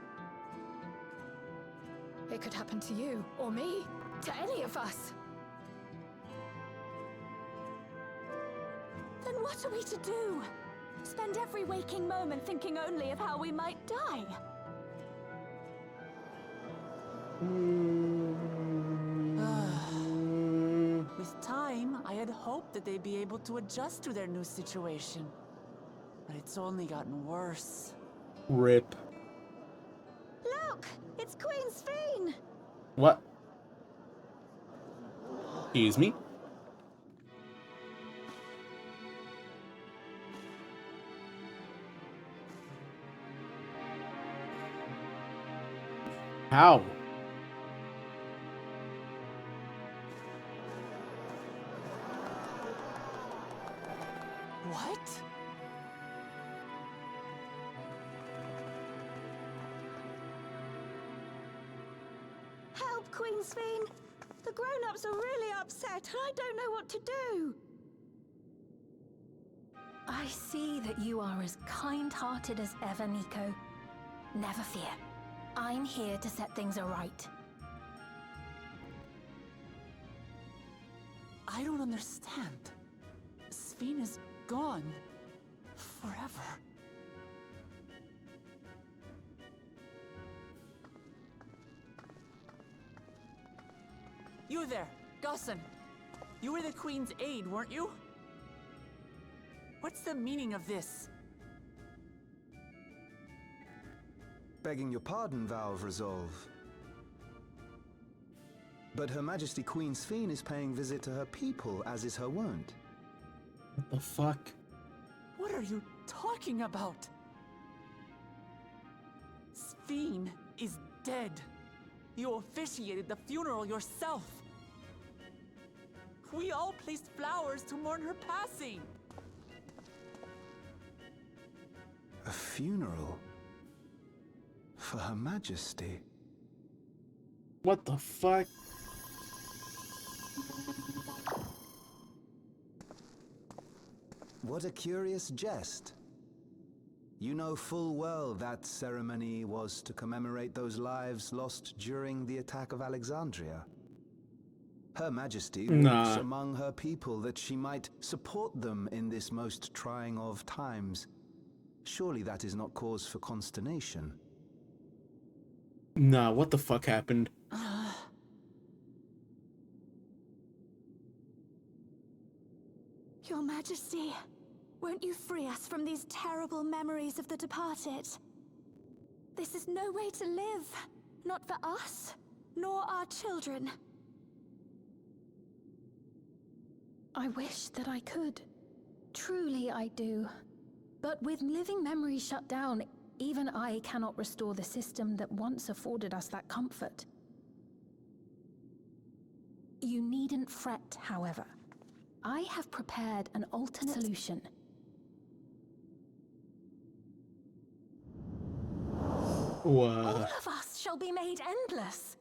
It could happen to you, or me, to any of us. Then what are we to do? Spend every waking moment thinking only of how we might die? With time, I had hoped that they'd be able to adjust to their new situation. But it's only gotten worse. Rip. Look! It's Queen Sphene! What? Excuse me? How? What? Help, Queen Sphene! The grown-ups are really upset, and I don't know what to do! I see that you are as kind-hearted as ever, Nico. Never fear. I'm here to set things aright. I don't understand. Sphene is gone. Forever. You there, Gossan. You were the Queen's aide, weren't you? What's the meaning of this? Begging your pardon, Vow of Resolve. But Her Majesty Queen Sphene is paying visit to her people, as is her wont. What the fuck? What are you talking about? Sphene is dead. You officiated the funeral yourself. We all placed flowers to mourn her passing. A funeral? For Her Majesty? What the fuck? What a curious jest. You know full well that ceremony was to commemorate those lives lost during the attack of Alexandria. Her Majesty walks among her people that she might support them in this most trying of times. Surely that is not cause for consternation. Nah, what the fuck happened? Your Majesty, won't you free us from these terrible memories of the departed? This is no way to live, not for us, nor our children. I wish that I could. Truly I do. But with living memory shut down, even I cannot restore the system that once afforded us that comfort. You needn't fret, however. I have prepared an alternate solution. All of us shall be made endless.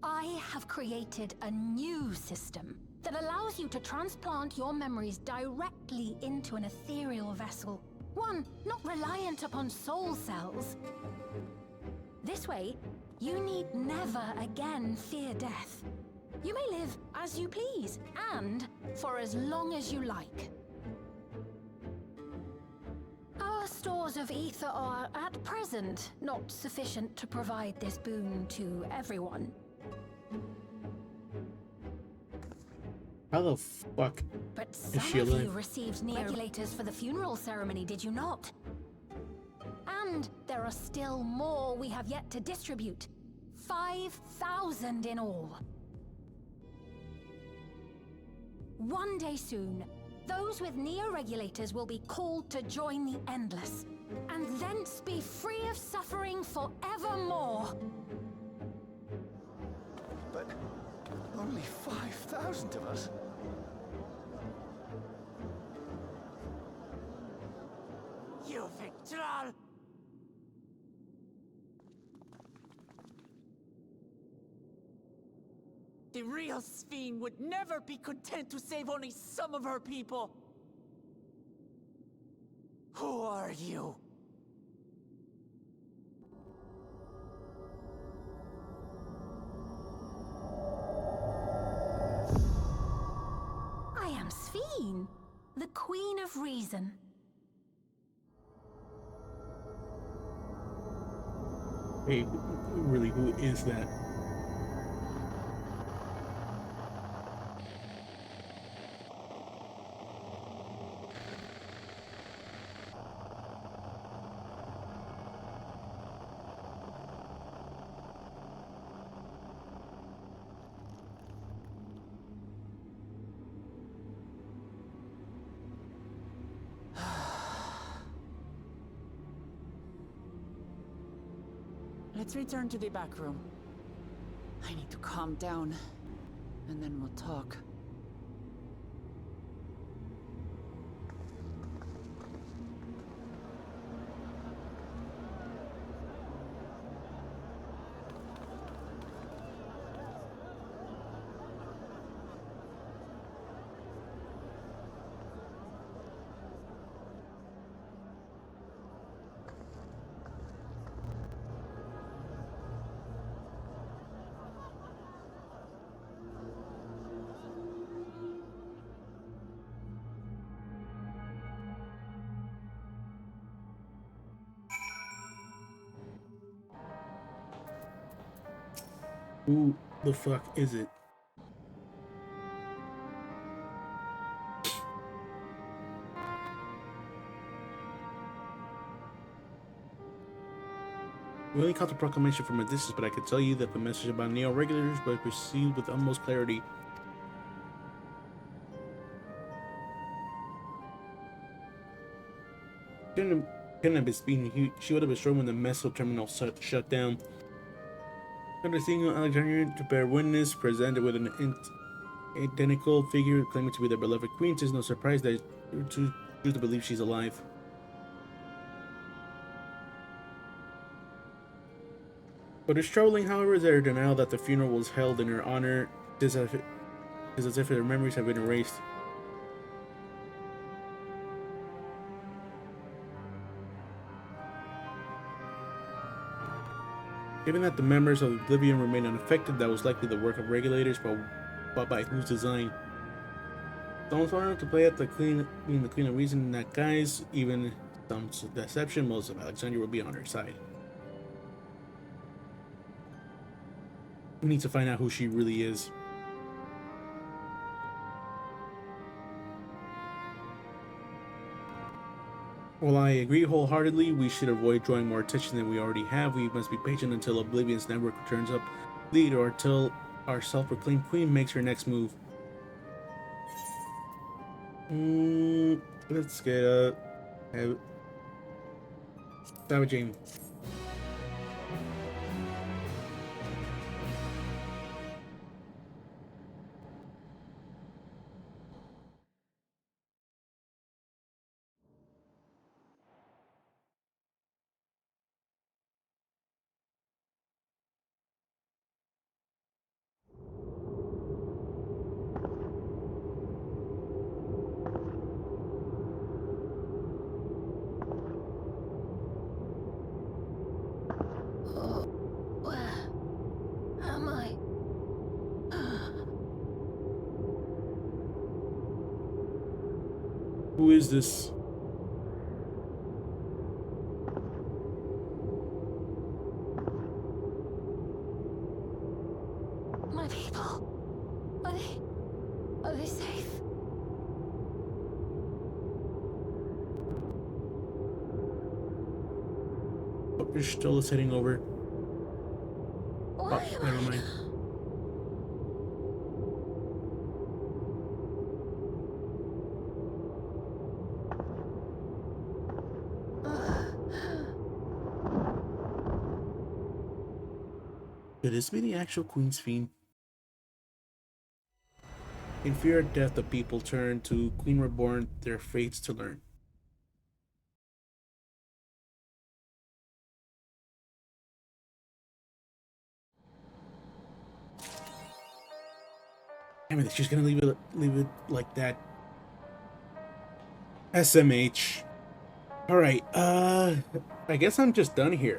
I have created a new system. that allows you to transplant your memories directly into an ethereal vessel. One not reliant upon soul cells. This way, you need never again fear death. You may live as you please, and for as long as you like. Our stores of ether are, at present, not sufficient to provide this boon to everyone. How the fuck But is she some of alive? you received regulators for the funeral ceremony, did you not? And there are still more we have yet to distribute. 5,000 in all. One day soon, those with neo-regulators will be called to join the Endless, and thence be free of suffering forevermore. But only 5,000 of us? You Victral! The real Sphene would never be content to save only some of her people. Who are you? I am Sphene, the Queen of Reason. Hey, really, who is that? Let's return to the back room. I need to calm down, and then we'll talk. Who the fuck is it? We only caught the proclamation from a distance, but I can tell you that the message about neo-regulators was received with utmost clarity. Couldn't have been speaking. She would have been strong when the Meso terminal shut down. Under seeing Alexandria to bear witness, presented with an identical figure claiming to be their beloved queen, it is no surprise that to choose to believe she's alive. What is troubling, however, is their denial that the funeral was held in her honor. It is as if their memories have been erased. Given that the members of Oblivion remain unaffected, that was likely the work of regulators, but by whose design? Someone smart enough to play at the Queen of Reason in that guise, even some deception, most of Alexandria will be on her side. We need to find out who she really is. While I agree wholeheartedly, we should avoid drawing more attention than we already have. We must be patient until Oblivion's network turns up lead, or until our self-proclaimed queen makes her next move. Let's get Savaging. Who is this? My people. Are they safe? Oh, you're still heading over. Why Oh, never mind. Could this be the actual Queen's Fiend? In fear of death, the people turn to Queen Reborn, their fates to learn. Damn it, she's gonna leave it like that. SMH. Alright, I guess I'm just done here.